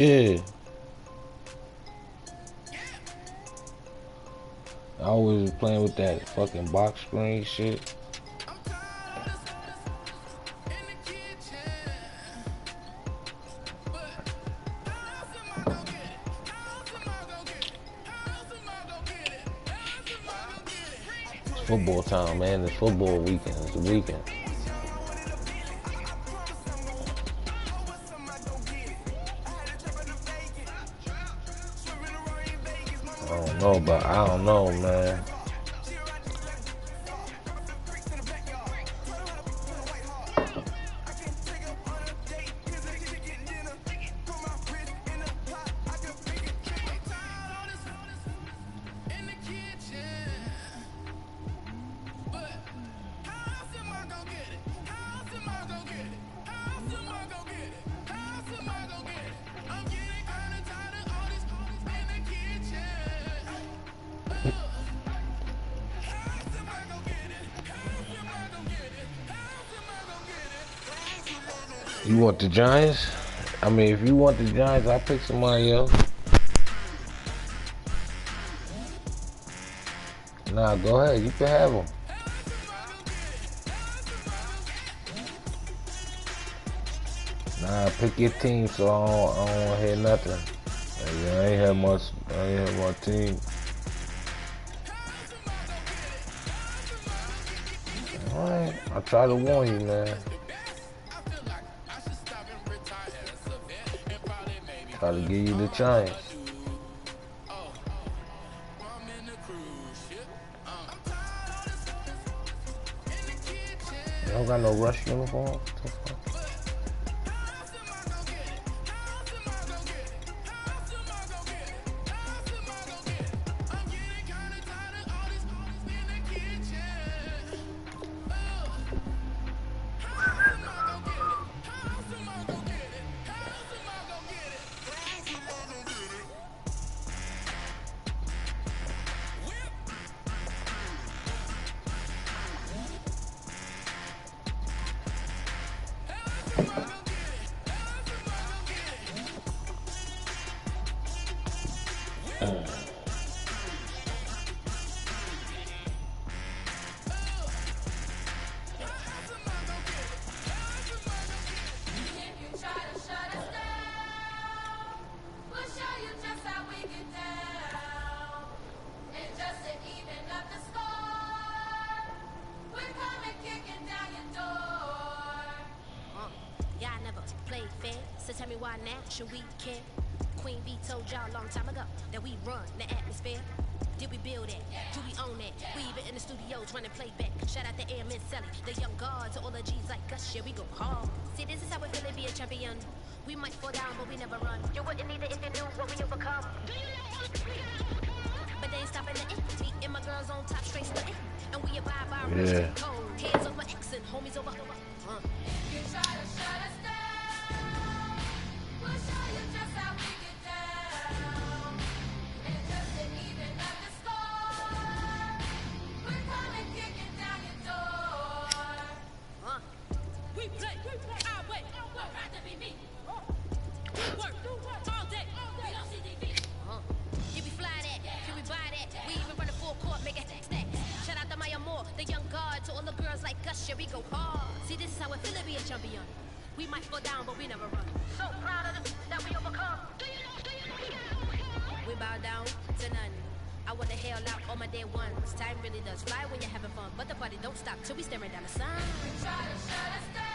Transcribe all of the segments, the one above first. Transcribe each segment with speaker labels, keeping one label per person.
Speaker 1: Yeah. I always playing with that fucking box screen shit. It's football time, man. It's football weekend. It's the weekend. I don't know, man. You want the Giants? I mean, if you want the Giants, I'll pick somebody else. Nah, go ahead. You can have them. Nah, pick your team so I don't want to hear nothing. I ain't had much team. Alright, I try to warn you, man. Try to give you the chance. You don't got no rush uniform?
Speaker 2: Tell me why now should we care? Queen B told y'all a long time ago that we run the atmosphere. Did we build it? Do we own it? We even in the studio trying to play back. Shout out to Airman Sally, the young guards, all the G's like us. Yeah, we go hard. See, this is how we feel to be a champion. We might fall down, but we never run. You wouldn't need it if you knew what we overcome. But they ain't stopping the me and my girls on top straight splitting. And we abide by rules and code. Hands over X and homies over. You try to shut us down. We'll show you just how we get down. And just to even up the score, we're coming kicking down your door. We play our way. Got to be me. We work all day. We don't see defeat. Can we fly that? Can we buy that? We even run a full court, make it stack. Shout out to Maya Moore, the young guard, to all the girls like us. Yeah, we go hard. See, this is how it feel to be a champion. We might fall down, but we never run. So proud of them that we overcome. We bow down to none. I wanna hail out all my day ones. Time really does fly when you're having fun, but the party don't stop till we staring down the sun. Try to shut us down.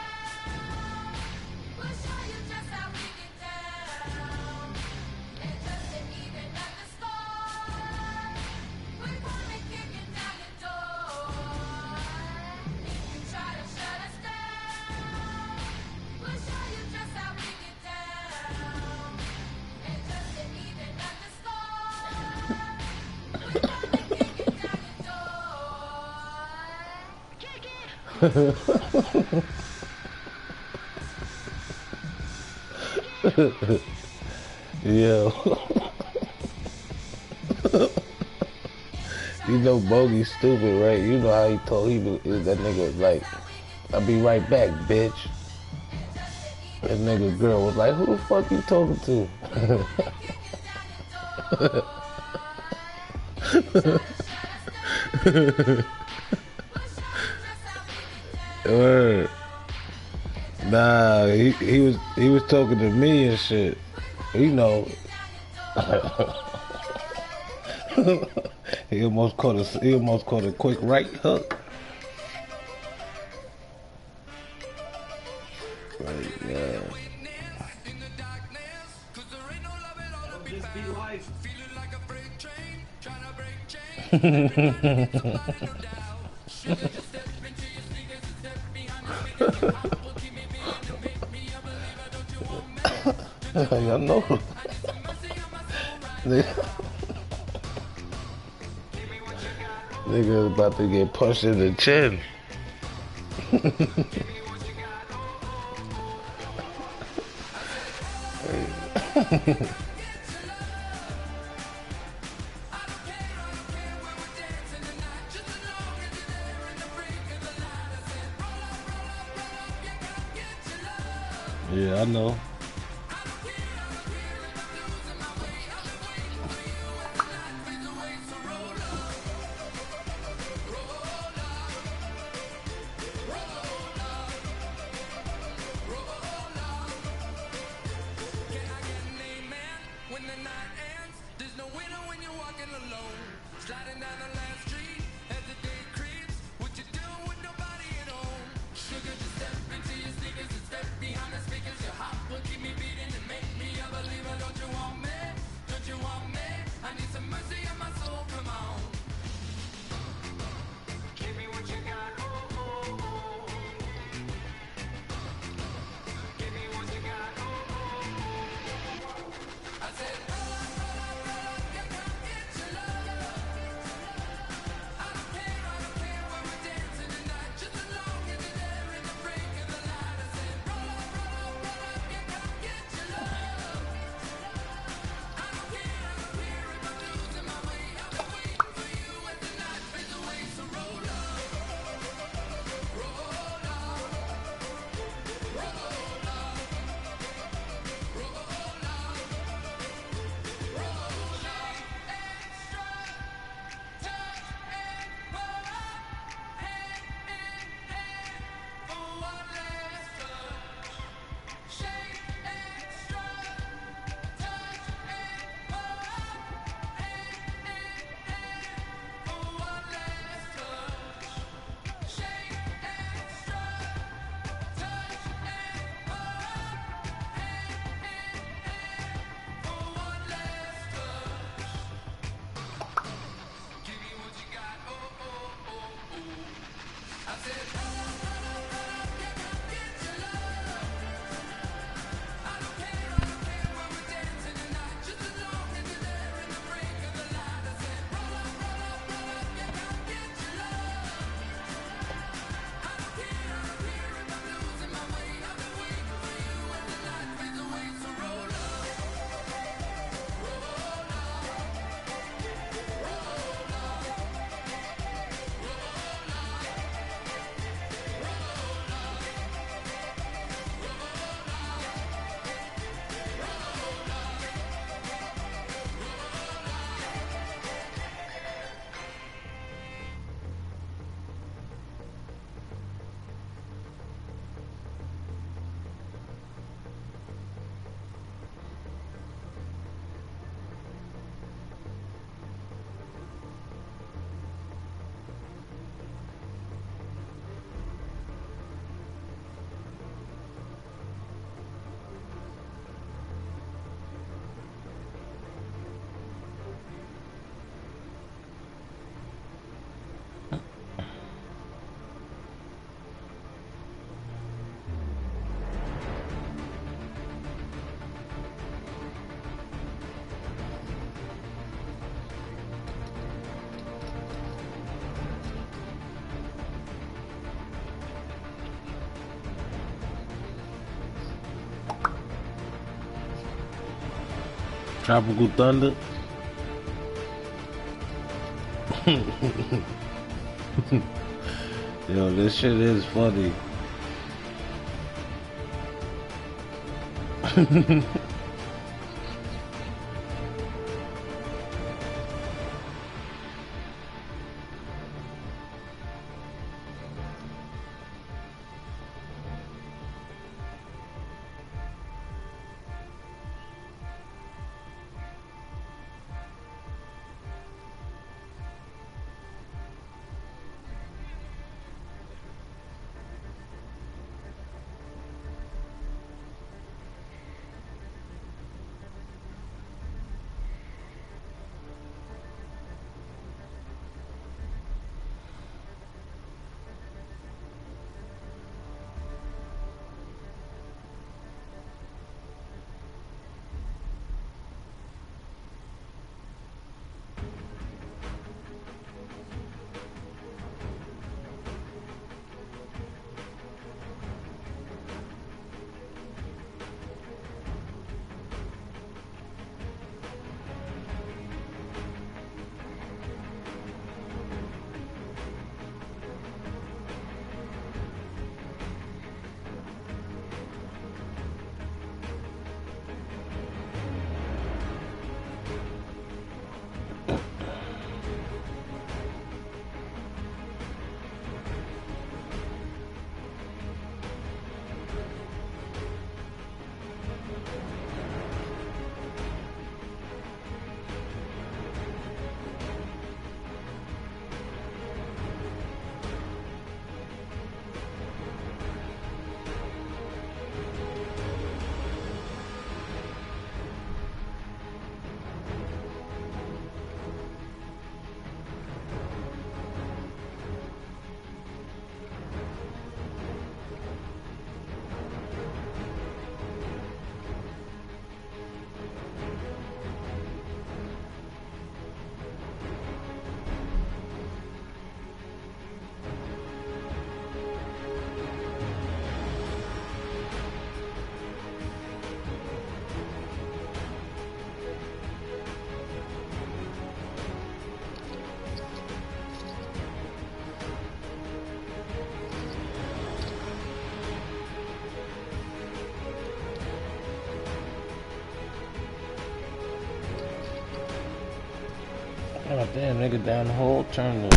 Speaker 2: We'll show you just how we get down. And just to even up the score, we're coming kicking down your door. You try to shut us down. We'll show you just how we get down. And just to even up the score, we're coming kicking down your door. Kick it!
Speaker 1: Yo. You know Bogey's stupid, right? You know how he told that nigga like, I'll be right back, bitch. That nigga girl was like, who the fuck you talking to? Word. Nah, he was talking to me and shit. You know. He almost caught a quick right hook. Right, yeah. Y'all know. Nigga about to get punched in the chin. Yeah, I know. Tropical Thunder. Yo, this shit is funny. God damn, nigga down the hole, turn the...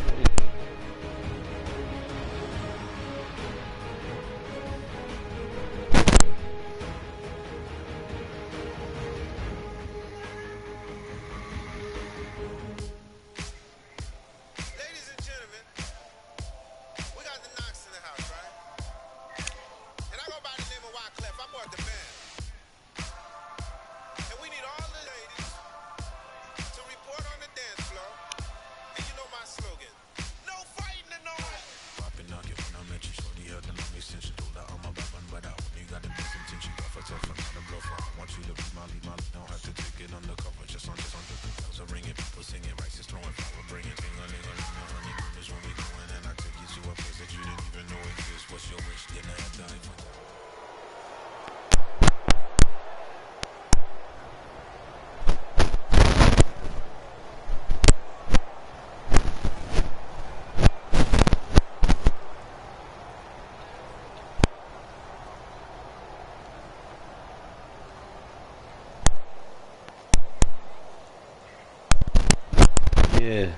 Speaker 1: Yeah.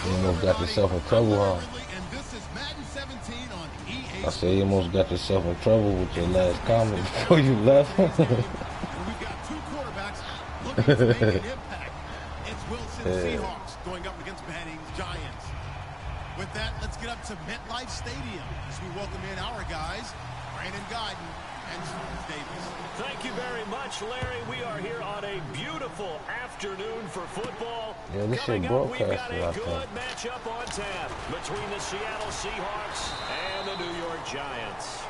Speaker 1: You almost got yourself in trouble, huh? I said you almost got yourself in trouble with your last comment before you left.
Speaker 3: We've got two quarterbacks looking to make an impact. It's Wilson Seahawks going up against Manning's Giants. With that, let's get up to MetLife Stadium as we welcome in our guys, Brandon Guyton and Davis.
Speaker 4: Thank you very much, Larry. We are here on a beautiful afternoon for football.
Speaker 1: Yeah, this shit
Speaker 4: Coming up, we've
Speaker 1: broadcast
Speaker 4: got a good matchup on tap between the Seattle Seahawks and the New York Giants.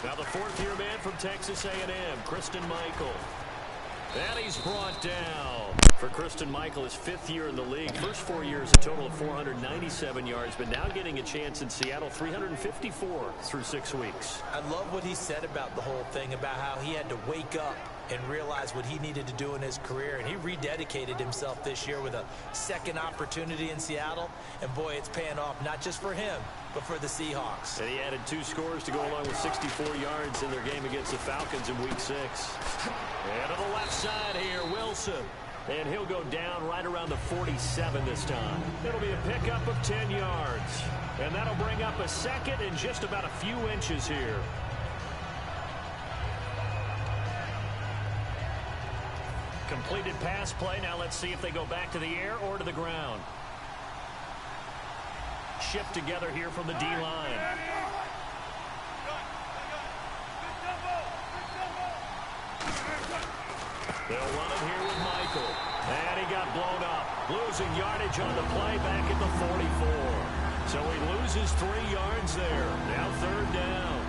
Speaker 4: Now the fourth-year man from Texas A&M, Christine Michael. And he's brought down. For Christian Michael, his 5th year in the league. First 4 years, a total of 497 yards, but now getting a chance in Seattle, 354 through 6 weeks.
Speaker 5: I love what he said about the whole thing, about how he had to wake up and realize what he needed to do in his career, and he rededicated himself this year with a second opportunity in Seattle, and boy, it's paying off, not just for him, but for the Seahawks.
Speaker 4: And he added 2 scores to go along with 64 yards in their game against the Falcons in Week 6. And to the left side here, Wilson. And he'll go down right around the 47 this time. It'll be a pickup of 10 yards. And that'll bring up a second in just about a few inches here. Completed pass play. Now let's see if they go back to the air or to the ground. Shift together here from the D-line. They'll run it here with Michael. And he got blown up. Losing yardage on the play back at the 44. So he loses 3 yards there. Now 3rd down.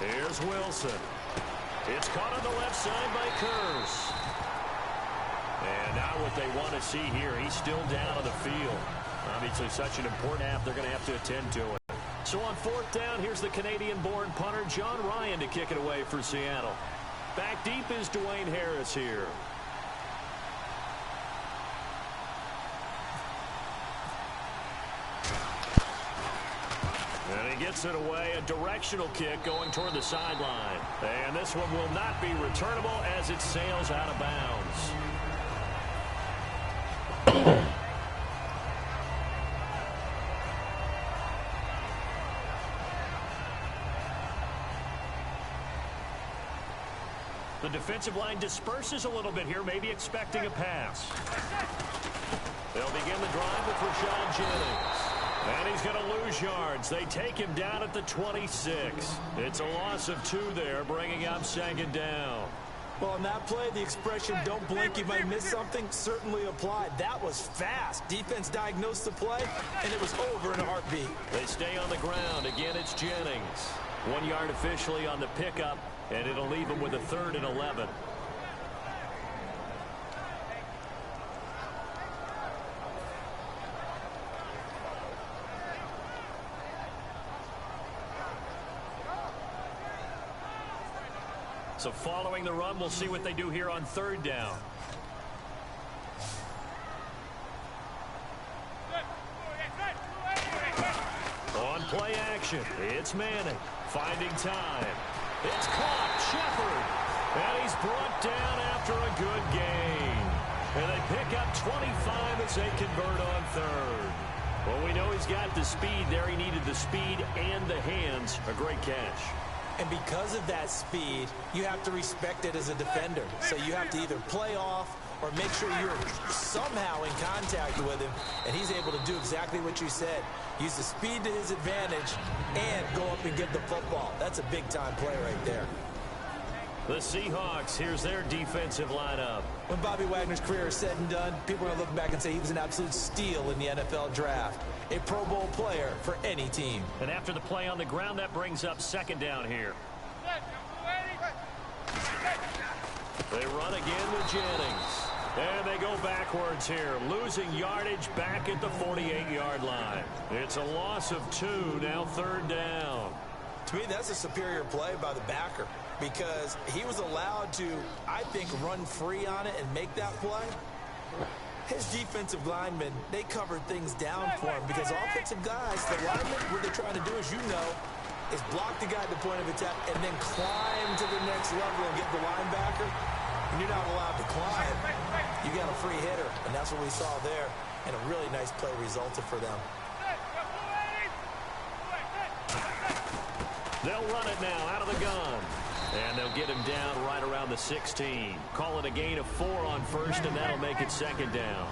Speaker 4: Here's Wilson. It's caught on the left side by Kurz. And now what they want to see here, he's still down on the field. Obviously such an important half, they're going to have to attend to it. So on 4th down, here's the Canadian-born punter John Ryan to kick it away for Seattle. Back deep is Dwayne Harris here. And he gets it away, a directional kick going toward the sideline. And this one will not be returnable as it sails out of bounds. The defensive line disperses a little bit here, maybe expecting a pass. They'll begin the drive with Rashad Jennings. And he's going to lose yards. They take him down at the 26. It's a loss of 2 there, bringing up 2nd down.
Speaker 5: Well, on that play, the expression, don't blink, you might miss something, certainly applied. That was fast. Defense diagnosed the play, and it was over in a heartbeat.
Speaker 4: They stay on the ground. Again, it's Jennings. 1 yard officially on the pickup, and it'll leave him with a 3rd and 11. So following the run, we'll see what they do here on 3rd down. On play action, it's Manning finding time. It's caught, Shepard. And he's brought down after a good gain. And they pick up 25 as they convert on 3rd. Well, we know he's got the speed there. He needed the speed and the hands. A great catch.
Speaker 5: And because of that speed, you have to respect it as a defender. So you have to either play off or make sure you're somehow in contact with him. And he's able to do exactly what you said. Use the speed to his advantage and go up and get the football. That's a big-time play right there.
Speaker 4: The Seahawks, here's their defensive lineup.
Speaker 5: When Bobby Wagner's career is said and done, people are going to look back and say he was an absolute steal in the NFL draft. A Pro Bowl player for any team.
Speaker 4: And after the play on the ground, that brings up 2nd down here. They run again with Jennings. And they go backwards here, losing yardage back at the 48-yard line. It's a loss of 2, now 3rd down.
Speaker 5: To me, that's a superior play by the backer because he was allowed to, I think, run free on it and make that play. His defensive linemen, they covered things down for him because offensive guys, the linemen, what they're trying to do, as you know, is block the guy at the point of attack and then climb to the next level and get the linebacker. And you're not allowed to climb. You got a free hitter, and that's what we saw there. And a really nice play resulted for them.
Speaker 4: They'll run it now out of the gun. And they'll get him down right around the 16. Call it a gain of 4 on first, and that'll make it second down.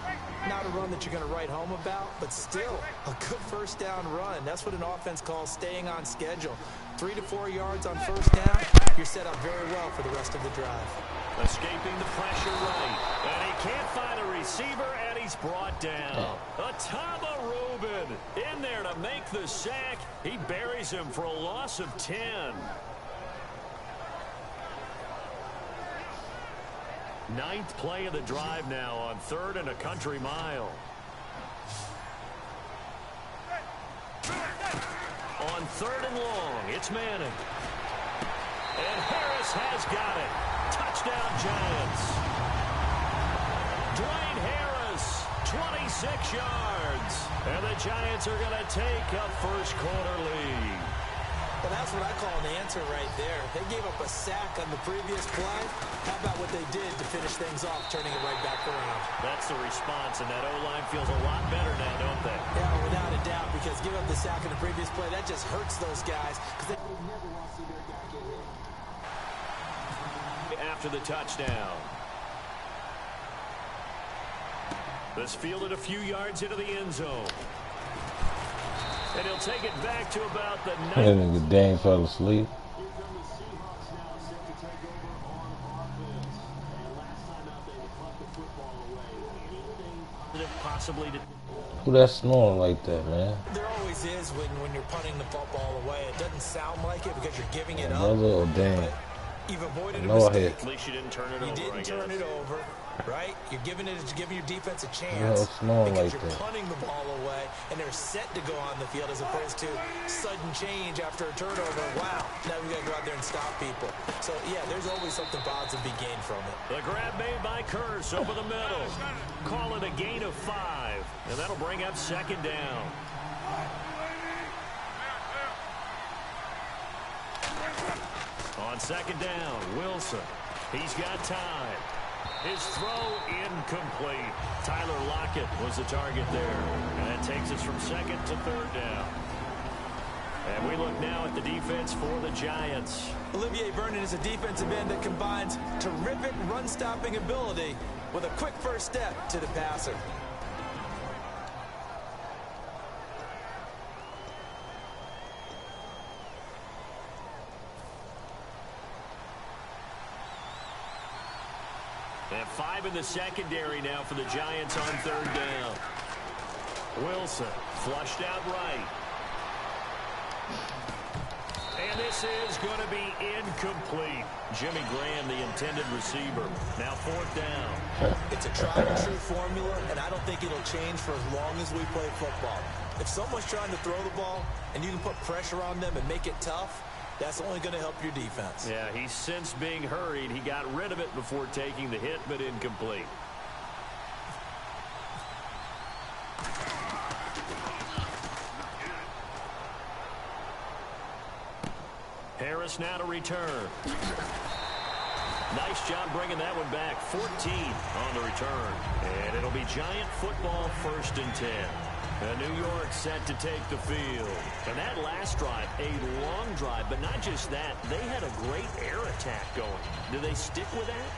Speaker 5: Not a run that you're going to write home about, but still a good first down run. That's what an offense calls staying on schedule. 3 to 4 yards on first down, you're set up very well for the rest of the drive.
Speaker 4: Escaping the pressure right. And he can't find a receiver, and he's brought down. Atama Rubin in there to make the sack. He buries him for a loss of 10. Ninth play of the drive now on 3rd and a country mile. On 3rd and long, it's Manning. And Harris has got it. Touchdown, Giants. Dwayne Harris, 26 yards. And the Giants are going to take a first quarter lead.
Speaker 5: Well, that's what I call an answer right there. They gave up a sack on the previous play. How about what they did to finish things off, turning it right back around?
Speaker 4: That's the response, and that O-line feels a lot better now, don't they?
Speaker 5: Yeah, without a doubt, because give up the sack in the previous play, that just hurts those guys, because they never want to see their guy get hit.
Speaker 4: After the touchdown. This fielded a few yards into the end zone. And he'll take it back to about the 9.
Speaker 1: That nigga Dane fell asleep.
Speaker 4: Possibly to
Speaker 1: Who that snoring like that, man?
Speaker 5: There always is when you're punting the football away. It doesn't sound like it because you're giving it up.
Speaker 1: Brother or Dane?
Speaker 5: But you've avoided a
Speaker 1: No
Speaker 5: mistake.
Speaker 4: at least you didn't turn it over.
Speaker 5: You didn't turn it over, right? You're giving your defense a
Speaker 1: Yeah,
Speaker 5: chance
Speaker 1: it's snoring
Speaker 5: because
Speaker 1: like
Speaker 5: you're
Speaker 1: that.
Speaker 5: punting the ball away and they're set to go on the field as opposed to sudden change after a turnover. Wow, now we got to go out there and stop people. So, yeah, there's always something positive to be gained from it.
Speaker 4: The grab made by Curse over the middle. Call it a gain of 5, and that'll bring up second down. On second down, Wilson. He's got time. His throw incomplete. Tyler Lockett was the target there. And that takes us from second to 3rd down. And we look now at the defense for the Giants.
Speaker 5: Olivier Vernon is a defensive end that combines terrific run-stopping ability with a quick first step to the passer.
Speaker 4: And 5 in the secondary now for the Giants on 3rd down. Wilson flushed out right. And this is going to be incomplete. Jimmy Graham, the intended receiver. Now 4th down.
Speaker 5: It's a tried and true formula, and I don't think it'll change for as long as we play football. If someone's trying to throw the ball and you can put pressure on them and make it tough, that's only going to help your defense.
Speaker 4: Yeah, he's since being hurried. He got rid of it before taking the hit, but incomplete. Harris now to return. Nice job bringing that one back. 14 on the return. And it'll be Giant football 1st and 10. New York set to take the field. And that last drive, a long drive, but not just that. They had a great air attack going. Do they stick with that?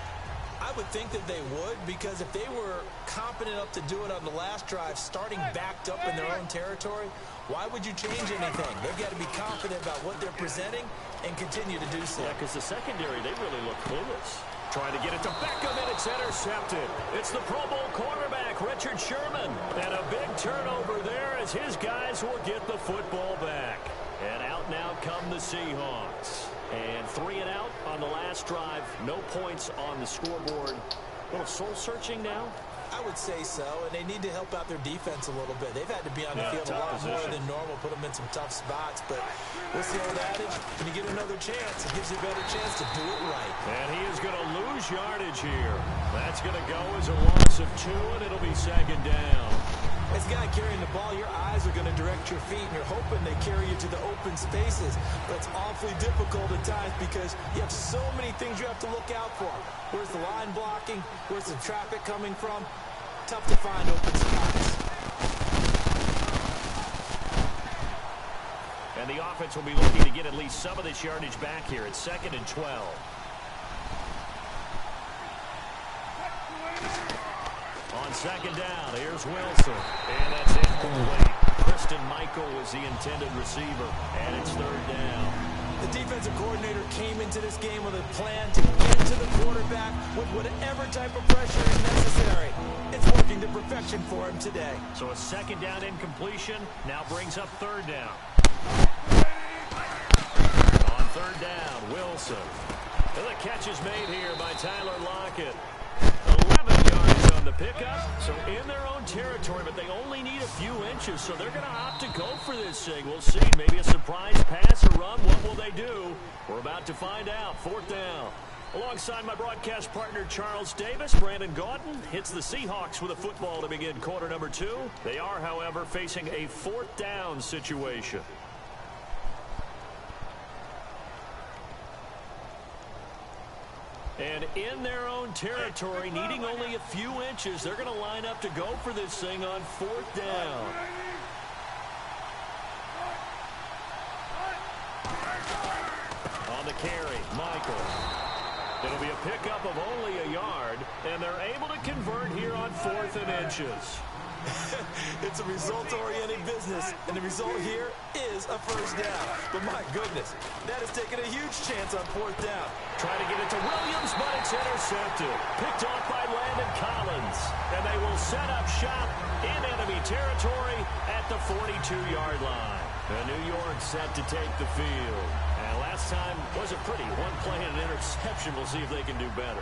Speaker 5: I would think that they would, because if they were competent enough to do it on the last drive, starting backed up in their own territory, why would you change anything? They've got to be confident about what they're presenting and continue to do so.
Speaker 4: Yeah, because the secondary, they really look clueless. Trying to get it to Beckham, and it's intercepted. It's the Pro Bowl quarterback, Richard Sherman. And a big turnover there as his guys will get the football back. And out now come the Seahawks. And 3 and out on the last drive. No points on the scoreboard. A little soul-searching now.
Speaker 5: I would say so, and they need to help out their defense a little bit. They've had to be on the field a lot more than normal, put them in some tough spots. But what's the old adage? When you get another chance, it gives you a better chance to do it right.
Speaker 4: And he is going to lose yardage here. That's going to go as a loss of 2, and it'll be second down.
Speaker 5: As a guy carrying the ball, your eyes are going to direct your feet, and you're hoping they carry you to the open spaces. But it's awfully difficult at times because you have so many things you have to look out for. Where's the line blocking? Where's the traffic coming from? Tough to find open spots.
Speaker 4: And the offense will be looking to get at least some of this yardage back here. It's 2nd and 12. On 2nd down, here's Wilson. And that's incomplete. Kristen Michael was the intended receiver. And it's 3rd down.
Speaker 5: The defensive coordinator came into this game with a plan to get to the quarterback with whatever type of pressure is necessary. It's working to perfection for him today.
Speaker 4: So a 2nd down incompletion now brings up 3rd down. On 3rd down, Wilson. And the catch is made here by Tyler Lockett. 11 yards on the pickup, so in their own territory, but they only need a few inches, so they're going to opt to go for this thing. We'll see. Maybe a surprise pass or run. What will they do? We're about to find out. 4th down. Alongside my broadcast partner, Charles Davis, Brandon Gaudin hits the Seahawks with a football to begin quarter number 2. They are, however, facing a 4th down situation. And in their own territory, needing only a few inches, they're going to line up to go for this thing on 4th down. On the carry, Michael. It'll be a pickup of only a yard, and they're able to convert here on 4th and inches.
Speaker 5: It's a result-oriented business, and the result here is a 1st down. But my goodness, that has taken a huge chance on 4th down.
Speaker 4: Trying to get it to Williams, but it's intercepted. Picked off by Landon Collins. And they will set up shop in enemy territory at the 42-yard line. And New York set to take the field. And last time was a pretty one play and an interception. We'll see if they can do better.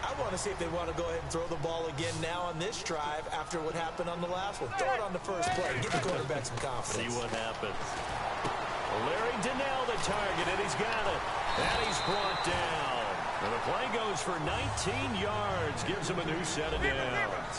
Speaker 5: I want to see if they want to go ahead and throw the ball again now on this drive after what happened on the last one. Throw it on the first play. Give the quarterback some confidence.
Speaker 4: See what happens. Larry Donnell the target, and he's got it. And he's brought down. And the play goes for 19 yards. Gives him a new set of downs.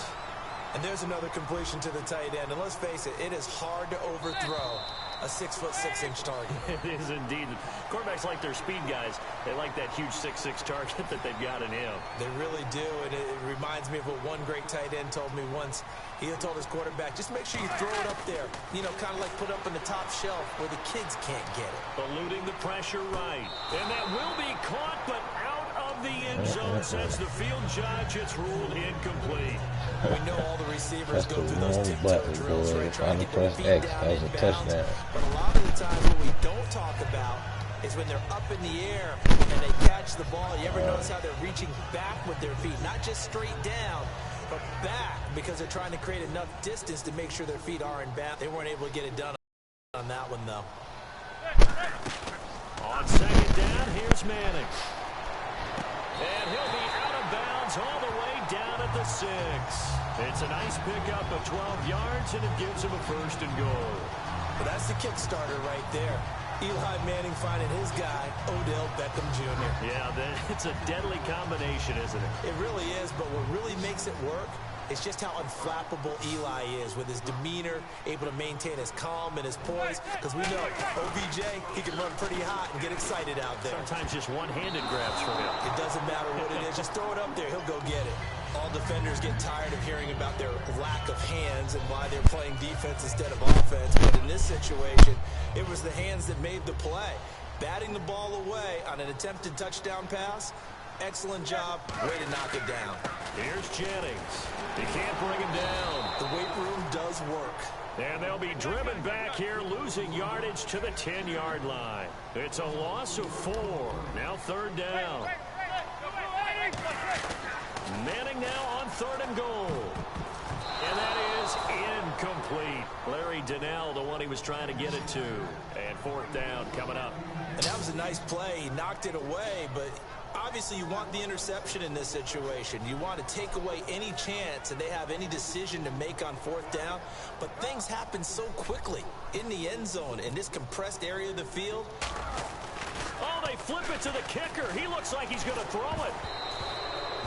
Speaker 5: And there's another completion to the tight end. And let's face it, it is hard to overthrow a 6'6" target.
Speaker 4: It is indeed. Quarterbacks like their speed guys. They like that huge 6'6" target that they've got in him.
Speaker 5: They really do, and it reminds me of what one great tight end told me once. He had told his quarterback, just make sure you throw it up there. You know, kind of like put up in the top shelf where the kids can't get it.
Speaker 4: Eluding the pressure right. And that will be caught, but out of the end zone, says the field judge. It's ruled incomplete.
Speaker 5: We know all the receivers go through those tiptoe drills, right, trying to get their feet down in bounds. But a lot of the times what we don't talk about is when they're up in the air and they catch the ball. You ever notice how they're reaching back with their feet? Not just straight down, but back, because they're trying to create enough distance to make sure their feet are in bounds. They weren't able to get it done on that one, though.
Speaker 4: On 2nd down, here's Manning. And he'll be out of bounds all the way down at the 6. It's a nice pickup of 12 yards, and it gives him a 1st and goal.
Speaker 5: But that's the kickstarter right there. Eli Manning finding his guy, Odell Beckham Jr.
Speaker 4: Yeah, it's a deadly combination, isn't it?
Speaker 5: It really is, but what really makes it work is just how unflappable Eli is with his demeanor, able to maintain his calm and his poise, because we know OBJ, he can run pretty hot and get excited out there.
Speaker 4: Sometimes just one-handed grabs from him.
Speaker 5: It doesn't matter what it is. Just throw it up there. He'll go get it. All defenders get tired of hearing about their lack of hands and why they're playing defense instead of offense. But in this situation, it was the hands that made the play. Batting the ball away on an attempted touchdown pass. Excellent job. Way to knock it down.
Speaker 4: Here's Jennings. He can't bring him down.
Speaker 5: The weight room does work.
Speaker 4: And they'll be driven back here, losing yardage to the 10-yard line. It's a loss of 4. Now 3rd down. Manning now on 3rd and goal. And that is incomplete. Larry Donnell, the one he was trying to get it to. And 4th down coming up.
Speaker 5: And that was a nice play. He knocked it away, but obviously you want the interception in this situation. You want to take away any chance that they have any decision to make on 4th down. But things happen so quickly in the end zone in this compressed area of the field.
Speaker 4: Oh, they flip it to the kicker. He looks like he's going to throw it.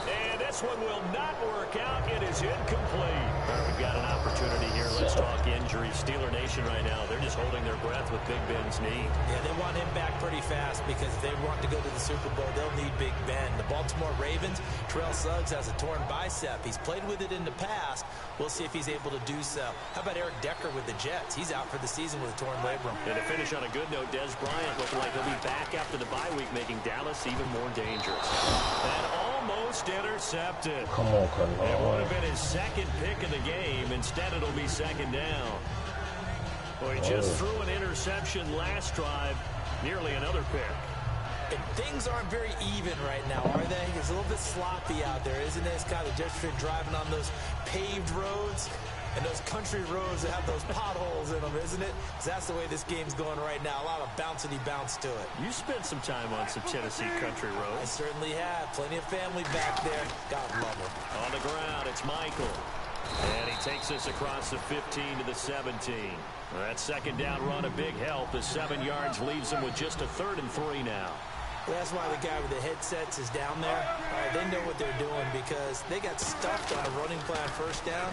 Speaker 4: And this one will not work out. It is incomplete. We've got an opportunity here. Let's talk injury Henry, Steeler Nation right now, they're just holding their breath with Big Ben's knee.
Speaker 5: Yeah, they want him back pretty fast because if they want to go to the Super Bowl, they'll need Big Ben. The Baltimore Ravens, Terrell Suggs has a torn bicep. He's played with it in the past. We'll see if he's able to do so. How about Eric Decker with the Jets? He's out for the season with a torn labrum.
Speaker 4: And to finish on a good note, Des Bryant looking like he'll be back after the bye week, making Dallas even more dangerous. And almost intercepted.
Speaker 1: Come on,
Speaker 4: It would have been his second pick of the game. Instead, it'll be second down. Well, he just threw an interception last drive. Nearly another pick.
Speaker 5: And things aren't very even right now, are they? It's a little bit sloppy out there, isn't it? It's kind of just driving on those paved roads and those country roads that have those potholes in them, isn't it? Because that's the way this game's going right now. A lot of bouncy bounce to it.
Speaker 4: You spent some time on some Tennessee country roads.
Speaker 5: I certainly have. Plenty of family back there. God love them.
Speaker 4: On the ground, it's Michael. And he takes us across the 15 to the 17. That second down run, a big help. The 7 yards leaves him with just a 3rd and 3 now.
Speaker 5: Well, that's why the guy with the headsets is down there. They know what they're doing because they got stuffed on a running plan first down.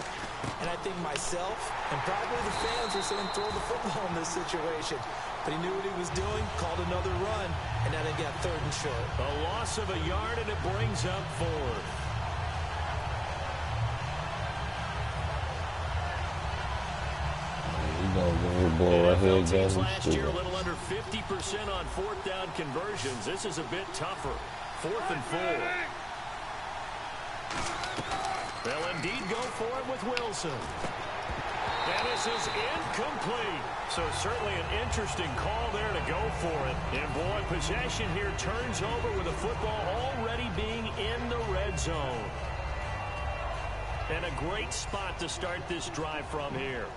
Speaker 5: And I think myself and probably the fans are saying throw the football in this situation. But he knew what he was doing, called another run, and now they got 3rd and short.
Speaker 4: A loss of a yard, and it brings up 4th. Last year, a little under 50% on 4th down conversions. This is a bit tougher. 4th and 4. They'll indeed go for it with Wilson. And this is incomplete. So certainly an interesting call there to go for it. And boy, possession here turns over with the football already being in the red zone. And a great spot to start this drive from here.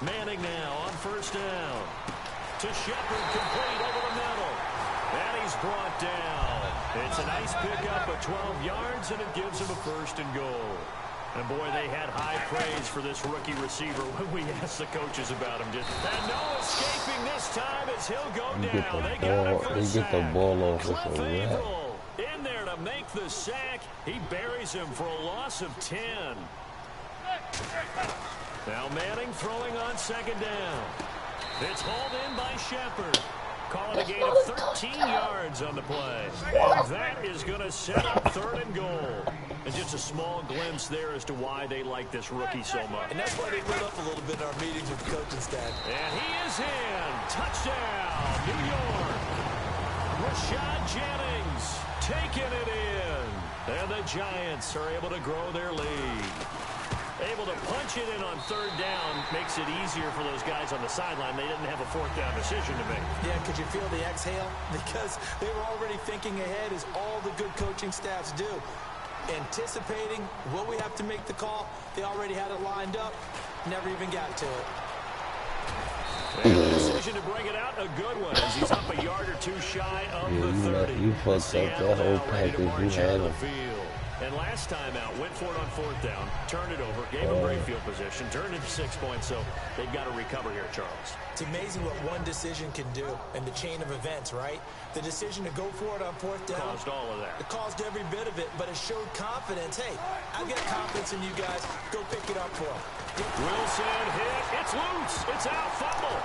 Speaker 4: Manning now on 1st down. To Shepard, complete over the middle. And he's brought down. It's a nice pickup of 12 yards, and it gives him a 1st and goal. And boy, they had high praise for this rookie receiver when we asked the coaches about him. And no escaping this time as he'll go down. They got him for the sack. Cliff Averill in there to make the sack. He buries him for a loss of 10. Now Manning throwing on 2nd down. It's hauled in by Shepard. Calling a gain of 13 yards on the play. And that is going to set up 3rd and goal. And just a small glimpse there as to why they like this rookie so much.
Speaker 5: And that's why they lit up a little bit in our meetings with the coaching staff.
Speaker 4: And he is in. Touchdown, New York. Rashad Jennings taking it in. And the Giants are able to grow their lead. Able to punch it in on 3rd down makes it easier for those guys on the sideline. They didn't have a 4th down decision to make.
Speaker 5: Yeah, could you feel the exhale? Because they were already thinking ahead, as all the good coaching staffs do. Anticipating, will we have to make the call? They already had it lined up. Never even got to it.
Speaker 4: And the decision to bring it out, a good one, as he's up a yard or 2 shy of the 30.
Speaker 1: You fucked up that whole package you had him.
Speaker 4: And last time out, went for it on 4th down, turned it over, gave him great field position, turned it to 6 points, so they've got to recover here, Charles.
Speaker 5: It's amazing what one decision can do in the chain of events, right? The decision to go for it on 4th down.
Speaker 4: Caused all of that.
Speaker 5: It caused every bit of it, but it showed confidence. Hey, I've got confidence in you guys. Go pick it up for them.
Speaker 4: Wilson hit. It's loose. It's out. Fumble.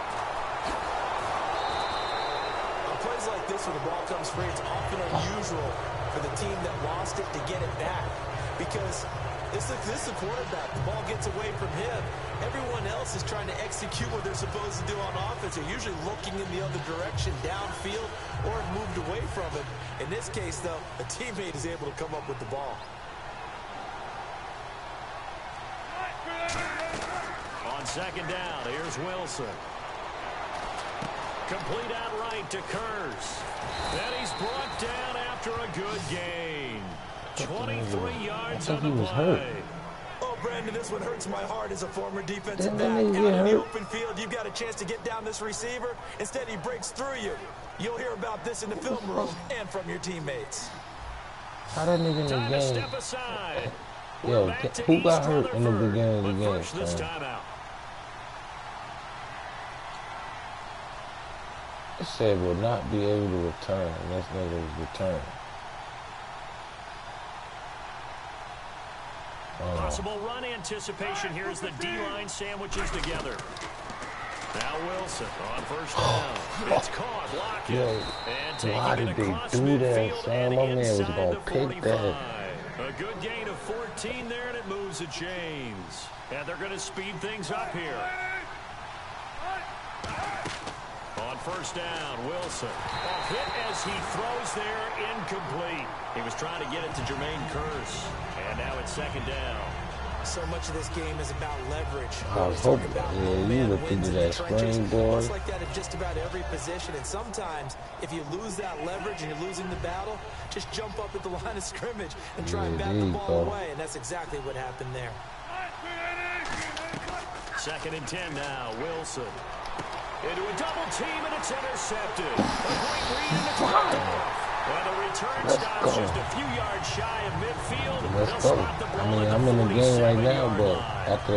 Speaker 5: On plays like this, when the ball comes free, it's often unusual for the team that lost it to get it back, because this is the quarterback. The ball gets away from him. Everyone else is trying to execute what they're supposed to do on offense. They're usually looking in the other direction, downfield, or have moved away from him. In this case, though, a teammate is able to come up with the ball.
Speaker 4: On 2nd down, here's Wilson. Complete outright to Kurz. Then he's brought down after a good gain. 23 yards on the play.
Speaker 5: Oh, Brandon, this one hurts my heart as a former defensive back. Out in the open field, you've got a chance to get down this receiver. Instead, he breaks through you. You'll hear about this in the film room and from your teammates.
Speaker 1: How that nigga in the
Speaker 4: Time to
Speaker 1: game?
Speaker 4: step aside.
Speaker 1: Yo, who got hurt in the beginning of the game?
Speaker 4: First this time out.
Speaker 1: It said will not be able to return. This nigga was returned.
Speaker 4: Possible run anticipation here as the D-line sandwiches together. Now Wilson on first down. It's caught, blocked it. And
Speaker 1: Why
Speaker 4: taking
Speaker 1: did
Speaker 4: it
Speaker 1: they
Speaker 4: across
Speaker 1: do that,
Speaker 4: midfield
Speaker 1: son?
Speaker 4: and
Speaker 1: My man was
Speaker 4: inside
Speaker 1: gonna
Speaker 4: the
Speaker 1: pick
Speaker 4: 45.
Speaker 1: that.
Speaker 4: A good gain of 14 there, and it moves to James. And they're going to speed things up here. On first down, Wilson. A hit as he throws there, incomplete. He was trying to get it to Jermaine Kearse. And now it's second down.
Speaker 5: So much of this game is about leverage.
Speaker 1: I was hoping, you looked into that screen, boy.
Speaker 5: It's like that in just about every position. And sometimes, if you lose that leverage and you're losing the battle, just jump up at the line of scrimmage and try and bat the ball away. And that's exactly what happened there.
Speaker 4: Second and 10 now, Wilson. Into a double team, and it's intercepted. A great read in the tackle. And the return stops just a few yards shy of midfield.
Speaker 1: Let's go. I mean, I'm in the game right now, but after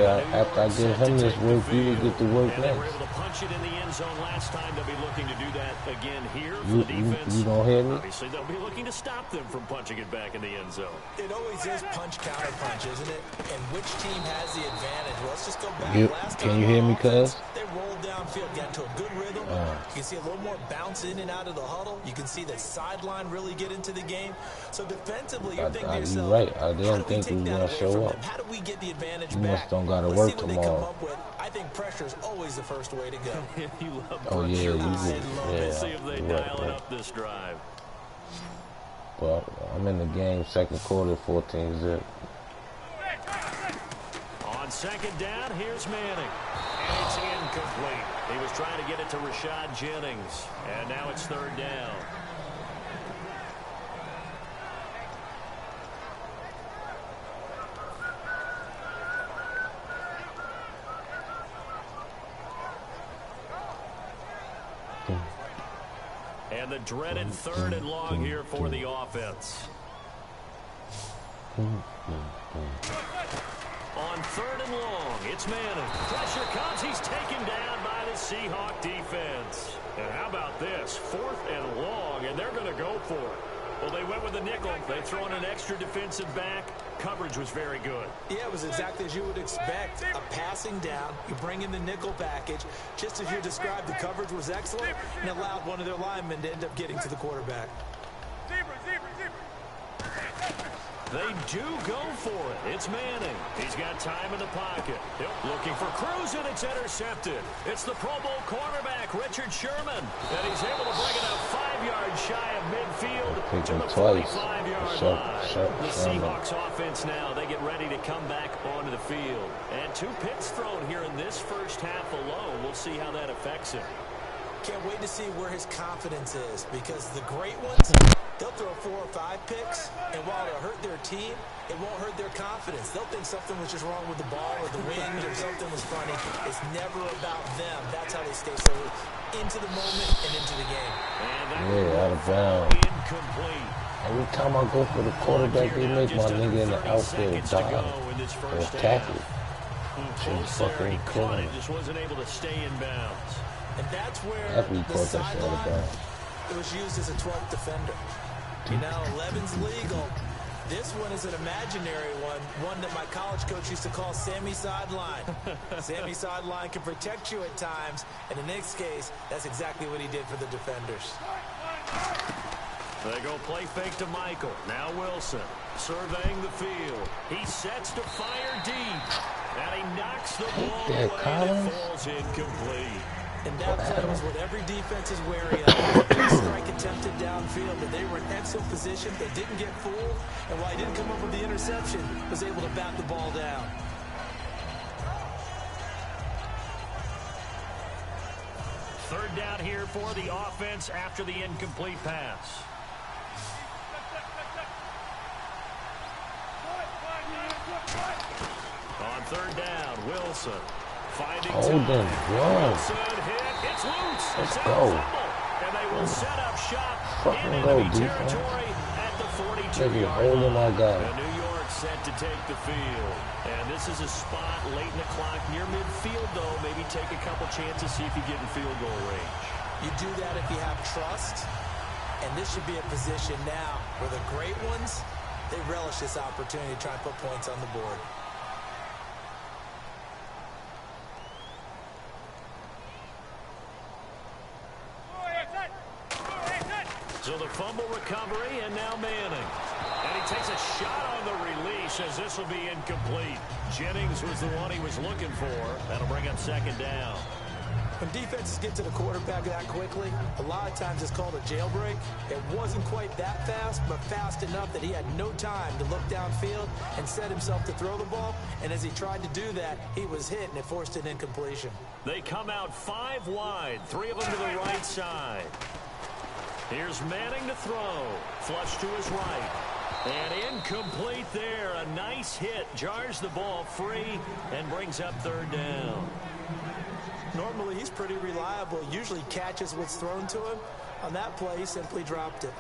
Speaker 1: I give him this work, you will get the work
Speaker 4: and they were
Speaker 1: next.
Speaker 4: able to punch it in the end zone last time. They'll be looking to do that again here for the defense.
Speaker 1: You don't hear me?
Speaker 4: Obviously, they'll be looking to stop them from punching it back in the end zone.
Speaker 5: It always is punch-counter-punch, isn't it? And which team has the advantage? Well, let's just go back.
Speaker 1: Can you hear me, cuz?
Speaker 5: They rolled downfield, got into a good rhythm. You can see a little more bounce in and out of the huddle. You can see the sideline really get into the game. So defensively, you're thinking to yourself,
Speaker 1: you're right. I didn't think we were going to show up.
Speaker 5: How do we get the advantage
Speaker 1: You
Speaker 5: back?
Speaker 1: must don't got to
Speaker 5: Let's
Speaker 1: work
Speaker 5: see what
Speaker 1: tomorrow.
Speaker 5: they come up with. I think pressure is always the first way to go.
Speaker 4: You love
Speaker 1: Oh, yeah, you
Speaker 4: pressure.
Speaker 1: do.
Speaker 4: Let's see if they
Speaker 1: Right,
Speaker 4: dial it up this drive.
Speaker 1: Well, I'm in the game, second quarter, 14-0.
Speaker 4: On second down, here's Manning. And it's incomplete. He was trying to get it to Rashad Jennings. And now it's third down. And the dreaded third and long here for the offense. On third and long, it's Manning. Pressure comes. He's taken down by the Seahawk defense. And how about this? Fourth and long, and they're going to go for it. Well, they went with the nickel. They throw in an extra defensive back. Coverage was very good.
Speaker 5: Yeah, it was exactly as you would expect. A passing down, you bring in the nickel package. Just as you described, the coverage was excellent and allowed one of their linemen to end up getting to the quarterback.
Speaker 4: They do go for it. It's Manning. He's got time in the pocket. Looking for Cruz, and it's intercepted. It's the Pro Bowl cornerback, Richard Sherman. And he's able to bring it up 5 yards shy of midfield to the 45-yard line. The Seahawks offense now, they get ready to come back onto the field. And 2 picks thrown here in this first half alone. We'll see how that affects him.
Speaker 5: Can't wait to see where his confidence is, because the great ones, they'll throw 4 or 5 picks, and while it'll hurt their team, it won't hurt their confidence. They'll think something was just wrong with the ball or the wind or something was funny. It's never about them. That's how they stay so into the moment and into the game.
Speaker 1: Yeah, out of bounds.
Speaker 4: Incomplete.
Speaker 1: Every time I go for the quarterback, they make my nigga in the outfield die or tackle. She's fucking killing it.
Speaker 4: Just wasn't able to stay in bounds.
Speaker 5: And that's where the sideline, it was used as a 12th defender. You know, 11's legal. This one is an imaginary one that my college coach used to call Sammy Sideline. Sammy Sideline can protect you at times, and in this case, that's exactly what he did for the defenders.
Speaker 4: They go play fake to Michael. Now Wilson surveying the field. He sets to fire deep, and he knocks the ball away and it falls incomplete.
Speaker 5: And that play was what every defense is wary of. Big strike attempted downfield, but they were in excellent position. They didn't get fooled, and while he didn't come up with the interception, was able to bat the ball down.
Speaker 4: Third down here for the offense after the incomplete pass. On third down, Wilson. Finding
Speaker 1: Wilson
Speaker 4: hit. It's loose.
Speaker 1: Let's go.
Speaker 4: And they will set up shop
Speaker 1: Fucking
Speaker 4: in
Speaker 1: go,
Speaker 4: enemy
Speaker 1: defense.
Speaker 4: territory at the 42-yard
Speaker 1: Nigga holding my guy.
Speaker 4: line. New York set to take the field. And this is a spot late in the clock near midfield, though. Maybe take a couple chances, see if you get in field goal range.
Speaker 5: You do that if you have trust, and this should be a position now where the great ones, They relish this opportunity to try and put points on the board.
Speaker 4: So the fumble recovery, and now Manning. And he takes a shot on the release as this will be incomplete. Jennings was the one he was looking for. That'll bring up second down.
Speaker 5: When defenses get to the quarterback that quickly, a lot of times it's called a jailbreak. It wasn't quite that fast, but fast enough that he had no time to look downfield and set himself to throw the ball. And as he tried to do that, he was hit, and it forced an incompletion.
Speaker 4: They come out 5 wide, 3 of them to the right side. Here's Manning to throw. Flush to his right. And incomplete there. A nice hit. Jars the ball free and brings up third down.
Speaker 5: Normally, he's pretty reliable. Usually catches what's thrown to him. On that play, he simply dropped it.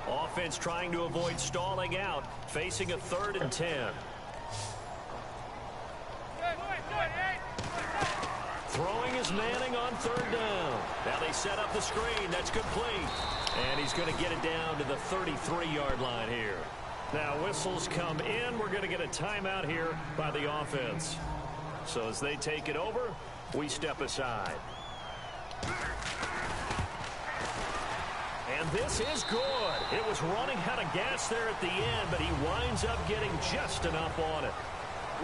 Speaker 4: Offense trying to avoid stalling out, facing a 3rd and 10. Throwing is Manning on 3rd down. Now they set up the screen. That's complete. And he's going to get it down to the 33-yard line here. Now whistles come in. We're going to get a timeout here by the offense. So as they take it over, we step aside. And this is good. It was running out of gas there at the end, but he winds up getting just enough on it.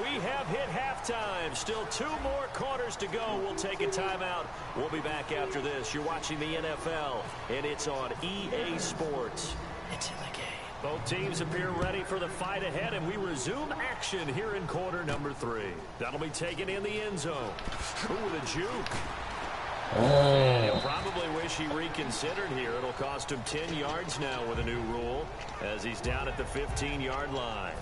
Speaker 4: We have hit halftime. Still 2 more quarters to go. We'll take a timeout. We'll be back after this. You're watching the NFL, and it's on EA Sports. It's in the game. Both teams appear ready for the fight ahead, and we resume action here in quarter number 3. That'll be taken in the end zone. Ooh, the juke. And he'll probably wish he reconsidered here. It'll cost him 10 yards now with a new rule as he's down at the 15-yard line.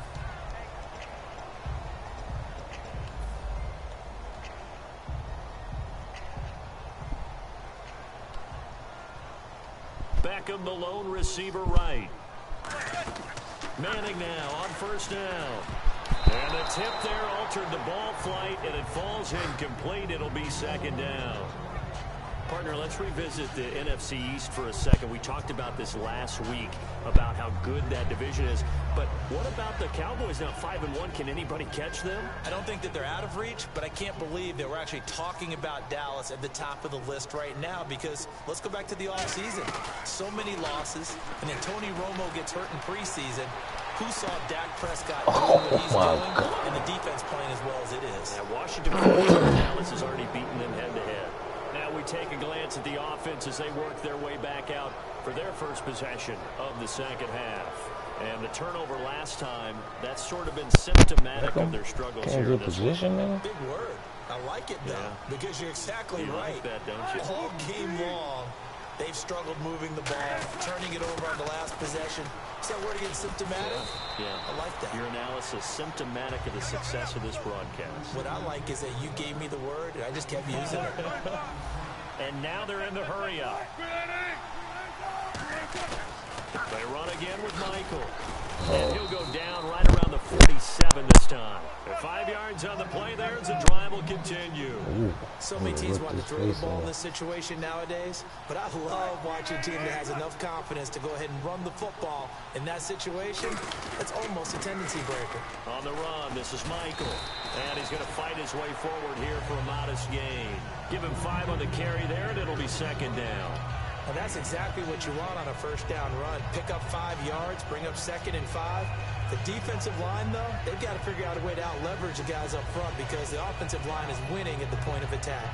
Speaker 4: Beckham, the lone receiver right. Manning now on 1st down. And the tip there altered the ball flight, and it falls incomplete. It'll be 2nd down. Partner, let's revisit the NFC East for a second. We talked about this last week, about how good that division is. But what about the Cowboys now 5-1? Can anybody catch them?
Speaker 5: I don't think that they're out of reach, but I can't believe that we're actually talking about Dallas at the top of the list right now, because let's go back to the offseason. So many losses, and then Tony Romo gets hurt in preseason. Who saw Dak Prescott doing what he's doing, and the defense playing as well as it is?
Speaker 4: Yeah, Washington Dallas has already beaten them head-to-head. Now we take a glance at the offense as they work their way back out for their first possession of the second half. And the turnover last time, that's sort of been symptomatic of their struggles here in this one.
Speaker 5: Big word. I like it, though, because you're exactly right.
Speaker 4: Like that, don't you?
Speaker 5: All game long, they've struggled moving the ball, turning it over on the last possession. Is that word again, symptomatic?
Speaker 4: Yeah.
Speaker 5: I like that.
Speaker 4: Your analysis, symptomatic of the success of this broadcast.
Speaker 5: What I like is that you gave me the word, and I just kept using it.
Speaker 4: And now they're in the hurry-up. They run again with Michael. And he'll go down right around the 47 this time. 5 yards on the play there as the drive will continue.
Speaker 5: So many teams want to throw the ball in this situation nowadays, but I love watching a team that has enough confidence to go ahead and run the football. In that situation, that's almost a tendency breaker.
Speaker 4: On the run, this is Michael. And he's going to fight his way forward here for a modest gain. Give him 5 on the carry there, and it'll be 2nd down.
Speaker 5: And that's exactly what you want on a 1st down run. Pick up 5 yards, bring up 2nd and 5. The defensive line, though, they've got to figure out a way to out-leverage the guys up front because the offensive line is winning at the point of attack.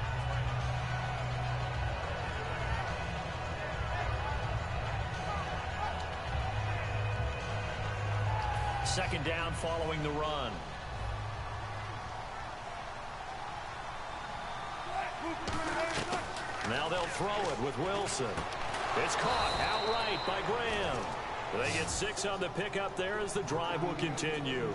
Speaker 4: Second down following the run. Now they'll throw it with Wilson. It's caught outright by Graham. They get 6 on the pickup there as the drive will continue.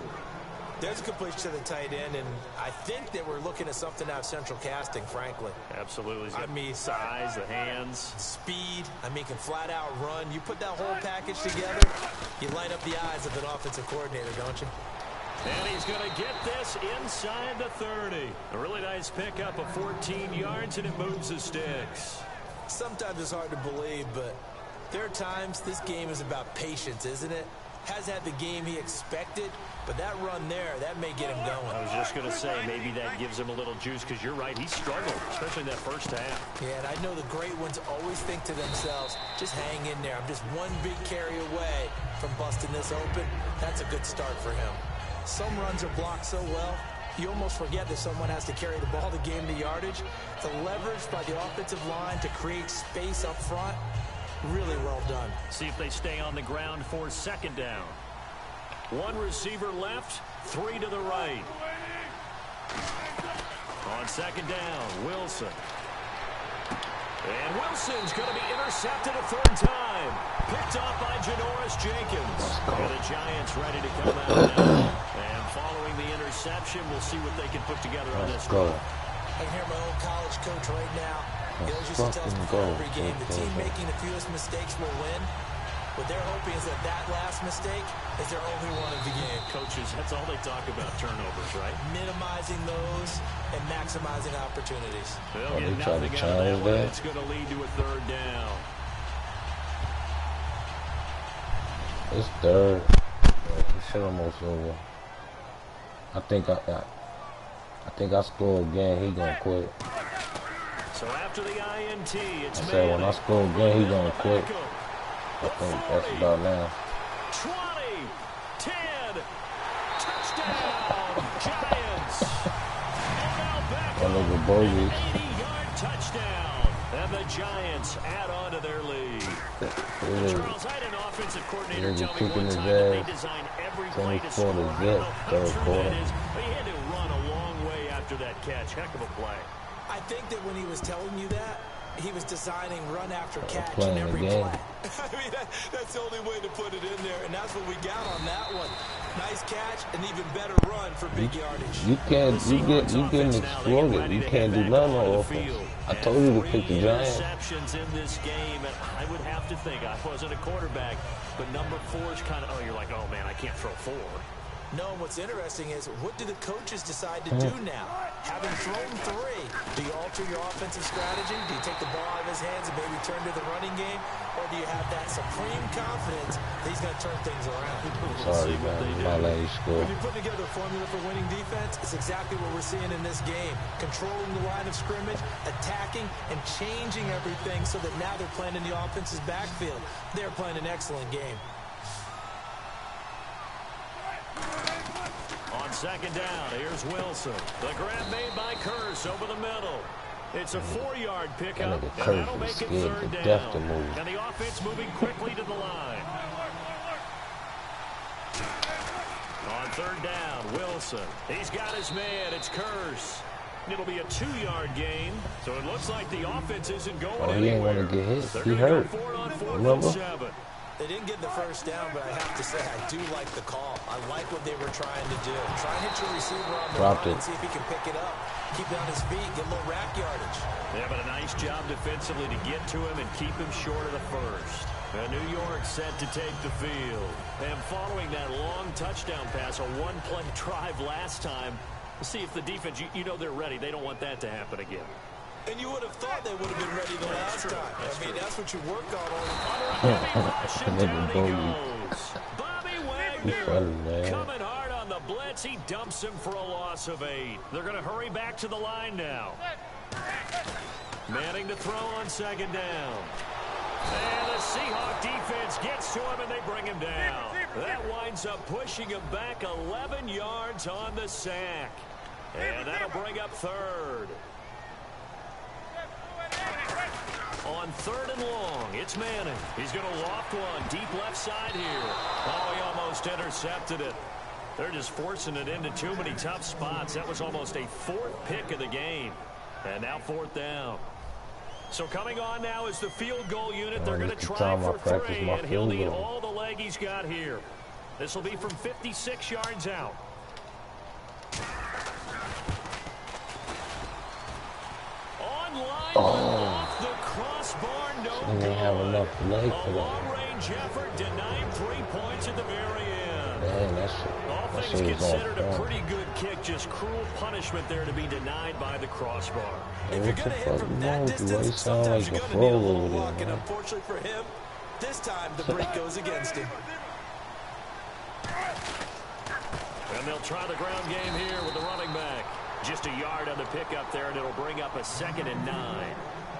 Speaker 5: There's a completion to the tight end, and I think that we're looking at something out of central casting, frankly.
Speaker 4: Absolutely. He's got size, the hands.
Speaker 5: Speed. I mean, can flat out run. You put that whole package together, you light up the eyes of an offensive coordinator, don't you?
Speaker 4: And he's going to get this inside the 30. A really nice pickup of 14 yards, and it moves the sticks.
Speaker 5: Sometimes it's hard to believe, but there are times this game is about patience, isn't it? Has had the game he expected, but that run there, that may get him going.
Speaker 4: I was just going to say, maybe that gives him a little juice, because you're right, he struggled, especially in that first half.
Speaker 5: Yeah, and I know the great ones always think to themselves, just hang in there. I'm just one big carry away from busting this open. That's a good start for him. Some runs are blocked so well, you almost forget that someone has to carry the ball to gain the yardage. The leverage by the offensive line to create space up front, really well done.
Speaker 4: See if they stay on the ground for second down. One receiver left, 3 to the right. On second down, Wilson. And Wilson's going to be intercepted a third time. Picked off by Janoris Jenkins. And the Giants ready to come out now. And following the interception, we'll see what they can put together on this drive.
Speaker 5: I can hear my old college coach right now. He always used to tell us before every game, the team making the fewest mistakes will win. What they're hoping is that that last mistake is their only one of the game.
Speaker 4: Coaches, that's all they talk about, turnovers, right?
Speaker 5: Minimizing those and maximizing opportunities.
Speaker 4: They'll get nothing out of that one. It's going to lead to a third down.
Speaker 1: It's third. This shit almost over. I think I score again, he gonna quit.
Speaker 4: So after the INT, it's
Speaker 1: I said when I score again, he gonna quit. I think that's about now.
Speaker 4: 20, 10, touchdown, Giants.
Speaker 1: One of the bogeys.
Speaker 4: 80-yard touchdown, and the Giants add on to their lead. Charles, I had an offensive coordinator tell me one time that they design every play to score. I don't know how true that is, but he had to run a long way after that catch. Heck of a play.
Speaker 5: I think that when he was telling you that, he was designing run after catch in every play. I mean, that's the only way to put it in there, and that's what we got on that one. Nice catch, an even better run for big yardage.
Speaker 1: You getting exploded. You can't do nothing on offense. I told you to pick the Giants.
Speaker 4: Interceptions in this game, and I would have to think, I wasn't a quarterback, but number 4 is kind of, oh, you're like, oh man, I can't throw 4.
Speaker 5: No, what's interesting is, what do the coaches decide to do now? Having thrown 3, do you alter your offensive strategy? Do you take the ball out of his hands and maybe turn to the running game? Or do you have that supreme confidence that he's going to turn things around?
Speaker 1: Sorry, man. My lady scored.
Speaker 5: When you put together a formula for winning defense, it's exactly what we're seeing in this game. Controlling the line of scrimmage, attacking, and changing everything so that now they're playing in the offense's backfield. They're playing an excellent game.
Speaker 4: On second down, here's Wilson. The grab made by Curse over the middle. It's a 4-yard pickup, and that'll make it third down. And the offense moving quickly to the line. On third down, Wilson. He's got his man. It's Curse. It'll be a 2-yard gain, so it looks like the offense isn't going anywhere.
Speaker 1: He ain't want to get hit. He hurt. Remember?
Speaker 5: They didn't get the first down, but I have to say I do like the call. I like what they were trying to do. Try and hit your receiver on the line and see if he can pick it up. Keep it on his feet, get a little rack yardage.
Speaker 4: Yeah, but a nice job defensively to get to him and keep him short of the first. New York set to take the field. And following that long touchdown pass, a one-play drive last time, we'll see if the defense, you know they're ready. They don't want that to happen again.
Speaker 5: And you would have thought they would have been ready the last time. I mean, that's what you work on all
Speaker 4: the time. Bobby Wagner coming hard on the blitz. He dumps him for a loss of 8. They're going to hurry back to the line now. Manning to throw on second down. And the Seahawk defense gets to him, and they bring him down. That winds up pushing him back 11 yards on the sack. And that'll bring up third. On third and long, it's Manning. He's going to loft one deep left side here. Oh, he almost intercepted it. They're just forcing it into too many tough spots. That was almost a 4th pick of the game. And now 4th down. So coming on now is the field goal unit. They're going to try for 3, and he'll need all the leg he's got here. This will be from 56 yards out. Online, off the crossbar, no
Speaker 1: They didn't have enough leg for
Speaker 4: A
Speaker 1: that.
Speaker 4: long-range effort denied 3 points at the very end.
Speaker 1: Man,
Speaker 4: All
Speaker 1: that
Speaker 4: things
Speaker 1: shit was
Speaker 4: considered,
Speaker 1: on
Speaker 4: a
Speaker 1: point.
Speaker 4: pretty good kick, just cruel punishment there to be denied by the crossbar.
Speaker 1: Hey,
Speaker 5: If you're
Speaker 1: what
Speaker 5: going
Speaker 1: the
Speaker 5: to hit
Speaker 1: fuck
Speaker 5: from
Speaker 1: wrong
Speaker 5: that
Speaker 1: with you? Why you
Speaker 5: distance,
Speaker 1: sound
Speaker 5: sometimes
Speaker 1: like
Speaker 5: you're
Speaker 1: a
Speaker 5: going to need a
Speaker 1: frog
Speaker 5: little
Speaker 1: over
Speaker 5: luck,
Speaker 1: there,
Speaker 5: and
Speaker 1: man?
Speaker 5: unfortunately for him, this time the break goes against him.
Speaker 4: And they'll try the ground game here with the running back. Just a yard on the pickup there, and it'll bring up a 2nd and 9.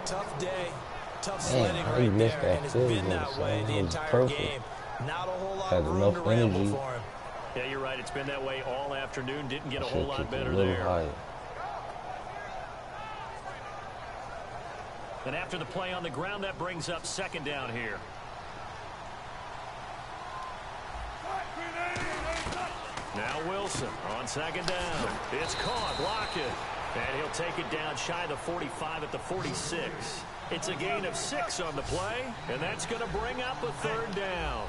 Speaker 5: Tough day, tough
Speaker 1: Man,
Speaker 5: sledding
Speaker 1: how you
Speaker 5: right
Speaker 1: missed
Speaker 5: there,
Speaker 1: that
Speaker 5: and it's
Speaker 1: field
Speaker 5: been
Speaker 1: goal,
Speaker 5: that
Speaker 1: son?
Speaker 5: way
Speaker 1: That
Speaker 5: the
Speaker 1: was
Speaker 5: entire
Speaker 1: perfect.
Speaker 5: game. Not a whole lot
Speaker 1: Had
Speaker 5: of room
Speaker 1: enough
Speaker 5: to ramble
Speaker 1: energy.
Speaker 5: for him.
Speaker 4: Yeah, you're right. It's been that way all afternoon. Didn't get a
Speaker 1: Should
Speaker 4: whole
Speaker 1: have
Speaker 4: lot
Speaker 1: kicked it
Speaker 4: better
Speaker 1: a little
Speaker 4: there.
Speaker 1: higher.
Speaker 4: And after the play on the ground, that brings up 2nd down here. Now Wilson on 2nd down. It's caught. Block it. And he'll take it down shy of the 45 at the 46. It's a gain of 6 on the play, and that's going to bring up a 3rd down.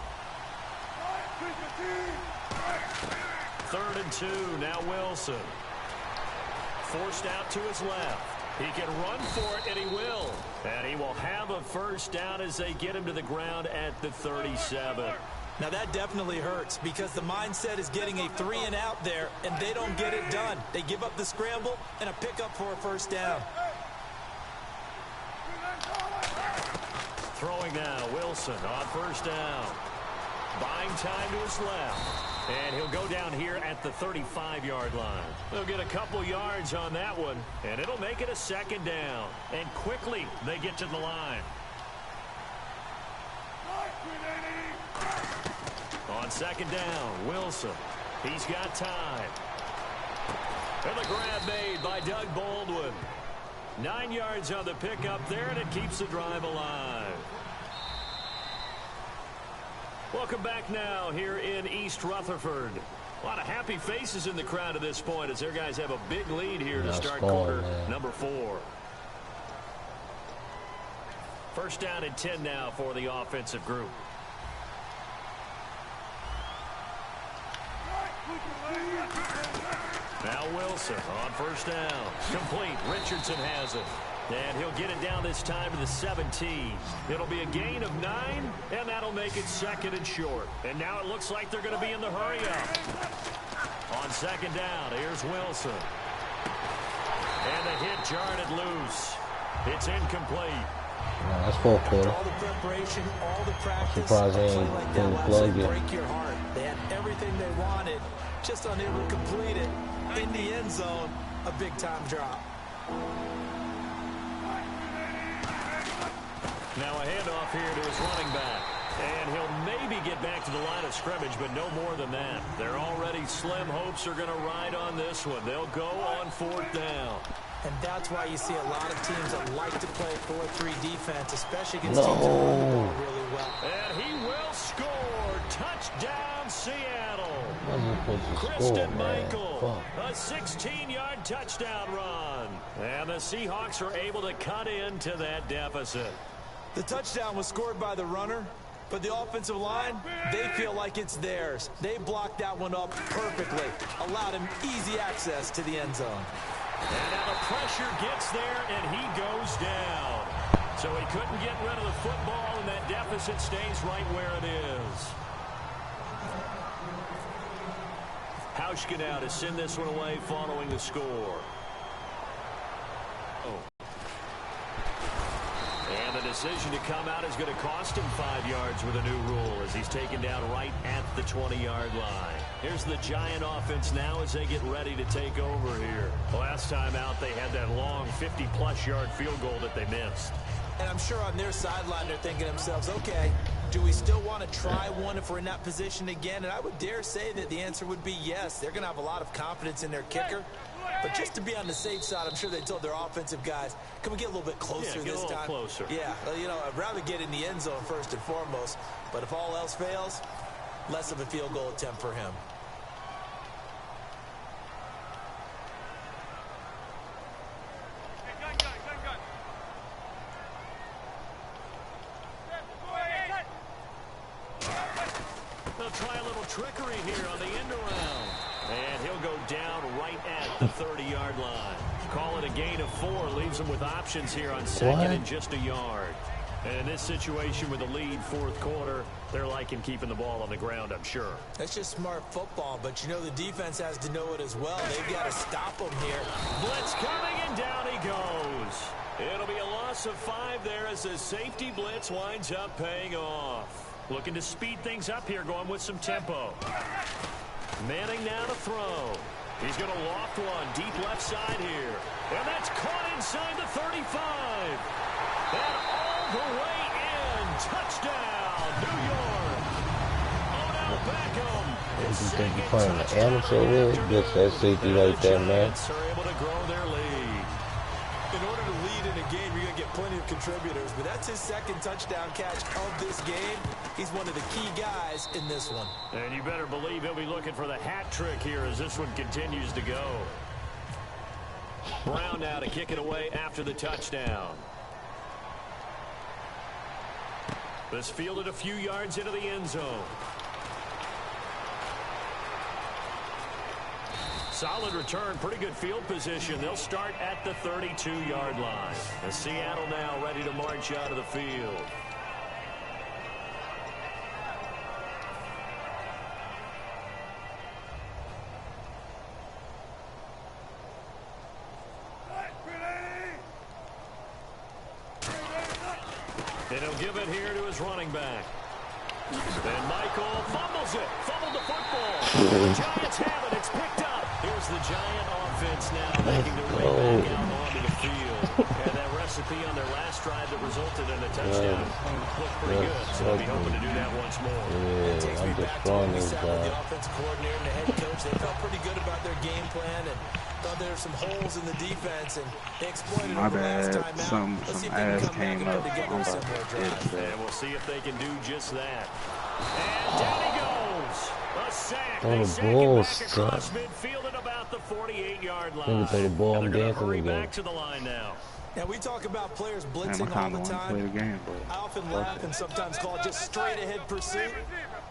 Speaker 4: 3rd and 2. Now Wilson. Forced out to his left. He can run for it, and he will. And he will have a 1st down as they get him to the ground at the 37.
Speaker 5: Now that definitely hurts because the mindset is getting a 3 and out there, and they don't get it done. They give up the scramble and a pickup for a 1st down.
Speaker 4: Throwing now, Wilson on 1st down. Buying time to his left. And he'll go down here at the 35-yard line. They'll get a couple yards on that one, and it'll make it a 2nd down. And quickly, they get to the line. On 2nd down, Wilson. He's got time. And the grab made by Doug Baldwin. 9 yards on the pickup there, and it keeps the drive alive. Welcome back now here in East Rutherford. A lot of happy faces in the crowd at this point as their guys have a big lead here to start quarter number 4. 1st down and 10 now for the offensive group. Now Wilson on 1st down. Complete. Richardson has it. And he'll get it down this time to the 17. It'll be a gain of 9, and that'll make it 2nd and short. And now it looks like they're going to be in the hurry-up. On 2nd down, here's Wilson. And the hit jarred it loose. It's incomplete.
Speaker 1: No, that's 4th quarter.
Speaker 5: All the preparation, all the practice,
Speaker 1: Surprised they
Speaker 5: a play
Speaker 1: ain't
Speaker 5: like
Speaker 1: pulled
Speaker 5: that
Speaker 1: the
Speaker 5: will
Speaker 1: plug
Speaker 5: actually
Speaker 1: yet.
Speaker 5: break your heart. They had everything they wanted, just unable to complete it. In the end zone, a big-time drop.
Speaker 4: Now a handoff here to his running back. And he'll maybe get back to the line of scrimmage, but no more than that. Their already slim hopes are going to ride on this one. They'll go on 4th down.
Speaker 5: And that's why you see a lot of teams that like to play 4-3 defense, especially against teams that run the ball really well.
Speaker 4: And he will score. Touchdown, Seattle.
Speaker 1: Wasn't supposed to score,
Speaker 4: Kristen
Speaker 1: man.
Speaker 4: Michael,
Speaker 1: Fuck.
Speaker 4: a 16-yard touchdown run. And the Seahawks are able to cut into that deficit.
Speaker 5: The touchdown was scored by the runner, but the offensive line, they feel like it's theirs. They blocked that one up perfectly, allowed him easy access to the end zone.
Speaker 4: And now the pressure gets there, and he goes down. So he couldn't get rid of the football, and that deficit stays right where it is. Hauschka now to send this one away following the score. And the decision to come out is going to cost him 5 yards with a new rule as he's taken down right at the 20-yard line. Here's the Giant offense now as they get ready to take over here. Last time out, they had that long 50-plus yard field goal that they missed.
Speaker 5: And I'm sure on their sideline they're thinking to themselves, okay, do we still want to try one if we're in that position again? And I would dare say that the answer would be yes. They're going to have a lot of confidence in their kicker. But just to be on the safe side, I'm sure they told their offensive guys, can we get a little bit closer
Speaker 4: get
Speaker 5: this
Speaker 4: a little
Speaker 5: time?
Speaker 4: closer.
Speaker 5: Yeah, you know, I'd rather get in the end zone first and foremost. But if all else fails, less of a field goal attempt for him.
Speaker 4: They'll try a little trickery here on the end around. And he'll go down right at the 30-yard line. Call it a gain of 4. Leaves them with options here on second and just a yard. And in this situation with a lead fourth quarter, they're liking keeping the ball on the ground, I'm sure.
Speaker 5: That's just smart football, but you know the defense has to know it as well. They've got to stop them here.
Speaker 4: Blitz coming, and down he goes. It'll be a loss of 5 there as the safety blitz winds up paying off. Looking to speed things up here, going with some tempo. Manning now to throw. He's going to loft one deep left side here. And that's caught inside the 35. And all the way in. Touchdown, New York. Odell Beckham.
Speaker 1: You think you're playing the amateur with? Just that safety right there, man.
Speaker 4: Are able to grow their lead.
Speaker 5: In order to lead in a game, you're going to get plenty of contributors, but that's his second touchdown catch of this game. He's one of the key guys in this one.
Speaker 4: And you better believe he'll be looking for the hat trick here as this one continues to go. Brown now to kick it away after the touchdown. This fielded a few yards into the end zone. Solid return, pretty good field position. They'll start at the 32-yard line. And Seattle now ready to march out of the field. And he'll give it here to his running back. And Michael fumbles it. Fumbled the football. The Giants have it. It's picked up. Here's the Giant offense now making their way back out onto the field. And that recipe on their last drive that resulted in a touchdown looked pretty good. So they'll be hoping to do that once more.
Speaker 5: It takes me back to when we sat with the offensive coordinator and the head coach. They felt pretty good about their game plan and thought there were some holes in the defense, and they exploited them the last time out.
Speaker 6: Some ass came up.
Speaker 4: And we'll see if they can do just that. And down he goes. A sack. They sack him back across midfield at about the 48-yard line.
Speaker 1: Play the ball, I'm dancing
Speaker 4: hurry
Speaker 1: again.
Speaker 4: back to the line now.
Speaker 5: Now, we talk about players blitzing all the time. I often laugh and sometimes call it just straight-ahead pursuit.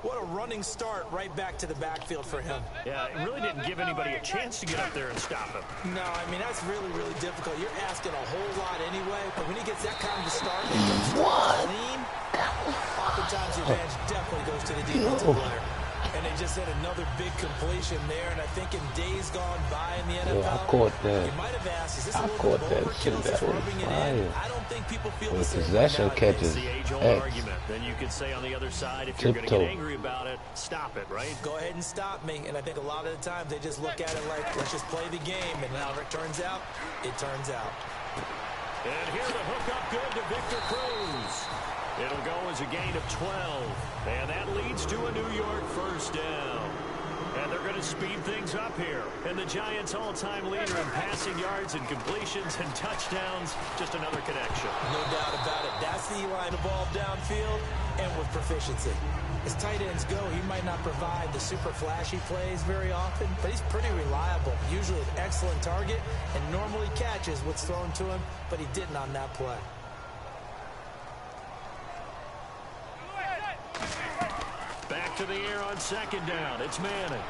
Speaker 5: What a running start right back to the backfield for him.
Speaker 4: Yeah, it really didn't give anybody a chance to get up there and stop him.
Speaker 5: No, I mean, that's really, really difficult. You're asking a whole lot anyway, but when he gets that kind of a start, clean, oftentimes the advantage definitely goes to the defensive player. And they just had another big completion there, and I think in days gone by in the NFL,
Speaker 1: I caught that.
Speaker 5: you might have asked, is this a little bit of overkill just rubbing it in? I don't think people feel the same.
Speaker 1: Possession catches
Speaker 4: the age-old argument. Then you could say on the other side, if you're going to get angry about it, stop it, right?
Speaker 5: Go ahead and stop me. And I think a lot of the times they just look at it like, let's just play the game. And however it turns out, it turns out.
Speaker 4: And here the hook up good to Victor Cruz. It'll go as a gain of 12. And that leads to a New York first down. And they're going to speed things up here. And the Giants' all-time leader in passing yards and completions and touchdowns. Just another connection.
Speaker 5: No doubt about it. That's the line the ball downfield and with proficiency. As tight ends go, he might not provide the super flashy plays very often, but he's pretty reliable. Usually an excellent target and normally catches what's thrown to him, but he didn't on that play.
Speaker 4: Back to the air on second down. It's Manning.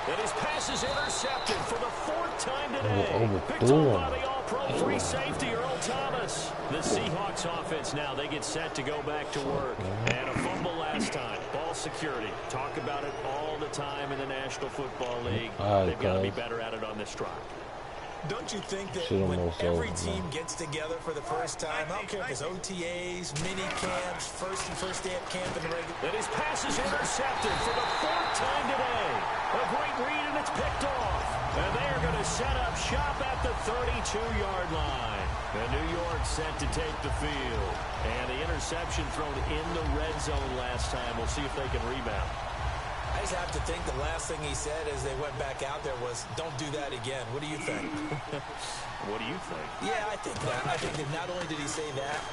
Speaker 4: And his pass is intercepted for the 4th time today. Picked up by the all-pro free safety, Earl Thomas. The Seahawks offense now, they get set to go back to work. And a fumble last time. Ball security. Talk about it all the time in the National Football League. They've got to be better at it on this drive.
Speaker 5: Don't you think that when every team gets together for the first time, I don't care if it's OTAs, mini camps, first day of camp in the regular.
Speaker 4: And his pass is intercepted for the 4th time today. A great read, and it's picked off. And they are going to set up shop at the 32-yard line. And New York set to take the field. And the interception thrown in the red zone last time. We'll see if they can rebound.
Speaker 5: I just have to think the last thing he said as they went back out there was, don't do that again. What do you think?
Speaker 4: What do you think?
Speaker 5: Yeah, I think that. I think that not only did he say that,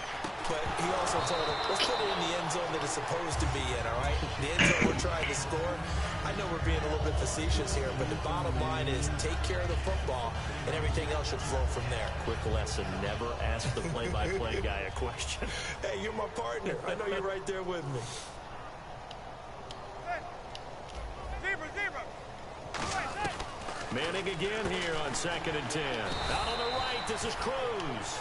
Speaker 5: but he also told him, let's put it in the end zone that it's supposed to be in, all right? The end zone we're trying to score. I know we're being a little bit facetious here, but the bottom line is take care of the football, and everything else should flow from there.
Speaker 4: Quick lesson, never ask the play-by-play guy a question.
Speaker 5: Hey, you're my partner. I know you're right there with me.
Speaker 7: Zebra!
Speaker 4: Manning again here on 2nd and 10. Out on the right, this is Cruz.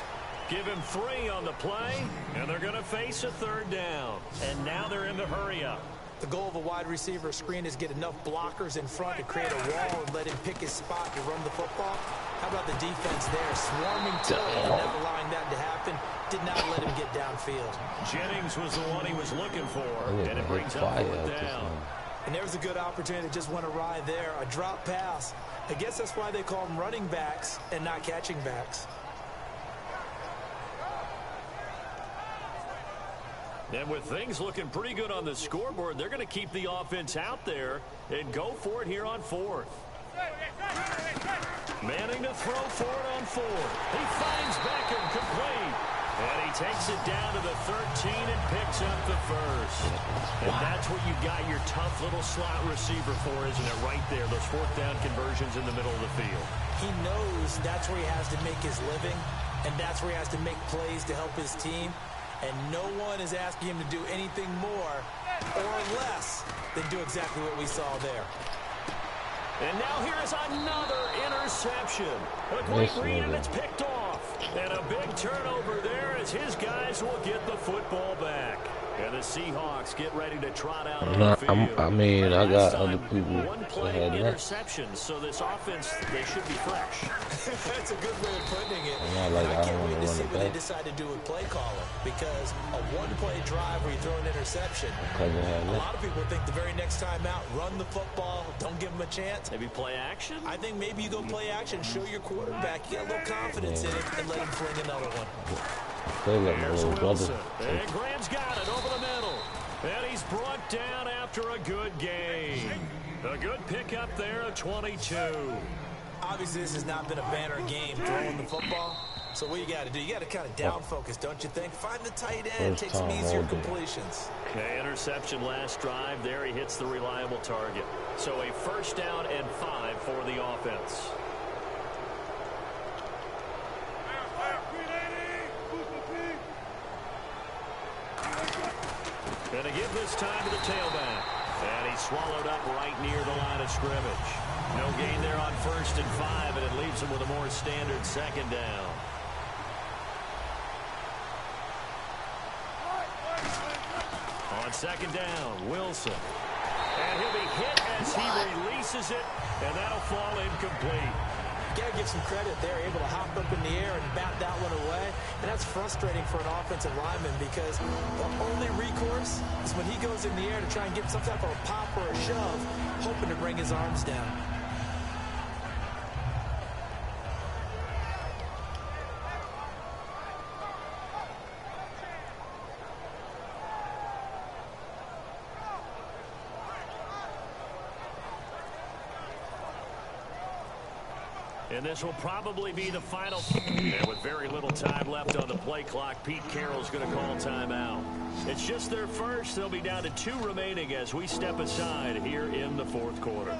Speaker 4: Give him 3 on the play, and they're going to face a 3rd down. And now they're in the hurry up.
Speaker 5: The goal of a wide receiver screen is get enough blockers in front to create a wall and let him pick his spot to run the football. How about the defense there, swarming to him and never allowing that to happen? Did not let him get downfield.
Speaker 4: Jennings was the one he was looking for, and it brings up 4th down.
Speaker 5: And there's a good opportunity to just went awry there. A drop pass. I guess that's why they call them running backs and not catching backs.
Speaker 4: And with things looking pretty good on the scoreboard, they're going to keep the offense out there and go for it here on 4th. Manning to throw for it on 4th. He finds Beckham complete. And he takes it down to the 13 and picks up the 1st. And that's what you got your tough little slot receiver for, isn't it? Right there, those 4th down conversions in the middle of the field.
Speaker 5: He knows that's where he has to make his living, and that's where he has to make plays to help his team. And no one is asking him to do anything more or less than do exactly what we saw there.
Speaker 4: And now here is another interception. A great read, and it's picked off. And a big turnover there as his guys will get the football back. And the Seahawks get ready to trot out on the field.
Speaker 1: I got other people.
Speaker 4: One play interceptions, so this offense, they should be fresh.
Speaker 5: That's a good way of putting it.
Speaker 1: Yeah,
Speaker 5: I can't wait to see what they decide to do with play calling, because a one-play drive where you throw an interception, a lot of people think the very next time out, run the football, don't give them a chance.
Speaker 4: Maybe play action?
Speaker 5: I think maybe you go play action, show your quarterback, you got a little confidence in it, and let him fling another one.
Speaker 4: Here's Wilson. And Graham's got it over the middle. And he's brought down after a good game. A good pickup there at 22.
Speaker 5: Obviously, this has not been a banner game throwing the football. So what you got to do, you got to kind of down focus, don't you think? Find the tight end, take some easier completions.
Speaker 4: Okay, interception last drive. There he hits the reliable target. So a 1st down and 5 for the offense. And to give this time to the tailback. And he's swallowed up right near the line of scrimmage. No gain there on 1st and 5, and it leaves him with a more standard 2nd down. On 2nd down, Wilson. And he'll be hit as he releases it, and that'll fall incomplete.
Speaker 5: You got to give some credit there, able to hop up in the air and bat that one away. And that's frustrating for an offensive lineman, because the only recourse is when he goes in the air to try and get some type of a pop or a shove, hoping to bring his arms down.
Speaker 4: And this will probably be the final. And with very little time left on the play clock, Pete Carroll's going to call timeout. It's just their first. They'll be down to 2 remaining as we step aside here in the 4th quarter.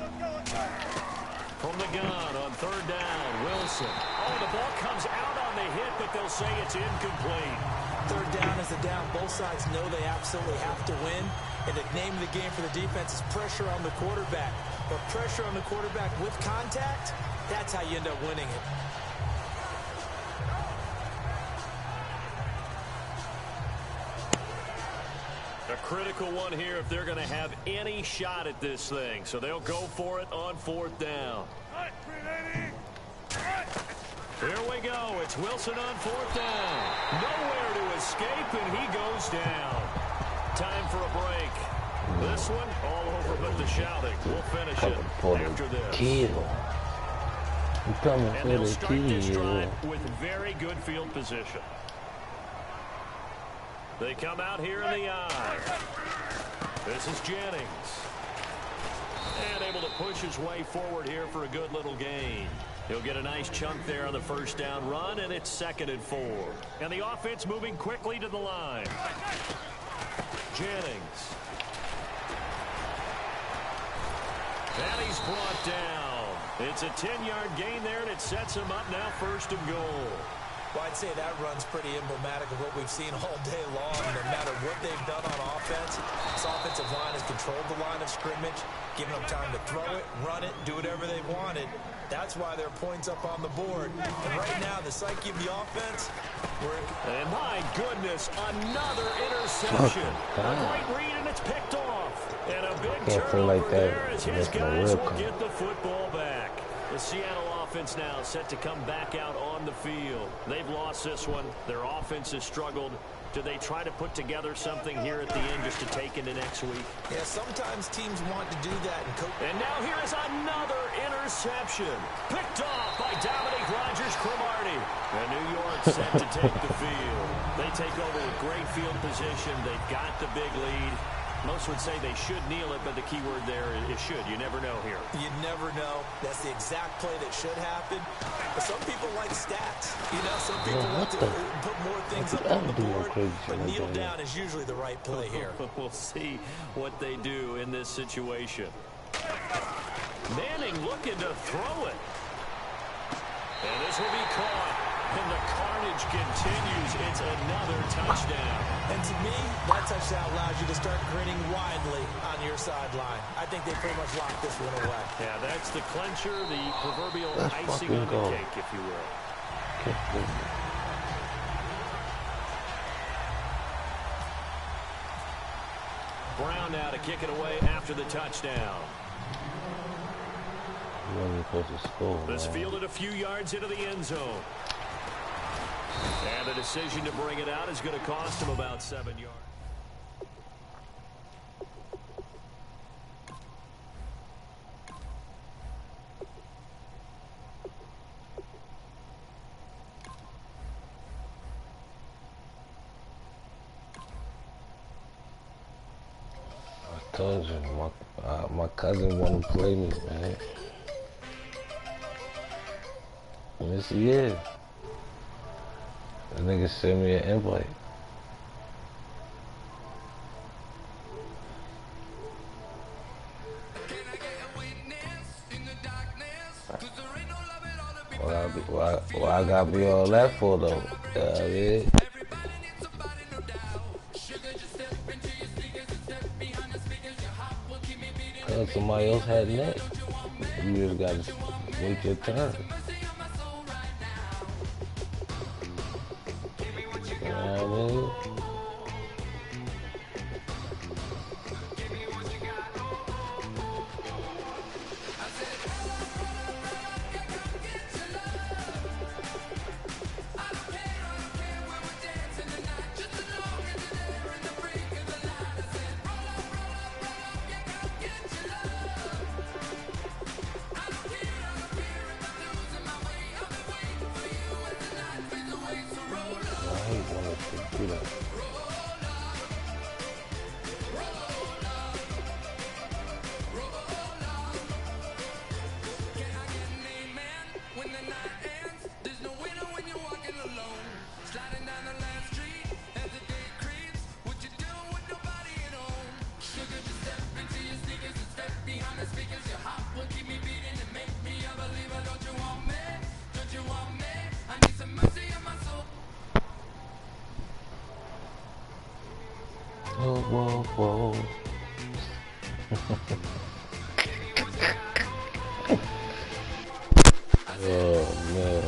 Speaker 4: From the gun on 3rd down, Wilson. Oh, the ball comes out on the hit, but they'll say it's incomplete.
Speaker 5: 3rd down is the down. Both sides know they absolutely have to win. And the name of the game for the defense is pressure on the quarterback. But pressure on the quarterback with contact, that's how you end up winning it.
Speaker 4: A critical one here if they're going to have any shot at this thing. So they'll go for it on 4th down. Here we go. It's Wilson on 4th down. Nowhere to escape, and he goes down. Time for a break. This one, all over but the shouting. We'll finish it after this. And they'll start this drive with very good field position. They come out here in the eye. This is Jennings. And able to push his way forward here for a good little gain. He'll get a nice chunk there on the 1st down run, and it's 2nd and 4. And the offense moving quickly to the line. Jennings. And he's brought down. It's a 10-yard gain there, and it sets him up now 1st and goal.
Speaker 5: Well, I'd say that run's pretty emblematic of what we've seen all day long. No matter what they've done on offense, this offensive line has controlled the line of scrimmage, giving them time to throw it, run it, do whatever they wanted. That's why there are points up on the board. And right now, the psyche of the offense,
Speaker 4: and my goodness, another interception. A great read, and it's picked off. And a big turnover
Speaker 1: like that
Speaker 4: there as his guys will get the football back. The Seattle offense now set to come back out on the field. They've lost this one. Their offense has struggled. Do they try to put together something here at the end just to take into next week?
Speaker 5: Yeah, sometimes teams want to do that.
Speaker 4: And now here is another interception. Picked off by Dominique Rodgers-Cromartie. And New York set to take the field. They take over with great field position. They've got the big lead. Most would say they should kneel it, but the key word there is should. You never know here.
Speaker 5: You never know. That's the exact play that should happen. But some people like stats. You know, some people want to put more things up on the board, but kneel down is usually the right play here.
Speaker 4: We'll see what they do in this situation. Manning looking to throw it. And this will be caught. And the carnage continues. It's another touchdown.
Speaker 5: And to me, that touchdown allows you to start grinning widely on your sideline. I think they pretty much locked this one away.
Speaker 4: Yeah, that's the clincher, the proverbial icing on the cake, if you will. Brown now to kick it away after the touchdown. This fielded a few yards into the end zone. And the decision to bring it out is going to cost him about 7 yards.
Speaker 1: I told you, my cousin want to play me, man. Yes, he is. That nigga sent me an invite. Well, I gotta be all that for though. Yeah. Cause somebody else had next. You just gotta wait your turn. You know what I mean? Whoa, whoa, whoa. Oh, man.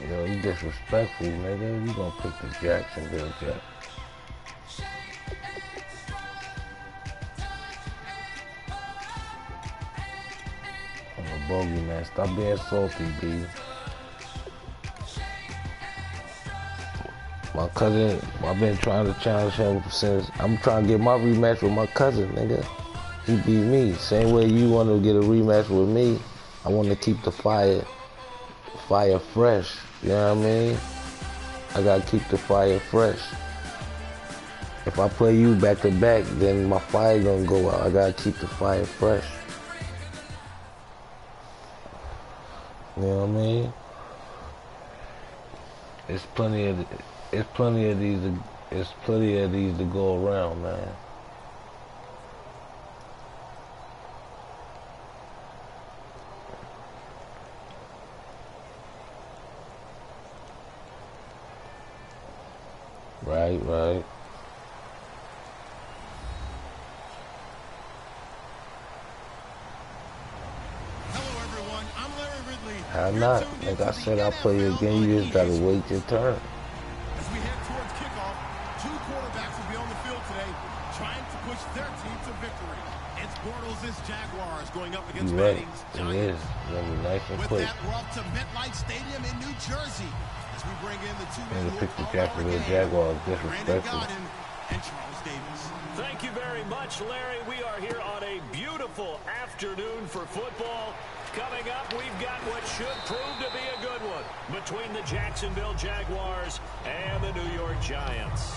Speaker 1: Yo, you disrespectful, nigga. You gonna pick the Jacksonville Jets. I'm a bogey, man. Stop being salty, B. My cousin, I've been trying to challenge him since. I'm trying to get my rematch with my cousin, nigga. He beat me. Same way you want to get a rematch with me. I want to keep the fire fresh. You know what I mean? I gotta keep the fire fresh. If I play you back to back, then my fire gonna go out. I gotta keep the fire fresh. You know what I mean? It's plenty of these to go around, man. Right.
Speaker 3: Hello, everyone. I'm Larry Ridley.
Speaker 1: How not? Like I said, I'll play you again. You just gotta wait your turn.
Speaker 3: As we head towards kickoff, two quarterbacks will be on the field today, trying to push their team to victory. It's Bortles' Jaguars going up against
Speaker 1: You're right.
Speaker 3: Manning's
Speaker 1: It
Speaker 3: Giants.
Speaker 1: is. It's gonna be nice and
Speaker 3: With
Speaker 1: quick.
Speaker 3: that, we're off to MetLife Stadium in New Jersey as we bring in the two men
Speaker 1: And
Speaker 3: who
Speaker 1: to pick the
Speaker 3: will call our
Speaker 1: Jacksonville
Speaker 3: game,
Speaker 1: Jaguars
Speaker 3: Brandon
Speaker 1: disrespectful.
Speaker 3: Godden and Charles Davis.
Speaker 4: Thank you very much, Larry. We are here on a beautiful afternoon for football. Coming up, we've got what should prove to be a good one between the Jacksonville Jaguars and the New York Giants.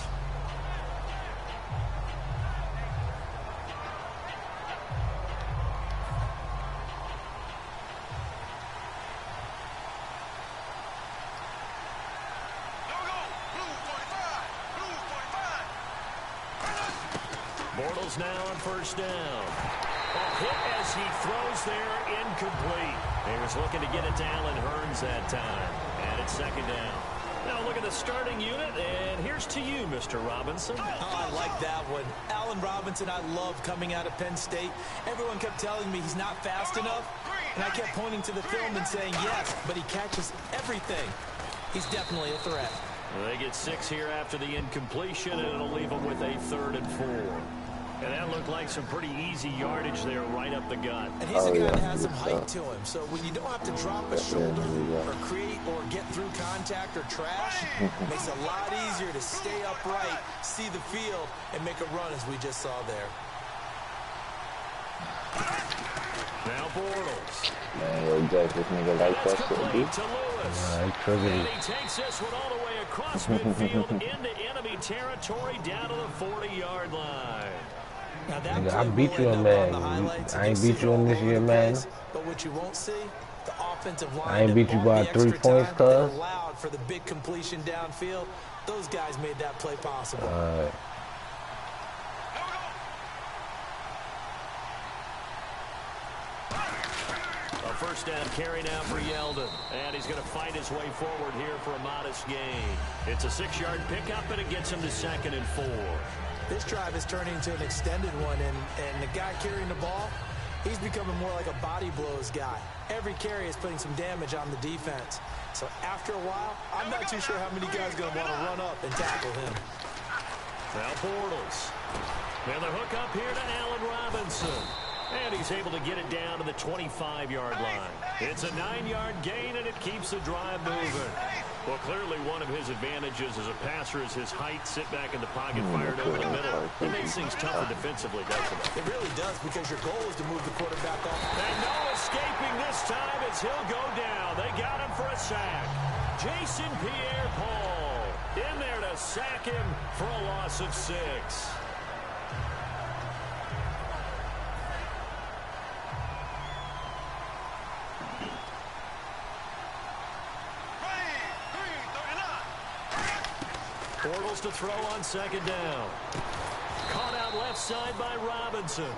Speaker 4: Bortles now on first down. A hit as he throws there, incomplete. He was looking to get it to Allen Hurns that time. And it's second down. Now look at the starting unit, and here's to you, Mr. Robinson.
Speaker 5: Oh, I like that one. Allen Robinson, I love coming out of Penn State. Everyone kept telling me he's not fast enough, and I kept pointing to the film and saying yes, but he catches everything. He's definitely a threat.
Speaker 4: They get 6 here after the incompletion, and it'll leave them with a 3rd and 4. And that looked like some pretty easy yardage there right up the gut.
Speaker 5: And he's a guy that has some height to him. So when you don't have to drop a shoulder or create or get through contact or trash, it makes it a lot easier to stay upright, see the field, and make a run as we just saw there.
Speaker 4: Now Bortles.
Speaker 6: Man, yo, Jack, this nigga like
Speaker 4: That's
Speaker 6: that shit,
Speaker 4: complete
Speaker 6: dude.
Speaker 4: to Lewis.
Speaker 1: He triggered
Speaker 4: And
Speaker 1: it.
Speaker 4: he takes this one all the way across midfield into enemy territory down to the 40-yard line.
Speaker 5: Now that
Speaker 1: Nigga,
Speaker 5: play
Speaker 1: I beat
Speaker 5: will
Speaker 1: you
Speaker 5: end
Speaker 1: in
Speaker 5: up
Speaker 1: Madden.
Speaker 5: on the highlights,
Speaker 1: I
Speaker 5: and
Speaker 1: ain't
Speaker 5: you'll
Speaker 1: beat
Speaker 5: see
Speaker 1: you
Speaker 5: it
Speaker 1: in
Speaker 5: all
Speaker 1: this
Speaker 5: over
Speaker 1: year,
Speaker 5: the
Speaker 1: man.
Speaker 5: place. But what you won't see, the offensive line
Speaker 1: I ain't
Speaker 5: that
Speaker 1: beat you
Speaker 5: bought
Speaker 1: by
Speaker 5: the
Speaker 1: 3
Speaker 5: extra
Speaker 1: points,
Speaker 5: time, that
Speaker 1: cuz.
Speaker 5: allowed for the big completion downfield. Those guys made that play possible.
Speaker 1: Alright.
Speaker 4: A first down carry now for Yeldon. And he's going to fight his way forward here for a modest gain. It's a 6-yard pickup, and it gets him to 2nd and 4.
Speaker 5: This drive is turning into an extended one, and the guy carrying the ball, he's becoming more like a body blows guy. Every carry is putting some damage on the defense. So after a while, I'm not too sure how many guys are going to want to run up and tackle him.
Speaker 4: Now Bortles. And the hook up here to Allen Robinson. And he's able to get it down to the 25-yard line. It's a 9-yard gain, and it keeps the drive moving. Well, clearly one of his advantages as a passer is his height. Sit back in the pocket, fired over the middle. It makes things tougher defensively, doesn't it?
Speaker 5: It really does, because your goal is to move the quarterback off.
Speaker 4: And no escaping this time as he'll go down. They got him for a sack. Jason Pierre-Paul in there to sack him for a loss of 6. Bortles to throw on 2nd down. Caught out left side by Robinson.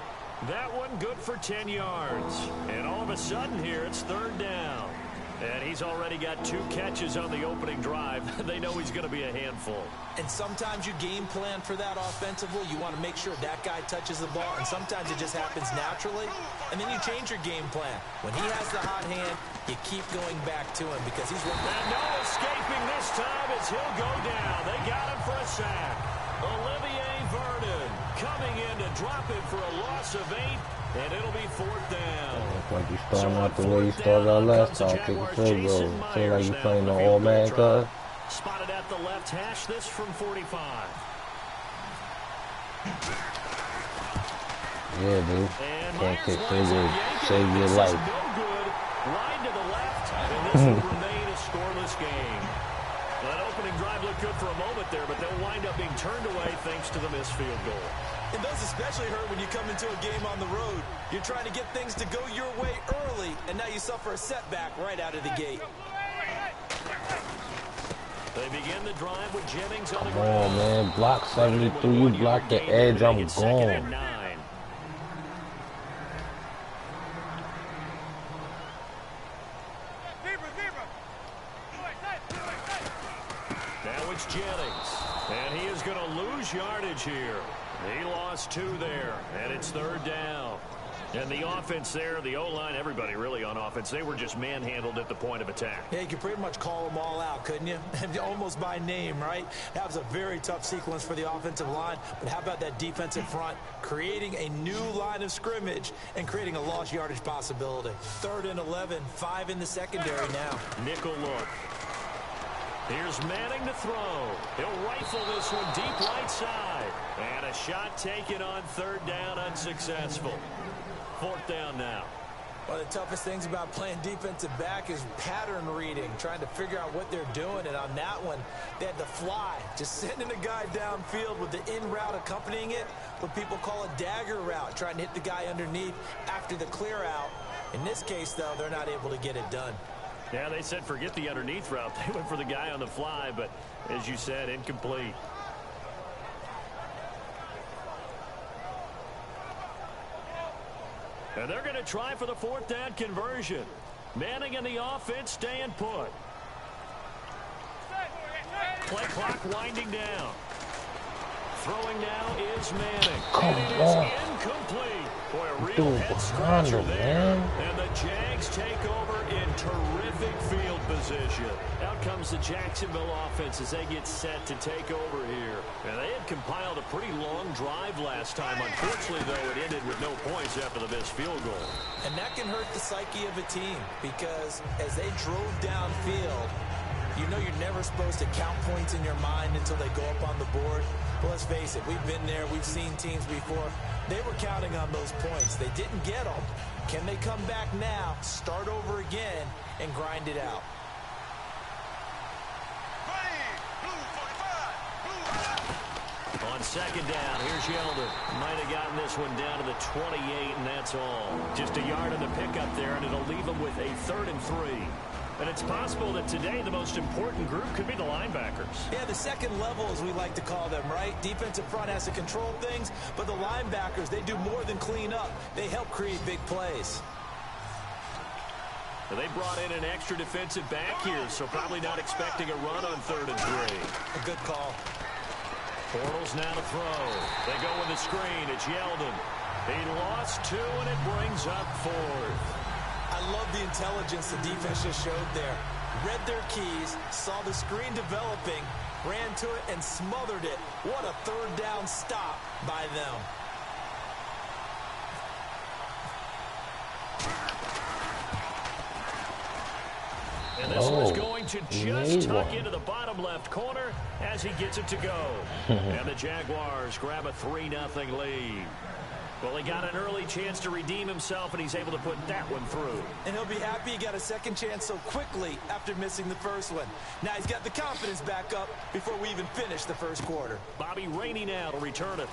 Speaker 4: That one good for 10 yards. And all of a sudden here, it's 3rd down. And he's already got 2 catches on the opening drive. They know he's going to be a handful.
Speaker 5: And sometimes you game plan for that offensively. You want to make sure that guy touches the ball, and sometimes it just happens naturally. And then you change your game plan. When he has the hot hand, you keep going back to him because he's working.
Speaker 4: And no escaping this time as he'll go down. They got him for a sack. Olivier Vernon coming in to drop it for a loss of 8, and it'll be 4th down.
Speaker 1: Looks like you starting out the way you started out last time. Take a field goal. Feel like you playing the all-man, cuz.
Speaker 4: Spotted at the left hash, this from 45.
Speaker 1: Yeah, dude.
Speaker 4: And
Speaker 1: Can't kick
Speaker 4: Myers
Speaker 1: field
Speaker 4: lines
Speaker 1: goal.
Speaker 4: up Yankee.
Speaker 1: Save your
Speaker 4: This is
Speaker 1: life.
Speaker 4: no good. Line to the left, and this will remain a scoreless game. But opening drive looked good for a moment there, but they'll wind up being turned away thanks to the missed field goal.
Speaker 5: And those especially hurt when you come into a game on the road. You're trying to get things to go your way early, and now you suffer a setback right out of the gate.
Speaker 4: They begin the drive with Jennings on the
Speaker 1: Come
Speaker 4: ground.
Speaker 1: on, man. Block 73. You block the edge, I'm gone.
Speaker 4: Now it's Jennings, and he is going to lose yardage here. He lost 2 there, and it's 3rd down. And the offense there, the O-line, everybody really on offense, they were just manhandled at the point of attack.
Speaker 5: Yeah, you could pretty much call them all out, couldn't you? Almost by name, right? That was a very tough sequence for the offensive line. But how about that defensive front creating a new line of scrimmage and creating a lost yardage possibility? 3rd and 11, 5 in the secondary now.
Speaker 4: Nickel look. Here's Manning to throw. He'll rifle this one deep right side. And a shot taken on 3rd down, unsuccessful. 4th down now.
Speaker 5: One of the toughest things about playing defensive back is pattern reading, trying to figure out what they're doing. And on that one, they had to fly, just sending a guy downfield with the in route accompanying it, what people call a dagger route, trying to hit the guy underneath after the clear out. In this case, though, they're not able to get it done.
Speaker 4: Yeah, they said forget the underneath route. They went for the guy on the fly, but as you said, incomplete. And they're going to try for the 4th down conversion. Manning and the offense staying put. Play clock winding down. Throwing now is Manning.
Speaker 1: Come on.
Speaker 4: Incomplete. Boy, a real head scratcher there. And the Jags take over in terrific field position. Out comes the Jacksonville offense as they get set to take over here. And they had compiled a pretty long drive last time. Unfortunately, though, it ended with no points after the missed field goal.
Speaker 5: And that can hurt the psyche of a team because as they drove downfield, you know you're never supposed to count points in your mind until they go up on the board. But let's face it, we've been there. We've seen teams before. They were counting on those points. They didn't get them. Can they come back now, start over again, and grind it out?
Speaker 4: On 2nd down, here's Yeldon. Might have gotten this one down to the 28, and that's all. Just a yard on the pickup there, and it'll leave them with a 3rd and 3. And it's possible that today the most important group could be the linebackers.
Speaker 5: Yeah, the second level, as we like to call them, right? Defensive front has to control things, but the linebackers, they do more than clean up. They help create big plays.
Speaker 4: And they brought in an extra defensive back here, so probably not expecting a run on 3rd and 3.
Speaker 5: A good call.
Speaker 4: Bortles now to throw. They go with the screen. It's Yeldon. He lost 2, and it brings up 4th.
Speaker 5: I love the intelligence the defense just showed there. Read their keys, saw the screen developing, ran to it, and smothered it. What a 3rd down stop by them.
Speaker 4: And this one's going to just tuck into the bottom left corner as he gets it to go. And the Jaguars grab a 3-0 lead. Well, he got an early chance to redeem himself, and he's able to put that one through.
Speaker 5: And he'll be happy he got a second chance so quickly after missing the first one. Now he's got the confidence back up before we even finish the first quarter.
Speaker 4: Bobby Rainey now to return it.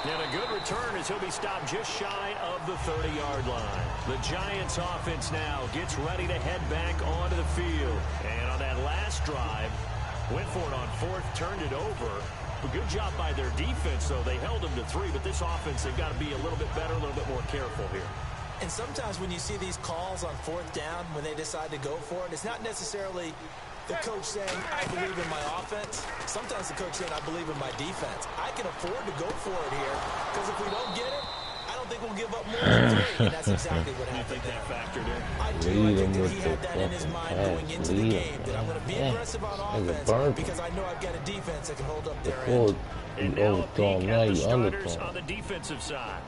Speaker 4: And a good return as he'll be stopped just shy of the 30-yard line. The Giants offense now gets ready to head back onto the field. And on that last drive, went for it on 4th, turned it over. A good job by their defense, though. They held them to 3, but this offense, they've got to be a little bit better, a little bit more careful here.
Speaker 5: And sometimes when you see these calls on 4th down, when they decide to go for it, it's not necessarily the coach saying, I believe in my offense. Sometimes the coach saying, I believe in my defense. I can afford to go for it here, because if we don't get it, I don't think we'll give up more than 3. And that's exactly what happened.
Speaker 4: You think that factored in?
Speaker 5: I do. I think that he had that in his mind going into the game, that I'm going to be aggressive on offense because I know I've got a defense that can hold up their end.
Speaker 4: And now a peek at the starters on the defensive side.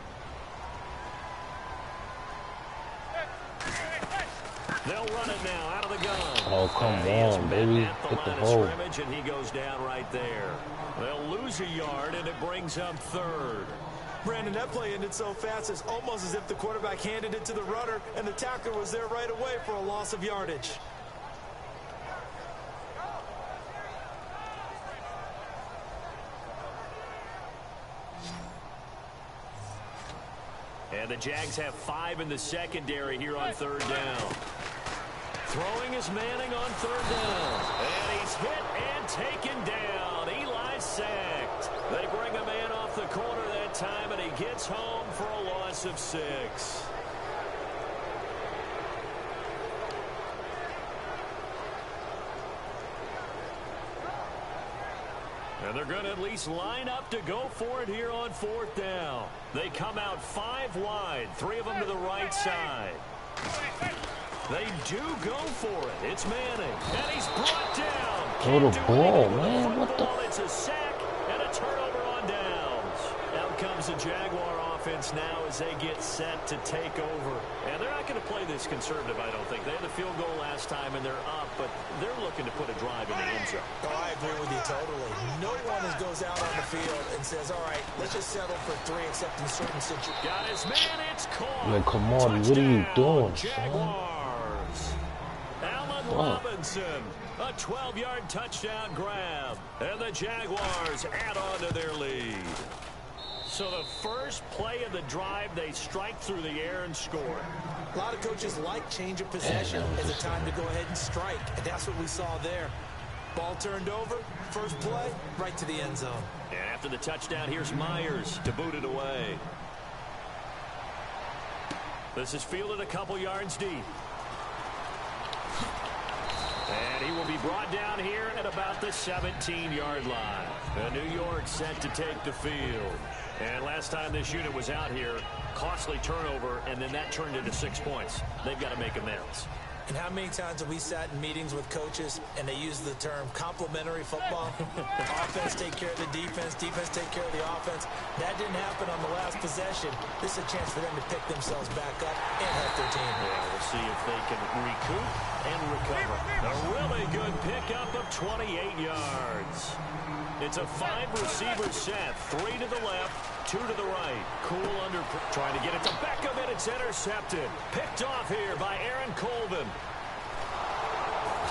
Speaker 4: They'll run it now out of the gun.
Speaker 1: Oh, come on, baby. Hit the hole.
Speaker 4: And he goes down right there. They'll lose a yard, and it brings up 3rd.
Speaker 5: Brandon, that play ended so fast, it's almost as if the quarterback handed it to the runner, and the tackler was there right away for a loss of yardage.
Speaker 4: And the Jags have 5 in the secondary here on 3rd down. Throwing is Manning on 3rd down. And he's hit and taken down. Eli's sacked. They bring a man off the corner that time, and he gets home for a loss of 6. And they're going to at least line up to go for it here on 4th down. They come out 5 wide, 3 of them to the right side. They do go for it. It's Manning, and he's brought down.
Speaker 1: Throw the ball, man. What the?
Speaker 4: It's a sack and a turnover on downs. Out comes the Jaguar offense now as they get set to take over. And they're not going to play this conservative, I don't think. They had the field goal last time, and they're up, but they're looking to put a drive in the end zone.
Speaker 5: Oh, I agree with you totally. No one goes out on the field and says, all right, let's just settle for 3 except in certain situations.
Speaker 4: Got his man, it's caught.
Speaker 1: Man, come on, what are you doing, son?
Speaker 4: Jaguars. Allen Robinson, a 12-yard touchdown grab. And the Jaguars add on to their lead. So the first play of the drive, they strike through the air and score.
Speaker 5: A lot of coaches like change of possession as a time to go ahead and strike, and that's what we saw there. Ball turned over, first play, right to the end zone.
Speaker 4: And after the touchdown, here's Myers to boot it away. This is fielded a couple yards deep. And he will be brought down here at about the 17-yard line. And New York set to take the field. And last time this unit was out here, costly turnover, and then that turned into 6 points. They've got to make amends.
Speaker 5: And how many times have we sat in meetings with coaches and they use the term complementary football? Offense take care of the defense, defense take care of the offense. That didn't happen on the last possession. This is a chance for them to pick themselves back up and help their team.
Speaker 4: Yeah, we'll see if they can recoup and recover. A really good pickup of 28 yards. It's a 5-receiver set, 3 to the left, 2 to the right. Cool under, trying to get it to Beckham, and it's intercepted. Picked off here by Aaron Colvin.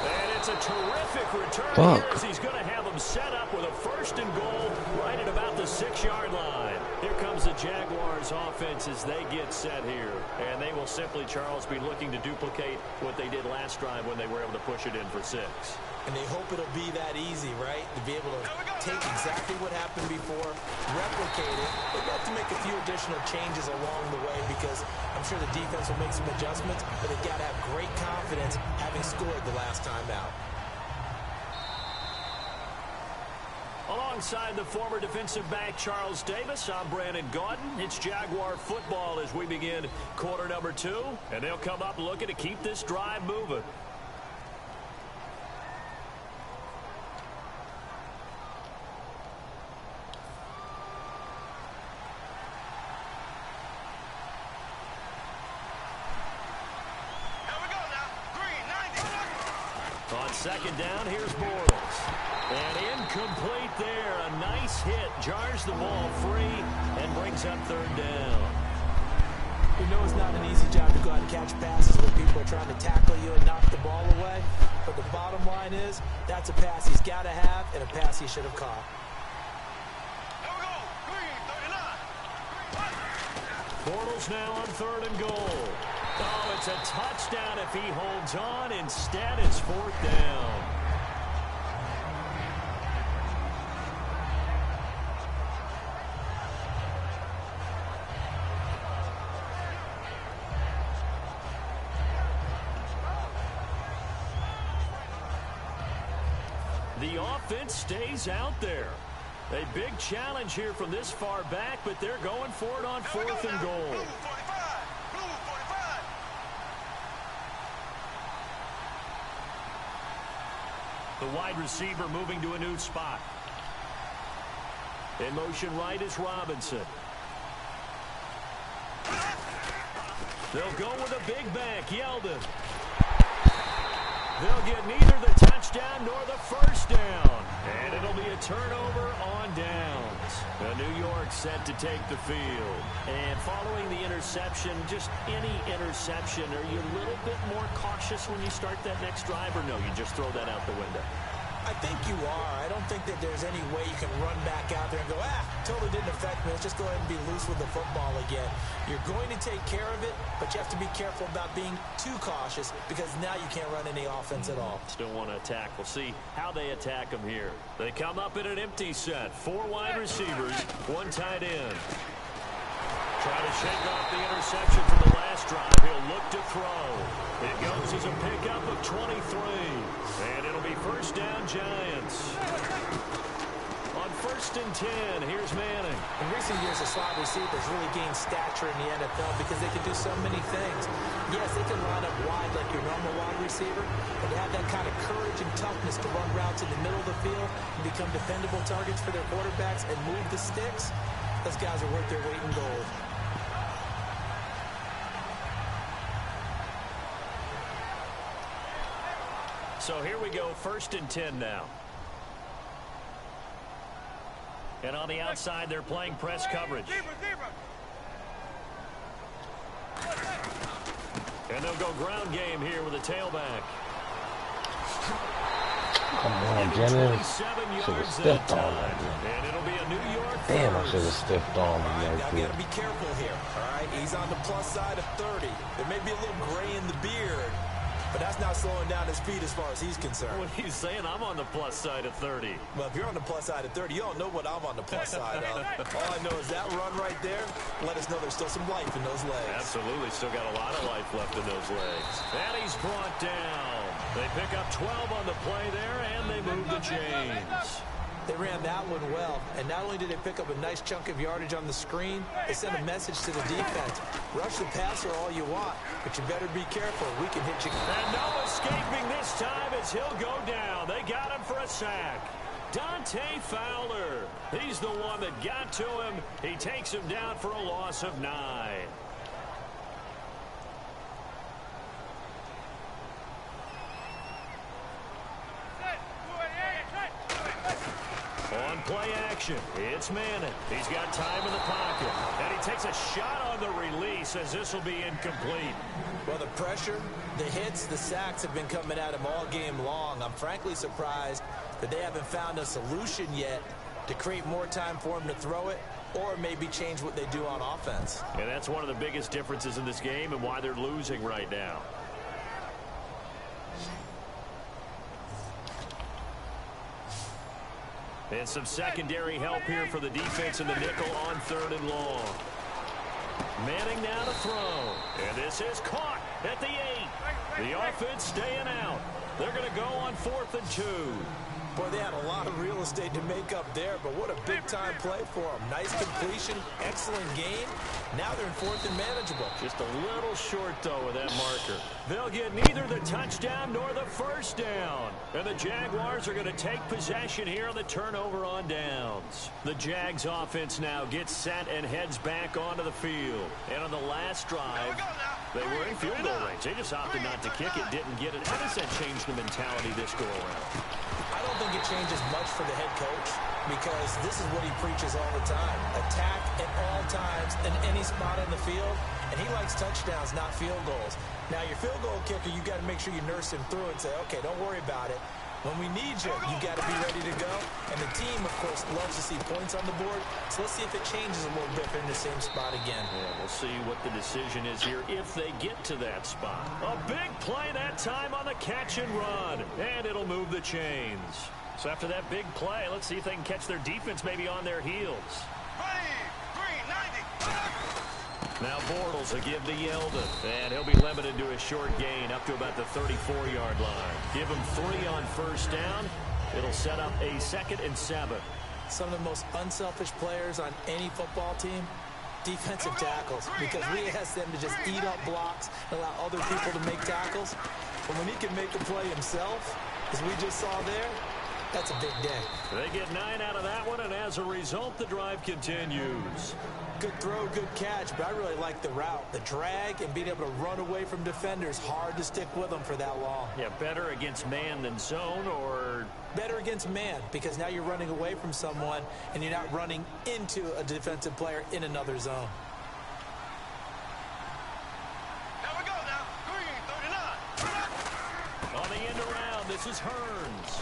Speaker 4: And it's a terrific return here as he's going to have them set up with a 1st and goal right at about the 6-yard line. Here comes the Jaguars offense as they get set here. And they will simply, Charles, be looking to duplicate what they did last drive when they were able to push it in for 6.
Speaker 5: And they hope it'll be that easy, right? To be able to take exactly what happened before, replicate it. They've got to make a few additional changes along the way because I'm sure the defense will make some adjustments, but they've got to have great confidence having scored the last time out.
Speaker 4: Alongside the former defensive back Charles Davis, I'm Brandon Gaudin. It's Jaguar football as we begin quarter number 2, and they'll come up looking to keep this drive moving. On 2nd down, here's Bortles. And incomplete there. A nice hit. Jars the ball free and brings up 3rd down.
Speaker 5: We know it's not an easy job to go out and catch passes when people are trying to tackle you and knock the ball away. But the bottom line is, that's a pass he's got to have and a pass he should have caught.
Speaker 4: Bortles now on 3rd and goal. Oh, it's a touchdown if he holds on. Instead, it's 4th down. The offense stays out there. A big challenge here from this far back, but they're going for it on 4th and goal. The wide receiver moving to a new spot. In motion right is Robinson. They'll go with a big back, Yeldon. They'll get neither the touchdown nor the 1st down. And it'll be a turnover on downs. New York set to take the field. And following the interception, just any interception, are you a little bit more cautious when you start that next drive, or no, you just throw that out the window?
Speaker 5: I think you are. I don't think that there's any way you can run back out there and go, totally didn't affect me. Let's just go ahead and be loose with the football again. You're going to take care of it, but you have to be careful about being too cautious because now you can't run any offense at all.
Speaker 4: Still want to attack. We'll see how they attack them here. They come up in an empty set. 4 wide receivers, 1 tight end. Try to shake off the interception from the last drive. He'll look to throw. It goes as a pickup of 23. And it'll be first down, Giants. On 1st and 10, here's Manning.
Speaker 5: In recent years, the slot receivers really gained stature in the NFL because they can do so many things. Yes, they can line up wide like your normal wide receiver, but to have that kind of courage and toughness to run routes in the middle of the field and become dependable targets for their quarterbacks and move the sticks, those guys are worth their weight in gold.
Speaker 4: So here we go, 1st and 10 now. And on the outside, they're playing press coverage. And they'll go ground game here with a tailback.
Speaker 1: Come on, Jennings. Should have stepped on that.
Speaker 4: And it'll be a New York
Speaker 1: Damn, I should have stepped on him.
Speaker 5: Now, you got to be careful here, all right? He's on the plus side of 30. There may be a little gray in the beard, but that's not slowing down his speed as far as he's concerned.
Speaker 4: What he's saying, I'm on the plus side of 30.
Speaker 5: Well, if you're on the plus side of 30, you don't know what I'm on the plus side of. All I know is that run right there let us know there's still some life in those legs.
Speaker 4: Absolutely, still got a lot of life left in those legs. And he's brought down. They pick up 12 on the play there, and they move the chains.
Speaker 5: They ran that one well, and not only did they pick up a nice chunk of yardage on the screen, they sent a message to the defense. Rush the passer all you want, but you better be careful. We can hit you.
Speaker 4: And no escaping this time as he'll go down. They got him for a sack. Dante Fowler. He's the one that got to him. He takes him down for a loss of 9. On play action, it's Manning. He's got time in the pocket, and he takes a shot on the release as this will be incomplete.
Speaker 5: Well, the pressure, the hits, the sacks have been coming at him all game long. I'm frankly surprised that they haven't found a solution yet to create more time for him to throw it or maybe change what they do on offense.
Speaker 4: And that's one of the biggest differences in this game and why they're losing right now. And some secondary help here for the defense in the nickel on 3rd and long. Manning now to throw. And this is caught at the 8. The offense staying out. They're going to go on 4th and 2.
Speaker 5: Boy, they had a lot of real estate to make up there, but what a big-time play for them. Nice completion, excellent game. Now they're in 4th and manageable.
Speaker 4: Just a little short, though, with that marker. They'll get neither the touchdown nor the first down. And the Jaguars are going to take possession here on the turnover on downs. The Jags offense now gets set and heads back onto the field. And on the last drive, they were in field goal range. They just opted not to kick it, didn't get it. How does that change the mentality this go-around?
Speaker 5: I don't think it changes much for the head coach because this is what he preaches all the time. Attack at all times in any spot on the field, and he likes touchdowns, not field goals. Now, your field goal kicker, you got to make sure you nurse him through and say, okay, don't worry about it. When we need you, you got to be ready to go. And the team, of course, loves to see points on the board. So let's see if it changes a little bit if they're in the same spot again.
Speaker 4: Yeah, we'll see what the decision is here if they get to that spot. A big play that time on the catch and run. And it'll move the chains. So after that big play, let's see if they can catch their defense maybe on their heels. Now Bortles will give to Yeldon, and he'll be limited to a short gain up to about the 34-yard line. Give him 3 on first down. It'll set up a 2nd and 7.
Speaker 5: Some of the most unselfish players on any football team, defensive tackles, because we ask them to just eat up blocks and allow other people to make tackles. But when he can make the play himself, as we just saw there, that's a big day.
Speaker 4: They get 9 out of that one, and as a result, the drive continues.
Speaker 5: Good throw, good catch, but I really like the route. The drag and being able to run away from defenders, hard to stick with them for that long.
Speaker 4: Yeah, better against man than zone, or?
Speaker 5: Better against man, because now you're running away from someone, and you're not running into a defensive player in another zone.
Speaker 3: Here we go now. 3, 39.
Speaker 4: On the end around, this is Hearns.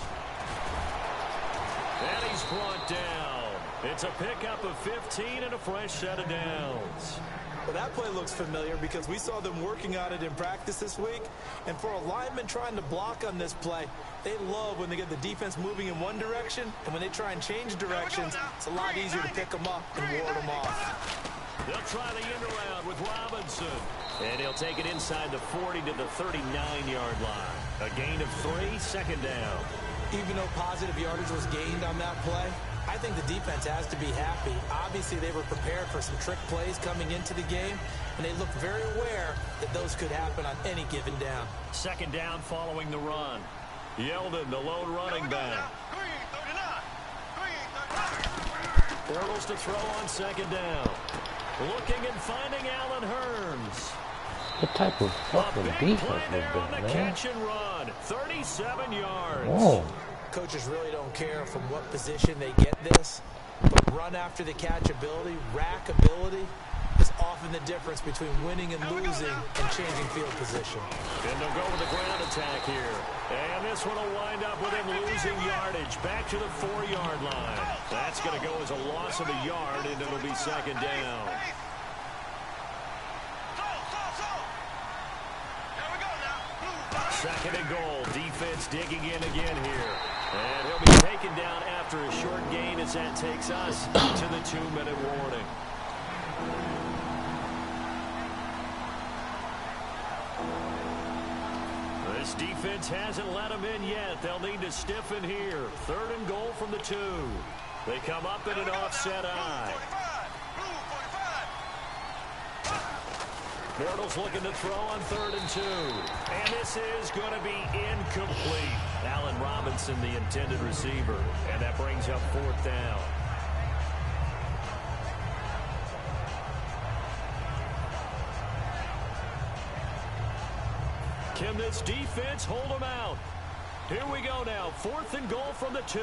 Speaker 4: And he's brought down. It's a pickup of 15 and a fresh set of downs.
Speaker 5: Well, that play looks familiar because we saw them working on it in practice this week. And for a lineman trying to block on this play, they love when they get the defense moving in one direction. And when they try and change directions, it's a lot easier to pick them up and ward them off.
Speaker 4: They'll try the end around with Robinson. And he'll take it inside the 40 to the 39-yard line. A gain of 3, second down.
Speaker 5: Even though positive yardage was gained on that play, I think the defense has to be happy. Obviously, they were prepared for some trick plays coming into the game, and they look very aware that those could happen on any given down.
Speaker 4: Second down following the run. Yeldon, the lone running back. Bortles to throw on second down. Looking and finding Allen Hurns.
Speaker 1: What type of fucking defense was
Speaker 4: on
Speaker 1: that,
Speaker 4: the
Speaker 1: man?
Speaker 4: catch and run. 37 yards.
Speaker 1: Whoa.
Speaker 5: Coaches really don't care from what position they get this, but run after the catch ability, rack ability, is often the difference between winning and losing and changing field position.
Speaker 4: And they'll go with the ground attack here. And this one will wind up with him losing yardage back to the 4-yard line. That's going to go as a loss of a yard, and it'll be second down. Second and goal. Defense digging in again here. And he'll be taken down after a short gain as that takes us to the 2-minute warning. This defense hasn't let them in yet. They'll need to stiffen here. Third and goal from the 2. They come up in an offset eye. Bortles looking to throw on 3rd and 2. And this is going to be incomplete. Allen Robinson, the intended receiver. And that brings up 4th down. Can this defense hold them out? Here we go now. 4th and goal from the 2.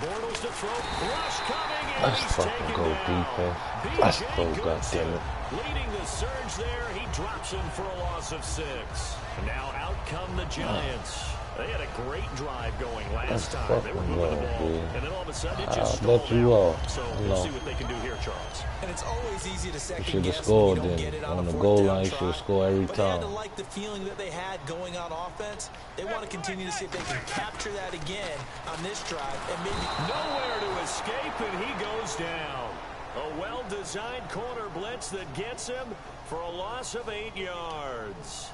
Speaker 4: Bortles to throw. Rush coming, and
Speaker 1: Let's
Speaker 4: he's
Speaker 1: fucking
Speaker 4: taken
Speaker 1: go
Speaker 4: down.
Speaker 1: defense. Let's go, goddammit.
Speaker 4: Leading the surge there. He drops him for a loss of 6. And now out come the Giants. They had a great drive going last time. They were moving the ball. And then all of a sudden it just stalled out. So we'll see what they can do here, Charles.
Speaker 5: And it's always easy to second
Speaker 1: Should have
Speaker 5: guess
Speaker 1: scored
Speaker 5: when you don't
Speaker 1: then.
Speaker 5: get it
Speaker 1: On
Speaker 5: a
Speaker 1: the
Speaker 5: 4th
Speaker 1: goal
Speaker 5: down
Speaker 1: line,
Speaker 5: try.
Speaker 1: should score every
Speaker 5: But they had to
Speaker 1: time.
Speaker 5: like the feeling that they had going on offense. They want to continue to see if they can capture that again on this drive and maybe
Speaker 4: Nowhere to escape, and he goes down. A well-designed corner blitz that gets him for a loss of 8 yards.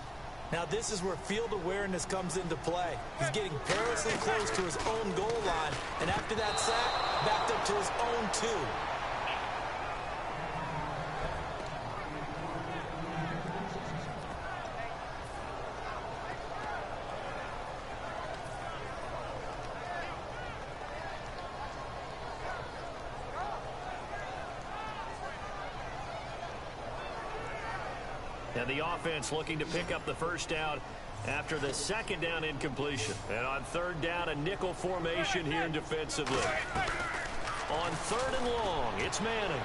Speaker 5: Now this is where field awareness comes into play. He's getting perilously close to his own goal line, and after that sack, backed up to his own 2.
Speaker 4: And the offense looking to pick up the first down after the second down incompletion. And on 3rd down, a nickel formation here defensively. On 3rd and long, it's Manning.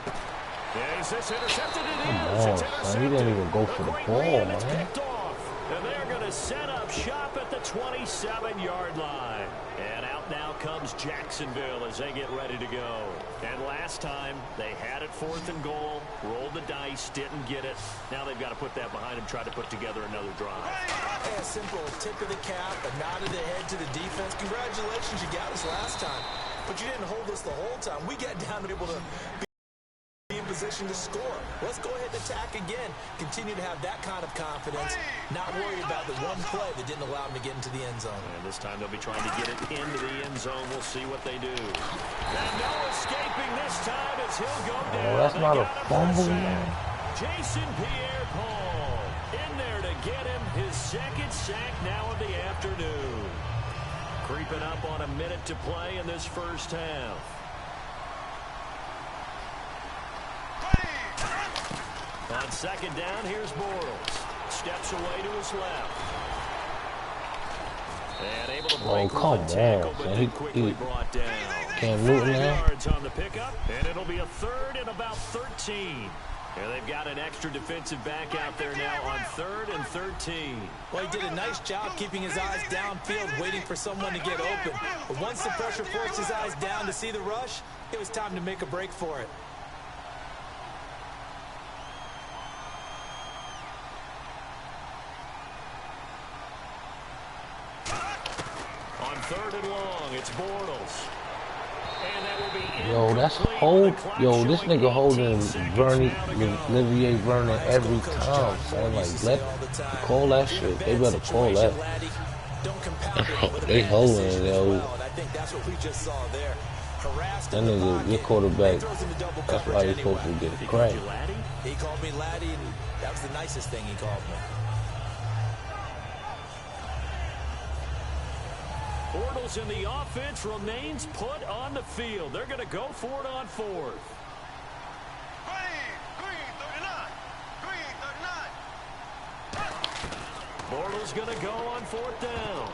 Speaker 4: Is this intercepted? It is. It's intercepted.
Speaker 1: He didn't even go for the ball,
Speaker 4: And it's
Speaker 1: man.
Speaker 4: picked off. And they're going to set up shop at the 27-yard line. And out now comes Jacksonville as they get ready to go. And last time, they had it 4th and goal, rolled the dice, didn't get it. Now they've got to put that behind them, try to put together another drive.
Speaker 5: A simple tip of the cap, a nod of the head to the defense. Congratulations, you got us last time. But you didn't hold us the whole time. We got down and able to be in position to score. Let's go ahead and attack again. Continue to have that kind of confidence. Not worry about the one play that didn't allow them to get into the end zone.
Speaker 4: And this time they'll be trying to get it into the end zone. We'll see what they do. And no escaping this time as he'll go down.
Speaker 1: Oh, that's not a fumble, man.
Speaker 4: Jason Pierre-Paul in there to get him his 2nd sack now of the afternoon. Creeping up on a minute to play in this first half. On 2nd down, here's Bortles. Steps away to his left. And able to break one tackle, but then quickly brought down.
Speaker 1: Cam Newton
Speaker 4: 5
Speaker 1: now.
Speaker 4: yards on the pickup, and it'll be a 3rd and about 13. And they've got an extra defensive back out there now on 3rd and 13.
Speaker 5: Well, he did a nice job keeping his eyes downfield, waiting for someone to get open. But once the pressure forced his eyes down to see the rush, it was time to make a break for it.
Speaker 4: On 3rd and long, it's Bortles. And that will be
Speaker 1: Yo, that's hold. Yo, this nigga holding Olivier Vernon every time. So like, call that shit. They better call that. They holding it, yo.
Speaker 5: I think that's what we just saw there. Harassed
Speaker 1: That nigga, your quarterback. That's why he's supposed to get a crack.
Speaker 5: He called me laddie, and that was the nicest thing he called me.
Speaker 4: Bortles in the offense remains put on the field. They're going to go for it on 4th. Bortles going to go on 4th down.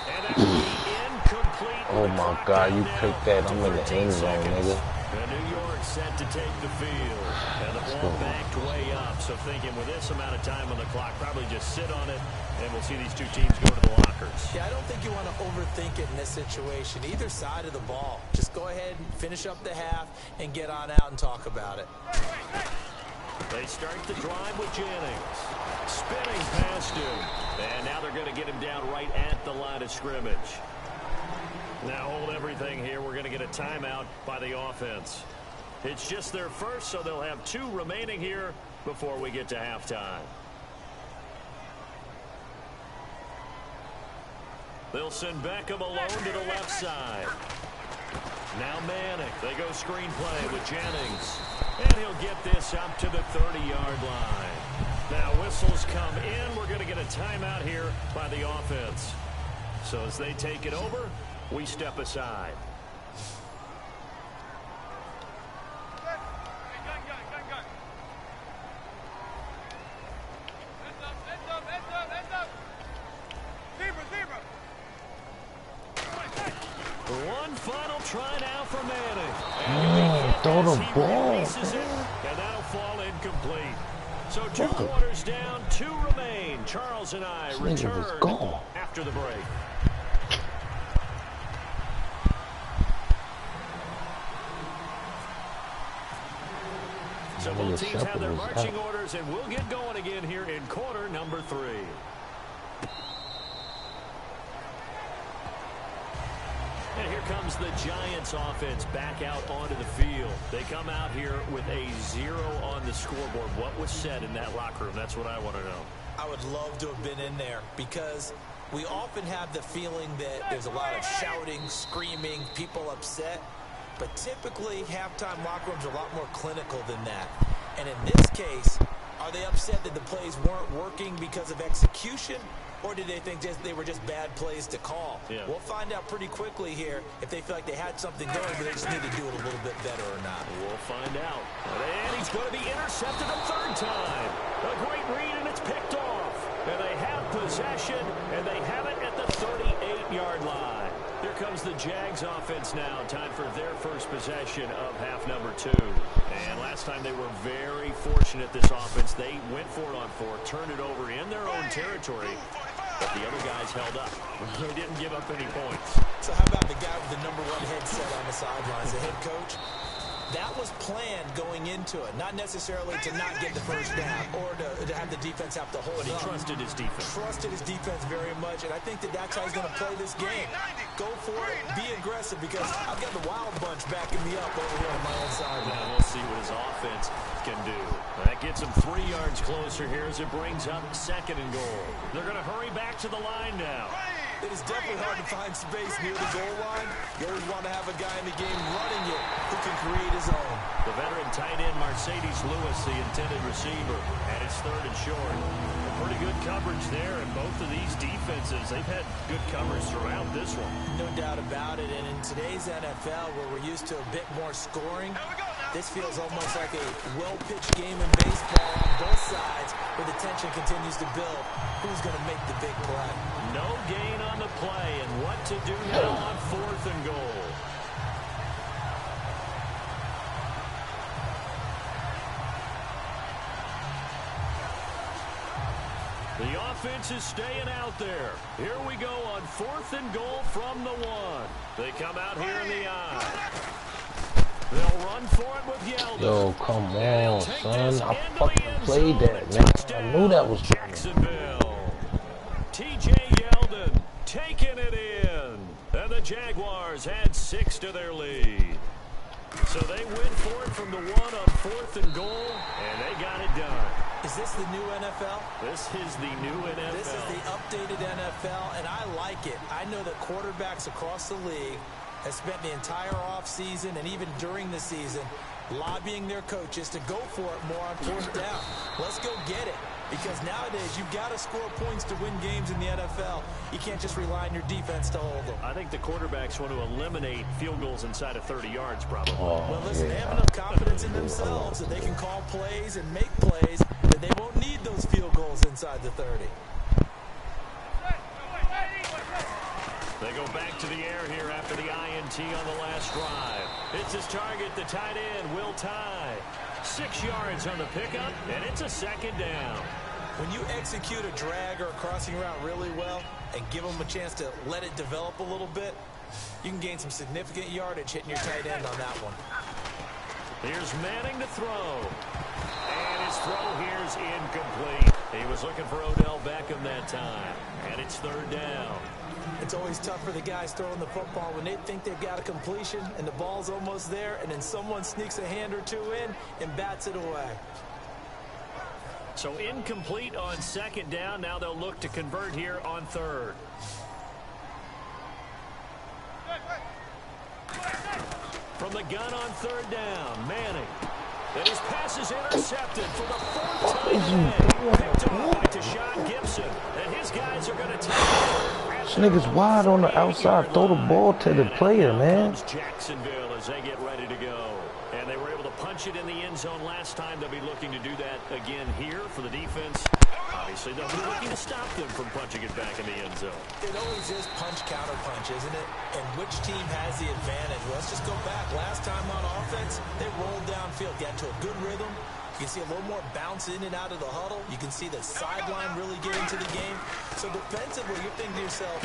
Speaker 4: And that will be incomplete.
Speaker 1: Oh my God, you picked that. I'm in the end zone, nigga.
Speaker 4: And New York set to take the field. And the ball backed way up. So thinking with this amount of time on the clock, probably just sit on it, and we'll see these two teams go to the lockers.
Speaker 5: Yeah, I don't think you want to overthink it in this situation. Either side of the ball. Just go ahead and finish up the half and get on out and talk about it.
Speaker 4: They start the drive with Jennings. Spinning past him. And now they're going to get him down right at the line of scrimmage. Now hold everything here. We're going to get a timeout by the offense. It's just their first, so they'll have 2 remaining here before we get to halftime. They'll send Beckham alone to the left side. Now Manick. They go screenplay with Jennings. And he'll get this up to the 30-yard line. Now whistles come in. We're going to get a timeout here by the offense. So as they take it over, we step aside. One final try now for Manning.
Speaker 1: Throw the ball.
Speaker 4: And that'll fall incomplete. So 2 quarters down, 2 remain. Charles and I return after the break. So both teams have their marching orders, and we'll get going again here in quarter number 3. And here comes the Giants offense back out onto the field. They come out here with a 0 on the scoreboard. What was said in that locker room? That's what I want to know.
Speaker 5: I would love to have been in there because we often have the feeling that there's a lot of shouting, screaming, people upset. But typically, halftime locker rooms are a lot more clinical than that. And in this case, are they upset that the plays weren't working because of execution? Or did they think they were just bad plays to call? Yeah. We'll find out pretty quickly here if they feel like they had something going, but they just need to do it a little bit better or not.
Speaker 4: We'll find out. And he's going to be intercepted a 3rd time. A great read, and it's picked off. And they have possession, and they have it at the 38-yard line. Here comes the Jags offense now. Time for their first possession of half number 2. And last time they were very fortunate, this offense. They went for it on 4, turned it over in their own territory, but the other guys held up. They didn't give up any points.
Speaker 5: So how about the guy with the #1 headset on the sidelines, the head coach? That was planned going into it, not necessarily to not get the first down or to have the defense have to hold it.
Speaker 4: But he trusted his defense.
Speaker 5: Trusted his defense very much, and I think that's how he's going to play this game. Go for it, be aggressive, because I've got the wild bunch backing me up over here on my own side.
Speaker 4: Now we'll see what his offense can do. That gets him 3 yards closer here as it brings up 2nd and goal. They're going to hurry back to the line now.
Speaker 5: It is definitely hard to find space near the goal line. You always want to have a guy in the game running it who can create his own.
Speaker 4: The veteran tight end Mercedes Lewis, the intended receiver, and it's 3rd and short. Pretty good coverage there, and both of these defenses, they've had good coverage throughout this one.
Speaker 5: No doubt about it, and in today's NFL, where we're used to a bit more scoring, this feels almost like a well-pitched game in baseball on both sides, where the tension continues to build. Who's going to make the big play?
Speaker 4: No gain on the play, and what to do now on 4th and goal. offense is staying out there. Here we go on 4th and goal from the 1. They come out here in the I. They'll run for it with Yeldon.
Speaker 1: Yo, come on, son. I fucking played that, man. I knew that was
Speaker 4: Jacksonville. T.J. Yeldon taking it in. And the Jaguars add 6 to their lead. So they win for it from the 1 on 4th and goal, and they got it done.
Speaker 5: Is this the new NFL?
Speaker 4: This is the new NFL.
Speaker 5: This is the updated NFL, and I like it. I know that quarterbacks across the league have spent the entire offseason and even during the season lobbying their coaches to go for it more on 4th down. Let's go get it. Because nowadays, you've got to score points to win games in the NFL. You can't just rely on your defense to hold them.
Speaker 4: I think the quarterbacks want to eliminate field goals inside of 30 yards, probably.
Speaker 5: Well, listen, they have enough confidence in themselves that they can call plays and make plays that they won't need those field goals inside the 30.
Speaker 4: They go back to the air here after the INT on the last drive. It's his target, the tight end, Will Tye. 6 yards on the pickup, and it's a 2nd down.
Speaker 5: When you execute a drag or a crossing route really well and give them a chance to let it develop a little bit, you can gain some significant yardage hitting your tight end on that one.
Speaker 4: Here's Manning to throw. And his throw here's incomplete. He was looking for Odell Beckham that time. And it's 3rd down.
Speaker 5: It's always tough for the guys throwing the football when they think they've got a completion and the ball's almost there, and then someone sneaks a hand or two in and bats it away.
Speaker 4: So incomplete on 2nd down. Now they'll look to convert here on 3rd. From the gun on 3rd down, Manning. And his pass is intercepted for the 4th time today. Picked off by Tashawn Gibson. And his guys are going to take it.
Speaker 1: This nigga's wide on the outside. Throw the ball to the player, man.
Speaker 4: Jacksonville as they get ready to go. And they were able to punch it in the end zone last time. They'll be looking to do that again here for the defense. Obviously, they'll be looking to stop them from punching it back in the end zone.
Speaker 5: It always is punch-counter-punch, isn't it? And which team has the advantage? Well, let's just go back. Last time on offense, they rolled downfield, got to a good rhythm. You can see a little more bounce in and out of the huddle. You can see the sideline really get into the game. So defensively, you're thinking to yourself,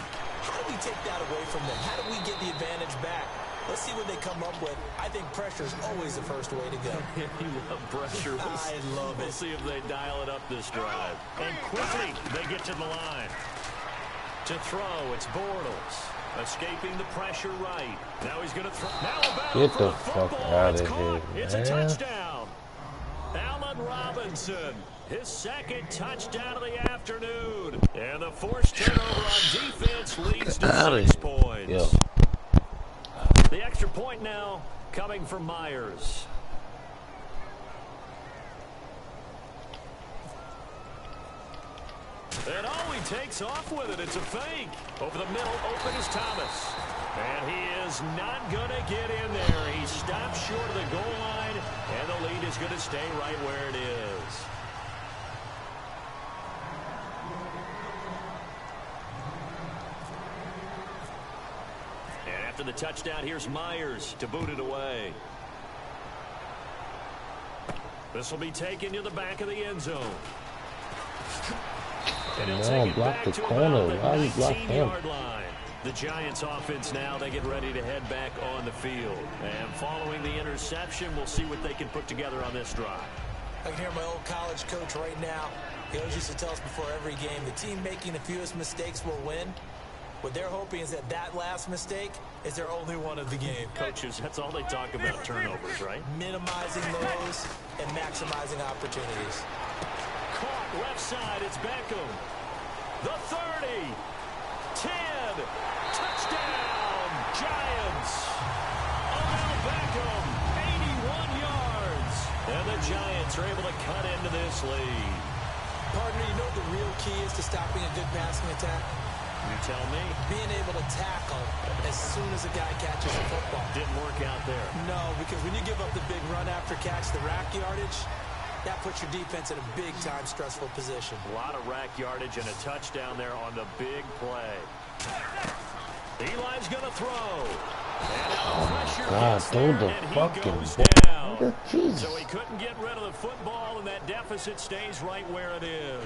Speaker 5: how do we take that away from them? How do we get the advantage back? Let's see what they come up with. I think pressure is always the first way to go.
Speaker 4: You love pressure.
Speaker 5: I love it.
Speaker 4: We'll see if they dial it up this drive. And quickly, they get to the line. To throw, it's Bortles. Escaping the pressure right. Now he's going to throw. Now a battle
Speaker 1: Get
Speaker 4: for
Speaker 1: the
Speaker 4: the
Speaker 1: fuck
Speaker 4: football.
Speaker 1: out
Speaker 4: It's
Speaker 1: of
Speaker 4: caught.
Speaker 1: here,
Speaker 4: It's a
Speaker 1: man.
Speaker 4: touchdown. Allen Robinson, his 2nd touchdown of the afternoon. And the forced turnover on defense leads to 6 points.
Speaker 1: Yo.
Speaker 4: The extra point now coming from Myers. And he takes off with it. It's a fake. Over the middle, open is Thomas. And he is not going to get in there. He stops short of the goal line, and the lead is going to stay right where it is. And after the touchdown, here's Myers to boot it away. This will be taken to the back of the end zone. And he'll take it
Speaker 1: block
Speaker 4: back
Speaker 1: the
Speaker 4: to
Speaker 1: corner.
Speaker 4: about the
Speaker 1: Why you block him?
Speaker 4: 19-yard line. The Giants offense now, they get ready to head back on the field. And following the interception, we'll see what they can put together on this drive.
Speaker 5: I can hear my old college coach right now. He always used to tell us before every game, the team making the fewest mistakes will win. What they're hoping is that that last mistake is their only one of the game.
Speaker 4: Coaches, that's all they talk about, turnovers, right?
Speaker 5: Minimizing those and maximizing opportunities.
Speaker 4: Caught left side, it's Beckham. The 30, 10, touchdown, Giants. Odell Beckham, 81 yards. And the Giants are able to cut into this lead.
Speaker 5: Partner, you know what the real key is to stopping a good passing attack?
Speaker 4: You tell me.
Speaker 5: Being able to tackle as soon as a guy catches the football.
Speaker 4: Didn't work out there.
Speaker 5: No, because when you give up the big run after catch, the rack yardage, that puts your defense in a big-time stressful position.
Speaker 4: A lot of rack yardage and a touchdown there on the big play. Eli's going to throw. And now pressure gets
Speaker 1: throw
Speaker 4: there,
Speaker 1: the
Speaker 4: and he
Speaker 1: fucking
Speaker 4: goes
Speaker 1: ball.
Speaker 4: down.
Speaker 1: Jesus.
Speaker 4: So he couldn't get rid of the football, and that deficit stays right where it is.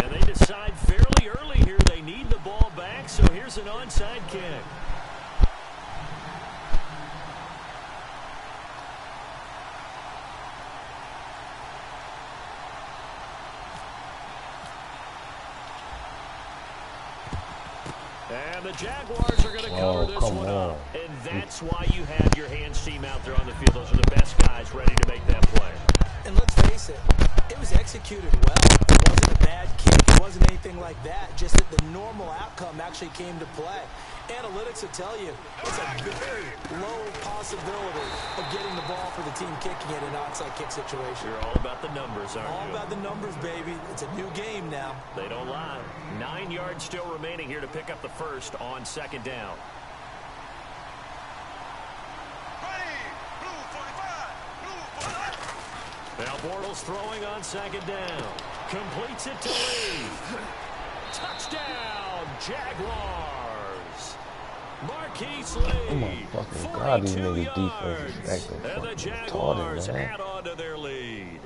Speaker 4: And they decide fairly early here they need the ball back, so here's an onside kick. And the Jaguars are going to cover this one up. And that's why you have your hands team out there on the field. Those are the best guys ready to make that play.
Speaker 5: And let's face it, it was executed well. It wasn't a bad kick. It wasn't anything like that. Just that the normal outcome actually came to play. Analytics will tell you it's a very low possibility of getting the ball for the team kicking it in an onside kick situation.
Speaker 4: You're all about the numbers, aren't you?
Speaker 5: All about the numbers, baby. It's a new game now.
Speaker 4: They don't lie. 9 yards still remaining here to pick up the first on second down. Now Bortles throwing on second down. Completes it to Lee. Touchdown, Jaguars. Marquise Lee.
Speaker 1: Oh my fucking God, these
Speaker 4: 42
Speaker 1: niggas defense is
Speaker 4: yards.
Speaker 1: acting
Speaker 4: And the
Speaker 1: fucking
Speaker 4: Jaguars
Speaker 1: retarded, man.
Speaker 4: add on to their lead.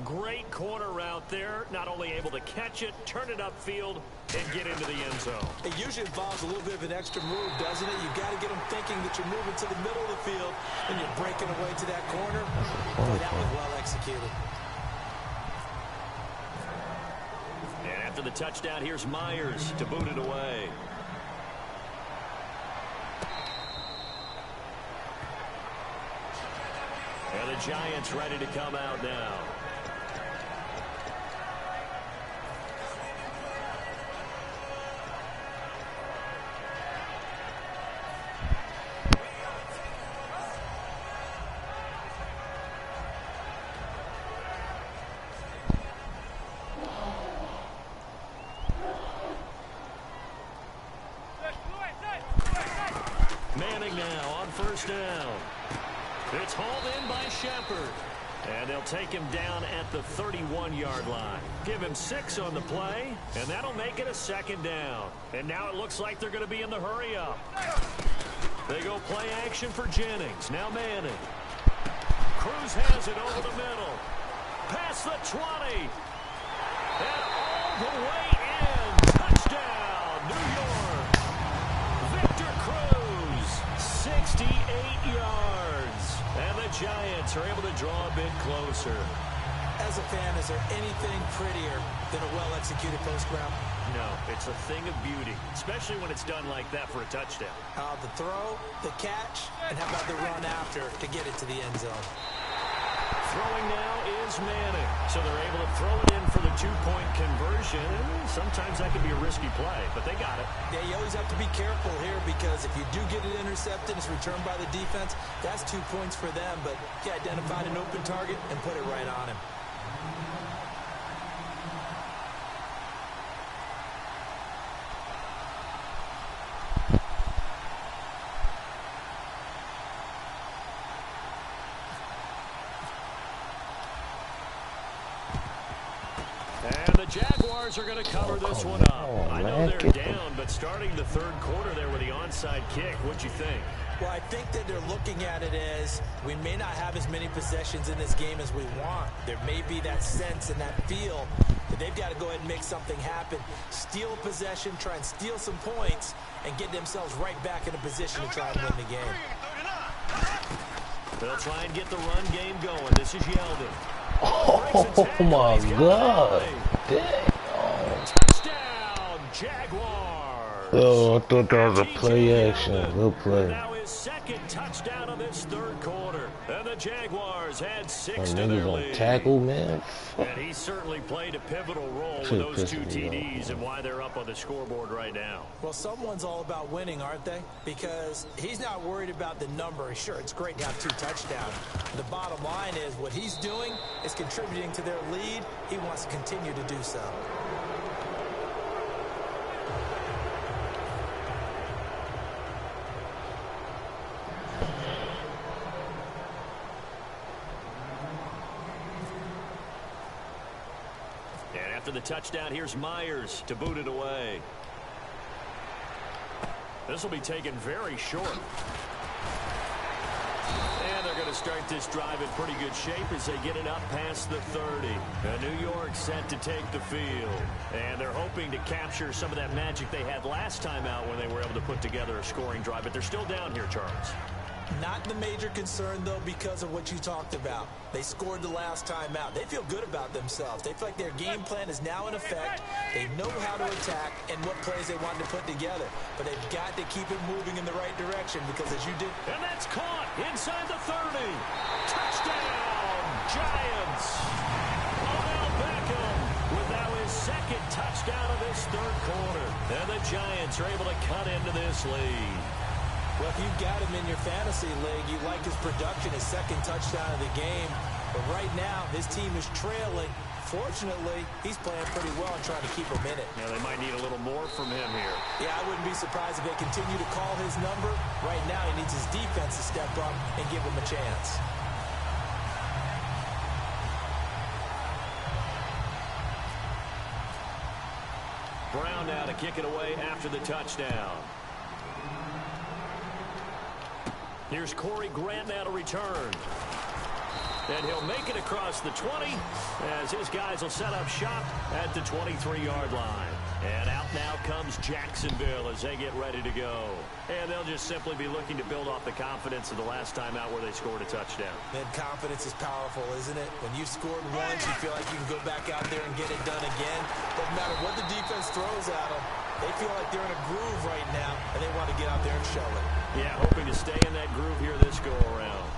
Speaker 4: Great corner route there. Not only able to catch it, turn it upfield, and get into the end zone.
Speaker 5: It usually involves a little bit of an extra move, doesn't it? You've got to get them thinking that you're moving to the middle of the field and you're breaking away to that corner. Boy, that was well executed.
Speaker 4: And after the touchdown, here's Myers to boot it away. And the Giants ready to come out now. Manning now on first down. It's hauled in by Shepard. And they'll take him down at the 31-yard line. Give him 6 on the play, and that'll make it a second down. And now it looks like they're going to be in the hurry-up. They go play action for Jennings. Now Manning. Cruz has it over the middle. Past the 20. And all the way in. Touchdown, New York. Victor Cruz, 68 yards. And the Giants are able to draw a bit closer.
Speaker 5: As a fan, is there anything prettier than a well-executed post route?
Speaker 4: No, it's a thing of beauty, especially when it's done like that for a touchdown.
Speaker 5: The throw, the catch, and how about the run after to get it to the end zone?
Speaker 4: Throwing now is Manning. So they're able to throw it in for the two-point conversion. And sometimes that can be a risky play, but they got it.
Speaker 5: Yeah, you always have to be careful here because if you do get it intercepted, it's returned by the defense, that's 2 points for them. But he identified an open target and put it right on him.
Speaker 4: And the Jaguars are going to cover this one up. I know they're down, but starting the third quarter there with the onside kick, what'd you think?
Speaker 5: Well, I think that they're looking at it as we may not have as many possessions in this game as we want. There may be that sense and that feel that they've got to go ahead and make something happen. Steal possession, try and steal some points, and get themselves right back in a position to try and win the game.
Speaker 4: They'll try and get the run game going. This is Yeldon.
Speaker 1: Oh my God. Damn.
Speaker 4: Touchdown, Jaguars.
Speaker 1: Oh, I thought that was a play action. Good play.
Speaker 4: Now his second touchdown of this third quarter. And the Jaguars had 6
Speaker 1: Oh,
Speaker 4: to their
Speaker 1: niggas
Speaker 4: lead.
Speaker 1: on tackle, man.
Speaker 4: And he certainly played a pivotal role with those 2 TDs and why they're up on the scoreboard right now.
Speaker 5: Well, someone's all about winning, aren't they? Because he's not worried about the number. Sure, it's great to have 2 touchdowns. The bottom line is what he's doing is contributing to their lead. He wants to continue to do so.
Speaker 4: After the touchdown, here's Myers to boot it away. This will be taken very short. And they're going to start this drive in pretty good shape as they get it up past the 30. New York set to take the field. And they're hoping to capture some of that magic they had last time out when they were able to put together a scoring drive. But they're still down here, Charles.
Speaker 5: Not the major concern, though, because of what you talked about. They scored the last time out. They feel good about themselves. They feel like their game plan is now in effect. They know how to attack and what plays they want to put together. But they've got to keep it moving in the right direction because, as you did...
Speaker 4: And that's caught inside the 30. Touchdown, Giants. Odell Beckham with now his second touchdown of this third quarter. And the Giants are able to cut into this lead.
Speaker 5: Well, if you've got him in your fantasy league, you like his production, his second touchdown of the game. But right now, his team is trailing. Fortunately, he's playing pretty well and trying to keep him in it.
Speaker 4: Yeah, they might need a little more from him here.
Speaker 5: Yeah, I wouldn't be surprised if they continue to call his number. Right now, he needs his defense to step up and give him a chance.
Speaker 4: Brown now to kick it away after the touchdown. Here's Corey Grant now to return. And he'll make it across the 20 as his guys will set up shop at the 23-yard line. And out now comes Jacksonville as they get ready to go. And they'll just simply be looking to build off the confidence of the last time out where they scored a touchdown.
Speaker 5: Man, confidence is powerful, isn't it? When you've scored once, you feel like you can go back out there and get it done again. Doesn't matter what the defense throws at them. They feel like they're in a groove right now, and they want to get out there and show it.
Speaker 4: Yeah, hoping to stay in that groove here this go-around.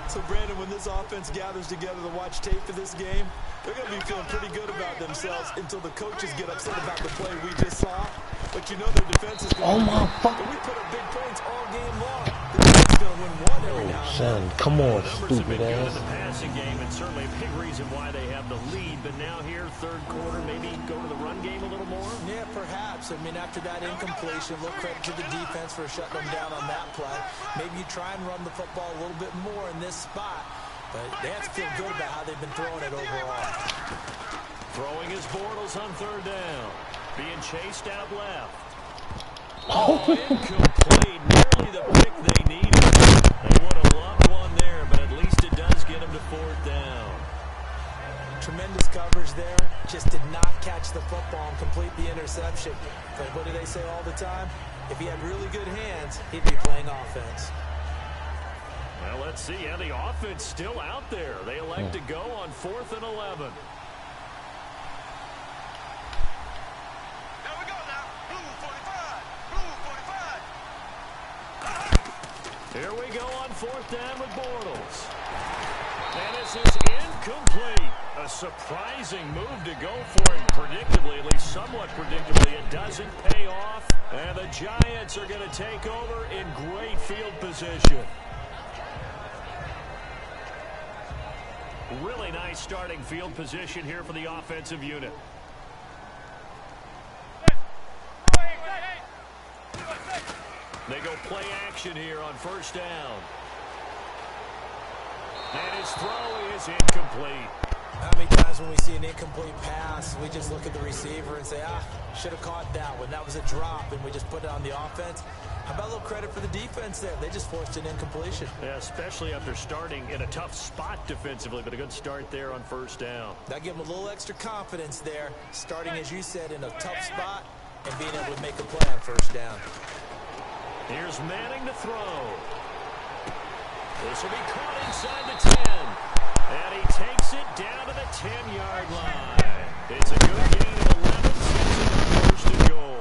Speaker 5: So, Brandon, when this offense gathers together to watch tape for this game, they're going to be feeling pretty good about themselves until the coaches get upset about the play we just saw. But you know their defense is going to win. But we put up big points all game long. The defense is going to win one every now and then.
Speaker 1: Come on,
Speaker 4: the numbers have been good in the passing game, and certainly a big reason why they have the lead. But now here, third quarter, maybe go to the run game a little more?
Speaker 5: Yeah, perhaps. I mean, after that incompletion, a little credit to the defense for shutting them down on that play. Maybe you try and run the football a little bit more in this spot. But they have to feel good about how they've been throwing it overall.
Speaker 4: Throwing his Bortles on third down. Being chased out left. Oh, incomplete. Nearly the pick they needed. They would have loved one there, but at least it does get them to fourth down.
Speaker 5: Tremendous coverage there. Just did not catch the football and complete the interception. But what do they say all the time? If he had really good hands, he'd be playing offense.
Speaker 4: Well, let's see. Yeah, the offense still out there. They elect to go on 4th and 11.
Speaker 7: There we go now. Blue 45. Blue 45.
Speaker 4: Here we go on 4th down with Bortles. And this is incomplete. A surprising move to go for it. Predictably, at least somewhat predictably, it doesn't pay off. And the Giants are going to take over in great field position. Really nice starting field position here for the offensive unit. They go play action here on first down. And his throw is incomplete.
Speaker 5: How many times when we see an incomplete pass, we just look at the receiver and say, should have caught that one. That was a drop, and we just put it on the offense. How about a little credit for the defense there? They just forced an incompletion.
Speaker 4: Yeah, especially after starting in a tough spot defensively, but a good start there on first down.
Speaker 5: That gave them a little extra confidence there, starting, as you said, in a tough spot and being able to make a play on first down.
Speaker 4: Here's Manning to throw. This will be caught inside the 10. And he takes it down to the 10-yard line. It's a good gain of 11, sets it up first and goal.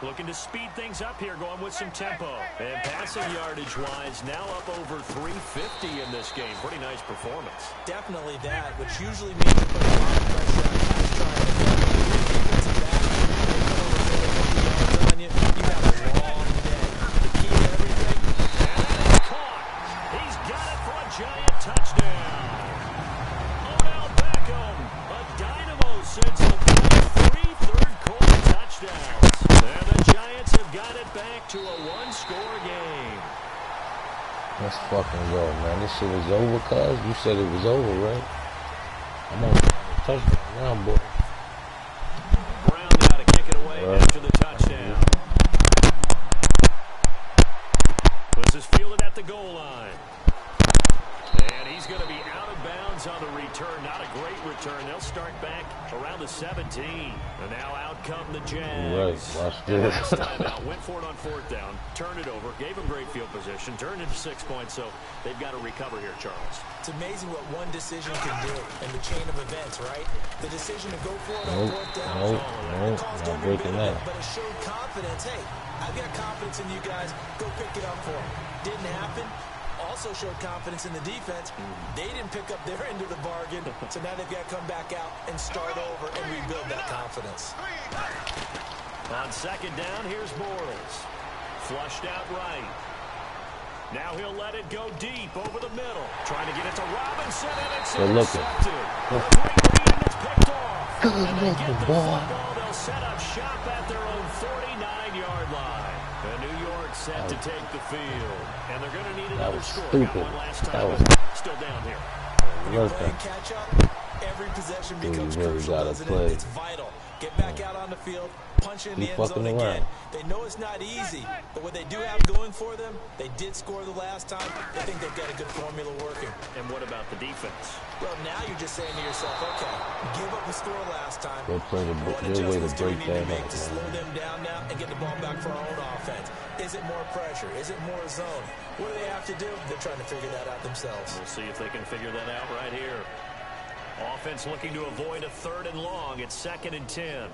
Speaker 4: Looking to speed things up here, going with some tempo. And passing yardage-wise, now up over 350 in this game. Pretty nice performance.
Speaker 5: Definitely that, which usually means you put a lot of pressure on pass trying to get defensive back. They put over 50 yards on you. You have a long day. The key to everything.
Speaker 4: And that is caught. He's got it for a Giant touchdown. Odell Beckham, a dynamo since the 3 third-quarter touchdowns. And the Giants have got it back to a one-score game.
Speaker 1: Let's fucking go, man. This shit is over, cuz. You said it was over, right? I'm on touchdown now, boy.
Speaker 4: Brown now to kick it away after the touchdown. This is fielded at the goal line. downs on the return. Not a great return. They'll start back around the 17. And now out come the Jags.
Speaker 1: Right, watch this.
Speaker 4: Last time out, went for it on 4th down, turned it over, gave them great field position, turned into 6 points, so they've got to recover here, Charles.
Speaker 5: It's amazing what one decision can do in the chain of events, right? The decision to go for it on 4th down.
Speaker 1: Nope, not breaking that.
Speaker 5: But it showed confidence. Hey, I've got confidence in you guys. Go pick it up for them. Didn't happen. Also showed confidence in the defense. They didn't pick up their end of the bargain, so now they've got to come back out and start over and rebuild that confidence.
Speaker 4: On 2nd down, here's Bortles. Flushed out right. Now he'll let it go deep over the middle. Trying to get it to Robinson, and it's intercepted. A great lead, and it's picked off.
Speaker 1: Good
Speaker 4: And they get
Speaker 1: looking,
Speaker 4: the
Speaker 1: boy.
Speaker 4: football. They'll set up shop at their own 49-yard line. And New York set to take the field. And they're going to need another score.
Speaker 1: Stupid.
Speaker 4: Got one last time.
Speaker 1: That was
Speaker 4: Still down here.
Speaker 5: You're playing catch up. Every possession becomes
Speaker 1: really
Speaker 5: crucial,
Speaker 1: gotta
Speaker 5: doesn't
Speaker 1: play.
Speaker 5: it? It's vital. Get back out on the field, punch in the
Speaker 1: Keep
Speaker 5: end zone
Speaker 1: fucking
Speaker 5: again.
Speaker 1: around.
Speaker 5: They know it's not easy, but what they do have going for them, they did score the last time. I think they've got a good formula working.
Speaker 4: And what about the defense?
Speaker 5: Well, now you're just saying to yourself, okay, give up the score last time.
Speaker 1: They'll play the
Speaker 5: What
Speaker 1: good way to
Speaker 5: adjustments do we
Speaker 1: break
Speaker 5: need to
Speaker 1: that
Speaker 5: make
Speaker 1: up,
Speaker 5: to slow them down now and get the ball back for our own offense? Is it more pressure? Is it more zone? What do they have to do? They're trying to figure that out themselves.
Speaker 4: We'll see if they can figure that out right here. Offense looking to avoid a 3rd and long. It's 2nd and 10.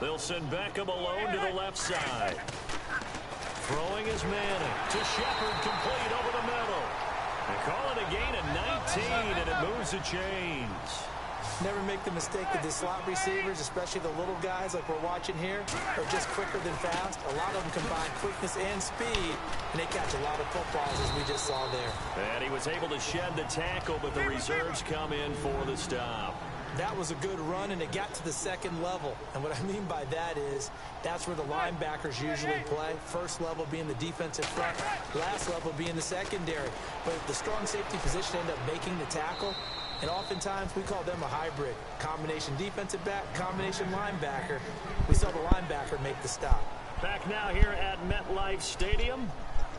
Speaker 4: They'll send Beckham alone to the left side. Throwing is Manning to Shepard, complete over the middle. They call it a gain of 19, and it moves the chains.
Speaker 5: Never make the mistake that the slot receivers, especially the little guys like we're watching here, are just quicker than fast. A lot of them combine quickness and speed, and they catch a lot of footballs, as we just saw there.
Speaker 4: And he was able to shed the tackle, but the reserves come in for the stop.
Speaker 5: That was a good run, and it got to the 2nd level. And what I mean by that is that's where the linebackers usually play. 1st level being the defensive front, last level being the secondary. But the strong safety position ended up making the tackle. And oftentimes we call them a hybrid. Combination defensive back, combination linebacker. We saw the linebacker make the stop.
Speaker 4: Back now here at MetLife Stadium.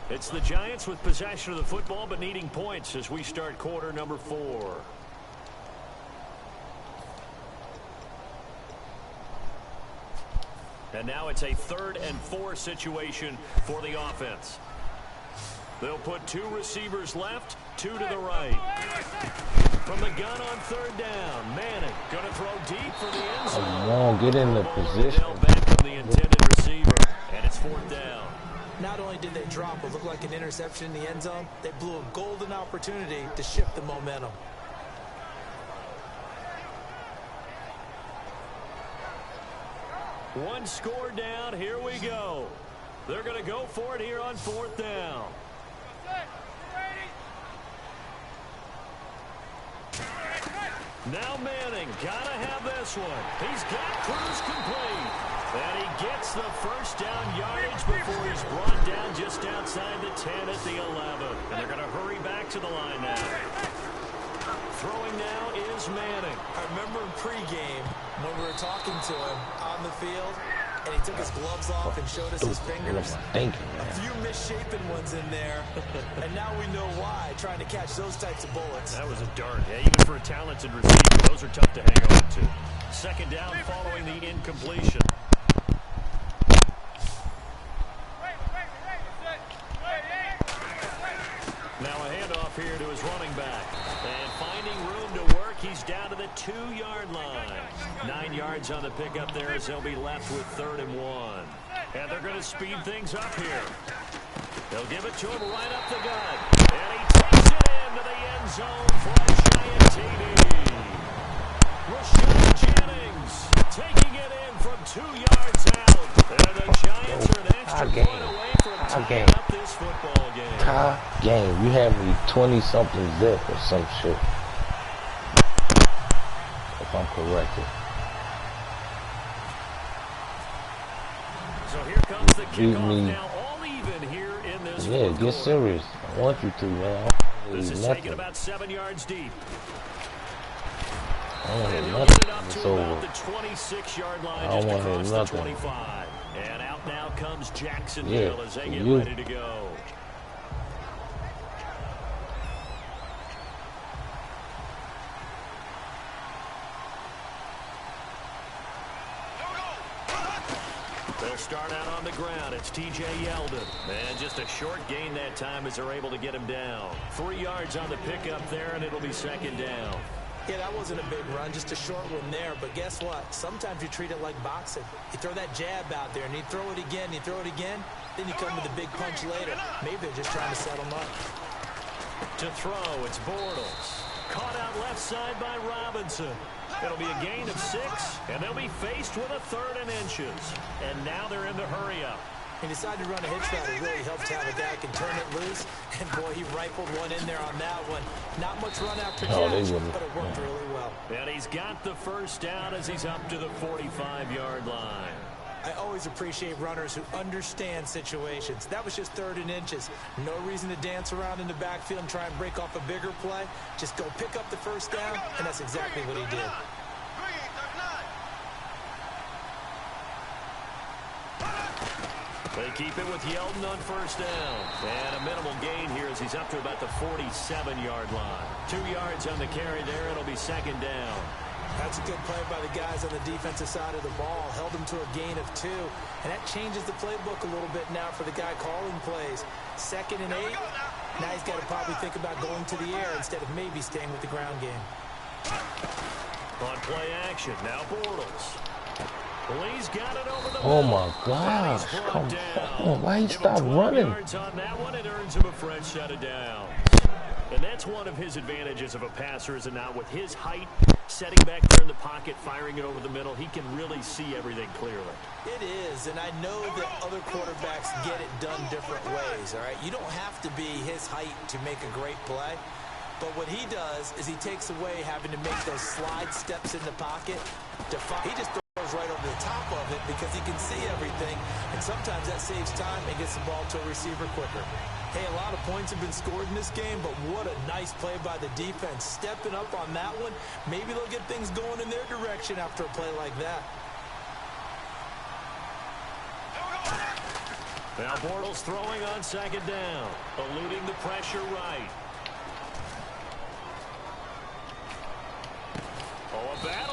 Speaker 4: It's the Giants with possession of the football but needing points as we start quarter number 4. And now it's a 3rd and 4 situation for the offense. They'll put 2 receivers left, 2 to the right. From the gun on 3rd down, Manning going to throw deep for the end zone.
Speaker 1: Come on, get in the position.
Speaker 4: Beckham, the intended receiver, and it's 4th down.
Speaker 5: Not only did they drop what looked like an interception in the end zone, they blew a golden opportunity to shift the momentum.
Speaker 4: One score down, here we go. They're going to go for it here on 4th down. Now Manning, gotta have this one. He's got Cruz complete. And he gets the 1st down yardage before he's brought down just outside the 10 at the 11. And they're gonna hurry back to the line now. Throwing now is Manning.
Speaker 5: I remember in pregame when we were talking to him on the field, and he took his gloves off and showed us his fingers. A few misshapen ones in there, and now we know why, trying to catch those types of bullets.
Speaker 4: That was a dart. Yeah, even for a talented receiver, those are tough to hang on to. 2nd down following the incompletion. Now a handoff here to his running back. And finding room to work, he's down to the 2-yard line. 9 yards on the pickup there as they'll be left with 3rd and 1. And they're going to speed things up here. They'll give it to him right up the gut. And he takes it into the end zone for a giant TD. Rashad Jennings taking it in from 2 yards out. And the Giants are an extra point away from tying up this football game.
Speaker 1: Tie game. You had me 20-something zip or some shit. If I'm corrected.
Speaker 4: So here comes the
Speaker 1: Beat
Speaker 4: kickoff
Speaker 1: me.
Speaker 4: now, all even here in this
Speaker 1: Yeah,
Speaker 4: fourth
Speaker 1: get
Speaker 4: quarter.
Speaker 1: serious. I want you to, man.
Speaker 4: This is
Speaker 1: nothing.
Speaker 4: taken about 7 yards deep.
Speaker 1: I don't want to
Speaker 4: And
Speaker 1: hear
Speaker 4: he'll get it
Speaker 1: nothing.
Speaker 4: up
Speaker 1: It's
Speaker 4: to about
Speaker 1: over.
Speaker 4: the 26-yard line,
Speaker 1: I don't
Speaker 4: just
Speaker 1: wanna hear
Speaker 4: across the
Speaker 1: nothing.
Speaker 4: 25. And out now comes Jacksonville
Speaker 1: Yeah,
Speaker 4: as they get
Speaker 1: you.
Speaker 4: ready to go. They'll start out on the ground. It's T.J. Yeldon. And just a short gain that time as they're able to get him down. 3 yards on the pickup there, and it'll be second down.
Speaker 5: Yeah, that wasn't a big run, just a short one there. But guess what? Sometimes you treat it like boxing. You throw that jab out there, and you throw it again, you throw it again. Then you come with a big punch later. Maybe they're just trying to settle him up.
Speaker 4: To throw, it's Bortles. Caught out left side by Robinson. It'll be a gain of 6, and they'll be faced with a 3rd and inches. And now they're in the hurry-up.
Speaker 5: He decided to run a hitch route. It really helps to have a guy who can turn it loose. And, boy, he rifled one in there on that one. Not much run after catch, but it worked really well.
Speaker 4: And he's got the first down as he's up to the 45-yard line.
Speaker 5: I always appreciate runners who understand situations. That was just 3rd and inches. No reason to dance around in the backfield and try and break off a bigger play. Just go pick up the first down, and that's exactly what he did.
Speaker 4: They keep it with Yeldon on first down. And a minimal gain here as he's up to about the 47-yard line. 2 yards on the carry there. It'll be second down.
Speaker 5: That's a good play by the guys on the defensive side of the ball. Held them to a gain of 2. And that changes the playbook a little bit now for the guy calling plays. 2nd and 8. Now he's got to probably think about going to the air instead of maybe staying with the ground game.
Speaker 4: On play action, now Bortles. Lee's got it over the
Speaker 1: Oh my gosh, come on, why he stop running?
Speaker 4: On that one, it earns him a fresh set of downs. And that's one of his advantages of a passer, is it not? With his height, setting back there in the pocket, firing it over the middle, he can really see everything clearly.
Speaker 5: It is, and I know that other quarterbacks get it done different ways, all right? You don't have to be his height to make a great play. But what he does is he takes away having to make those slide steps in the pocket. He just throws right over the top of it because he can see everything, and sometimes that saves time and gets the ball to a receiver quicker. Hey, a lot of points have been scored in this game, but what a nice play by the defense. Stepping up on that one, maybe they'll get things going in their direction after a play like that.
Speaker 4: Now Bortles throwing on second down, eluding the pressure right.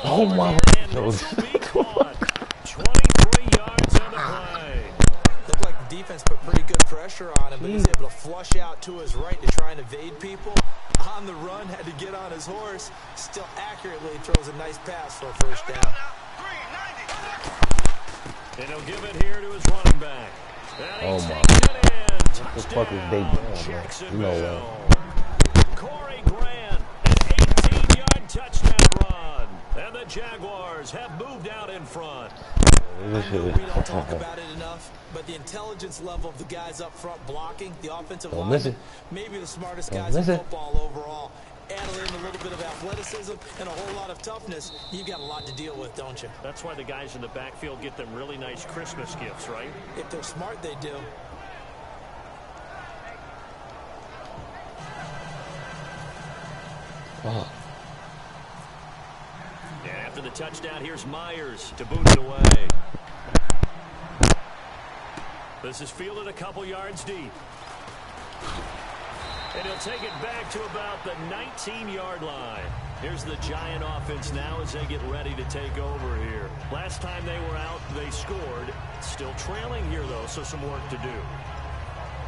Speaker 1: Oh my!
Speaker 4: This will be caught. 23 yards on the play.
Speaker 5: Looked like the defense put pretty good pressure on him, but he's able to flush out to his right to try and evade people. On the run, had to get on his horse. Still accurately throws a nice pass for a first down.
Speaker 4: And he'll give it here to his running back.
Speaker 1: Oh my! What the fuck is they doing, man? You know what?
Speaker 4: Corey Grant, an 18-yard touchdown run. And the Jaguars have moved out in front.
Speaker 5: I know we don't talk about it enough, but the intelligence level of the guys up front blocking, the offensive line, maybe the smartest guys in football overall. Add in a little bit of athleticism and a whole lot of toughness, you've got a lot to deal with, don't you?
Speaker 4: That's why the guys in the backfield get them really nice Christmas gifts, right?
Speaker 5: If they're smart, they do.
Speaker 1: Oh.
Speaker 4: And after the touchdown, here's Myers to boot it away. This is fielded a couple yards deep. And he'll take it back to about the 19-yard line. Here's the Giant offense now as they get ready to take over here. Last time they were out, they scored. Still trailing here, though, so some work to do.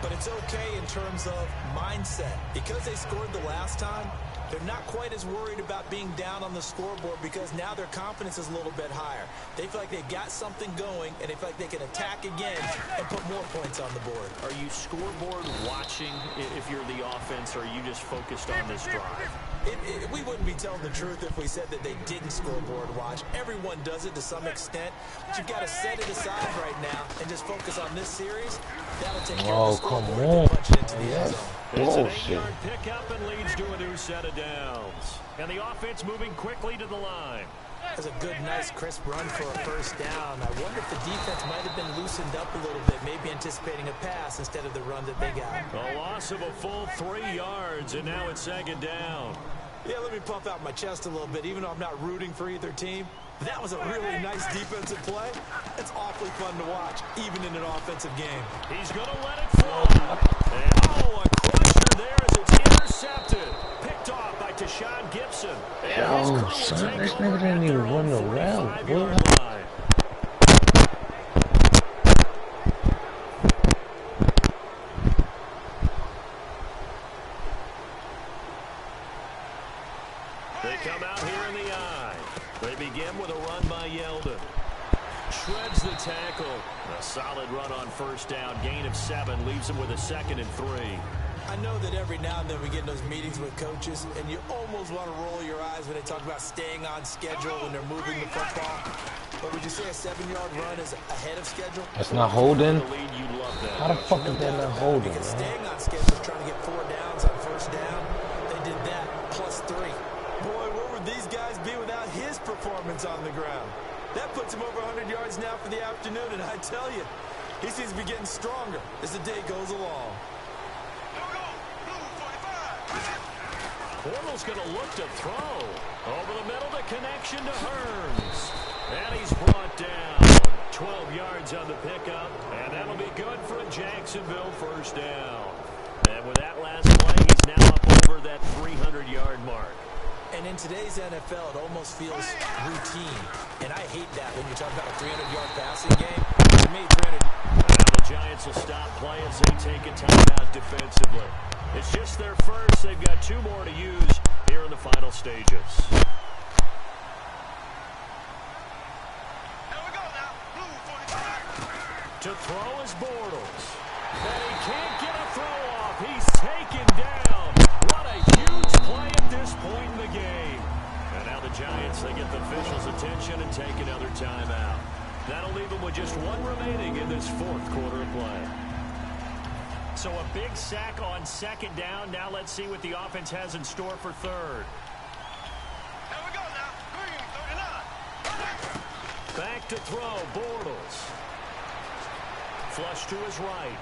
Speaker 5: But it's okay in terms of mindset. Because they scored the last time, they're not quite as worried about being down on the scoreboard because now their confidence is a little bit higher. They feel like they've got something going, and they feel like they can attack again and put more points on the board.
Speaker 4: Are you scoreboard watching if you're the offense, or are you just focused on this drive?
Speaker 5: We wouldn't be telling the truth if we said that they didn't scoreboard watch. Everyone does it to some extent, but you've got to set it aside right now and just focus on this series. That'll take care of the scoreboard and punch it into the end zone.
Speaker 4: It's an 8-yard pickup and leads to a new set of downs. And the offense moving quickly to the line.
Speaker 5: That's a good, nice, crisp run for a first down. I wonder if the defense might have been loosened up a little bit, maybe anticipating a pass instead of the run that they got.
Speaker 4: A loss of a full 3 yards, and now it's second down.
Speaker 5: Yeah, let me puff out my chest a little bit, even though I'm not rooting for either team. That was a really nice defensive play. It's awfully fun to watch, even in an offensive game.
Speaker 4: He's going to let it fly. And, a crusher there as it's intercepted. Picked off by Tashawn Gibson.
Speaker 1: Yo, son, this nigga didn't even run around.
Speaker 4: again with a run by Yeldon. Shreds the tackle. A solid run on first down. Gain of 7 leaves him with a 2nd and 3.
Speaker 5: I know that every now and then we get in those meetings with coaches, and you almost want to roll your eyes when they talk about staying on schedule when they're moving the football. But would you say a 7-yard run is ahead of schedule?
Speaker 1: That's not holding.
Speaker 4: That,
Speaker 1: How the fuck is that not holding,
Speaker 5: because
Speaker 1: man?
Speaker 5: staying on schedule is trying to get 4 downs on first down. They did that plus 3. Boy, where would these guys be without his performance on the ground? That puts him over 100 yards now for the afternoon, and I tell you, he seems to be getting stronger as the day goes along.
Speaker 4: Bortles going to look to throw. Over the middle, the connection to Hearns. And he's brought down. 12 yards on the pickup, and that'll be good for a Jacksonville first down. And with that last play, he's now up over that 300-yard mark.
Speaker 5: And in today's NFL, it almost feels routine. And I hate that when you talk about a 300-yard passing game. For me, 300.
Speaker 4: Now the Giants will stop play as they take a timeout defensively. It's just their first. They've got 2 more to use here in the final stages. To throw is Bortles. And he can't get a throw off. He's taken down. What a huge play at this point in the game. And now the Giants, they get the officials' attention and take another timeout. That'll leave them with just 1 remaining in this 4th quarter of play. So a big sack on 2nd down. Now let's see what the offense has in store for 3rd.
Speaker 7: Here we go now. 39.
Speaker 4: Back to throw, Bortles. Flush to his right.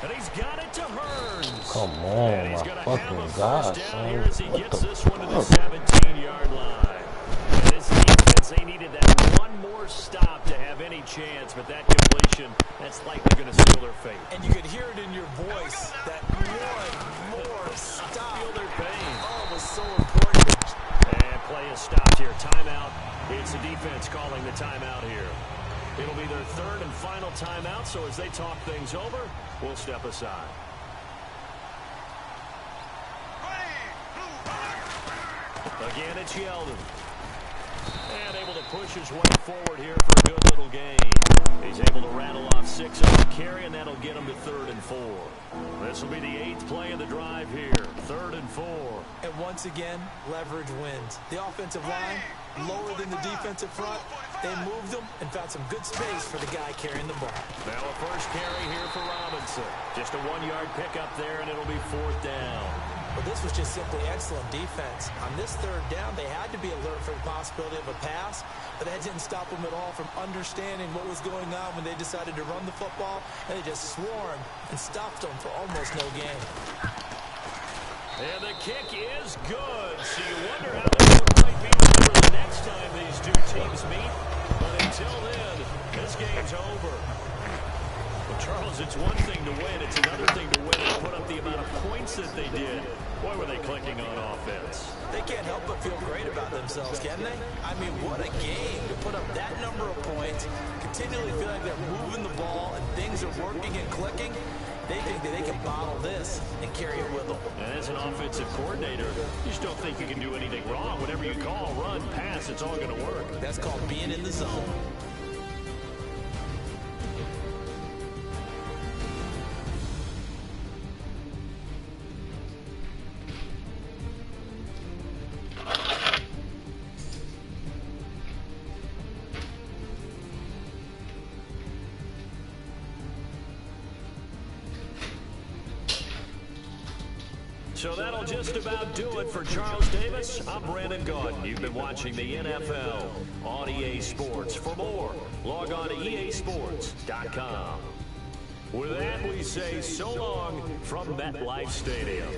Speaker 4: And he's got it to Hearns.
Speaker 1: Come on,
Speaker 4: and he's
Speaker 1: my
Speaker 4: going to
Speaker 1: fucking
Speaker 4: have a
Speaker 1: God,
Speaker 4: first down
Speaker 1: son.
Speaker 4: here as he
Speaker 1: What
Speaker 4: gets
Speaker 1: the
Speaker 4: this one to the
Speaker 1: fuck?
Speaker 4: 17-yard line. And this defense, they needed that 1 more stop to have any chance, but that completion, that's likely going to seal their fate.
Speaker 5: And you could hear it in your voice, that 1 more stop.
Speaker 4: Feel their pain.
Speaker 5: Oh, it was so important.
Speaker 4: And play is stopped here. Timeout. It's the defense calling the timeout here. It'll be their 3rd and final timeout, so as they talk things over, we'll step aside. Again, it's Yeldon. And able to push his way forward here for a good little gain. He's able to rattle off 6 on the carry, and that'll get him to 3rd and 4. This will be the 8th play of the drive here. 3rd and 4.
Speaker 5: And once again, leverage wins. The offensive line, lower than the defensive front. They moved them and found some good space for the guy carrying the ball.
Speaker 4: Now a first carry here for Robinson. Just a 1-yard pickup there, and it'll be 4th down.
Speaker 5: But this was just simply excellent defense. On this 3rd down, they had to be alert for the possibility of a pass, but that didn't stop them at all from understanding what was going on when they decided to run the football, and they just swarmed and stopped them for almost no gain.
Speaker 4: And the kick is good. So you wonder how this one might be remembered the next time these 2 teams meet. But until then, this game's over. Well, Charles, it's one thing to win. It's another thing to win and put up the amount of points that they did. Boy, were they clicking on offense.
Speaker 5: They can't help but feel great about themselves, can they? I mean, what a game to put up that number of points, continually feel like they're moving the ball and things are working and clicking. They think that they can bottle this and carry it with them.
Speaker 4: And as an offensive coordinator, you just don't think you can do anything wrong. Whatever you call, run, pass, it's all going to work.
Speaker 5: That's called being in the zone.
Speaker 4: So that'll just about do it for Charles Davis. I'm Brandon Gaudin. You've been watching the NFL on EA Sports. For more, log on to easports.com. With that, we say so long from MetLife Stadium.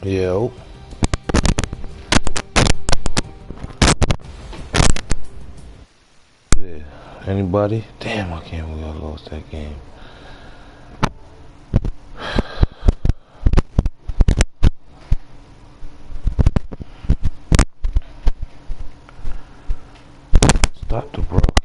Speaker 1: Yo. Yeah. Anybody? Damn, I can't believe I lost that game. Stop the broadcast.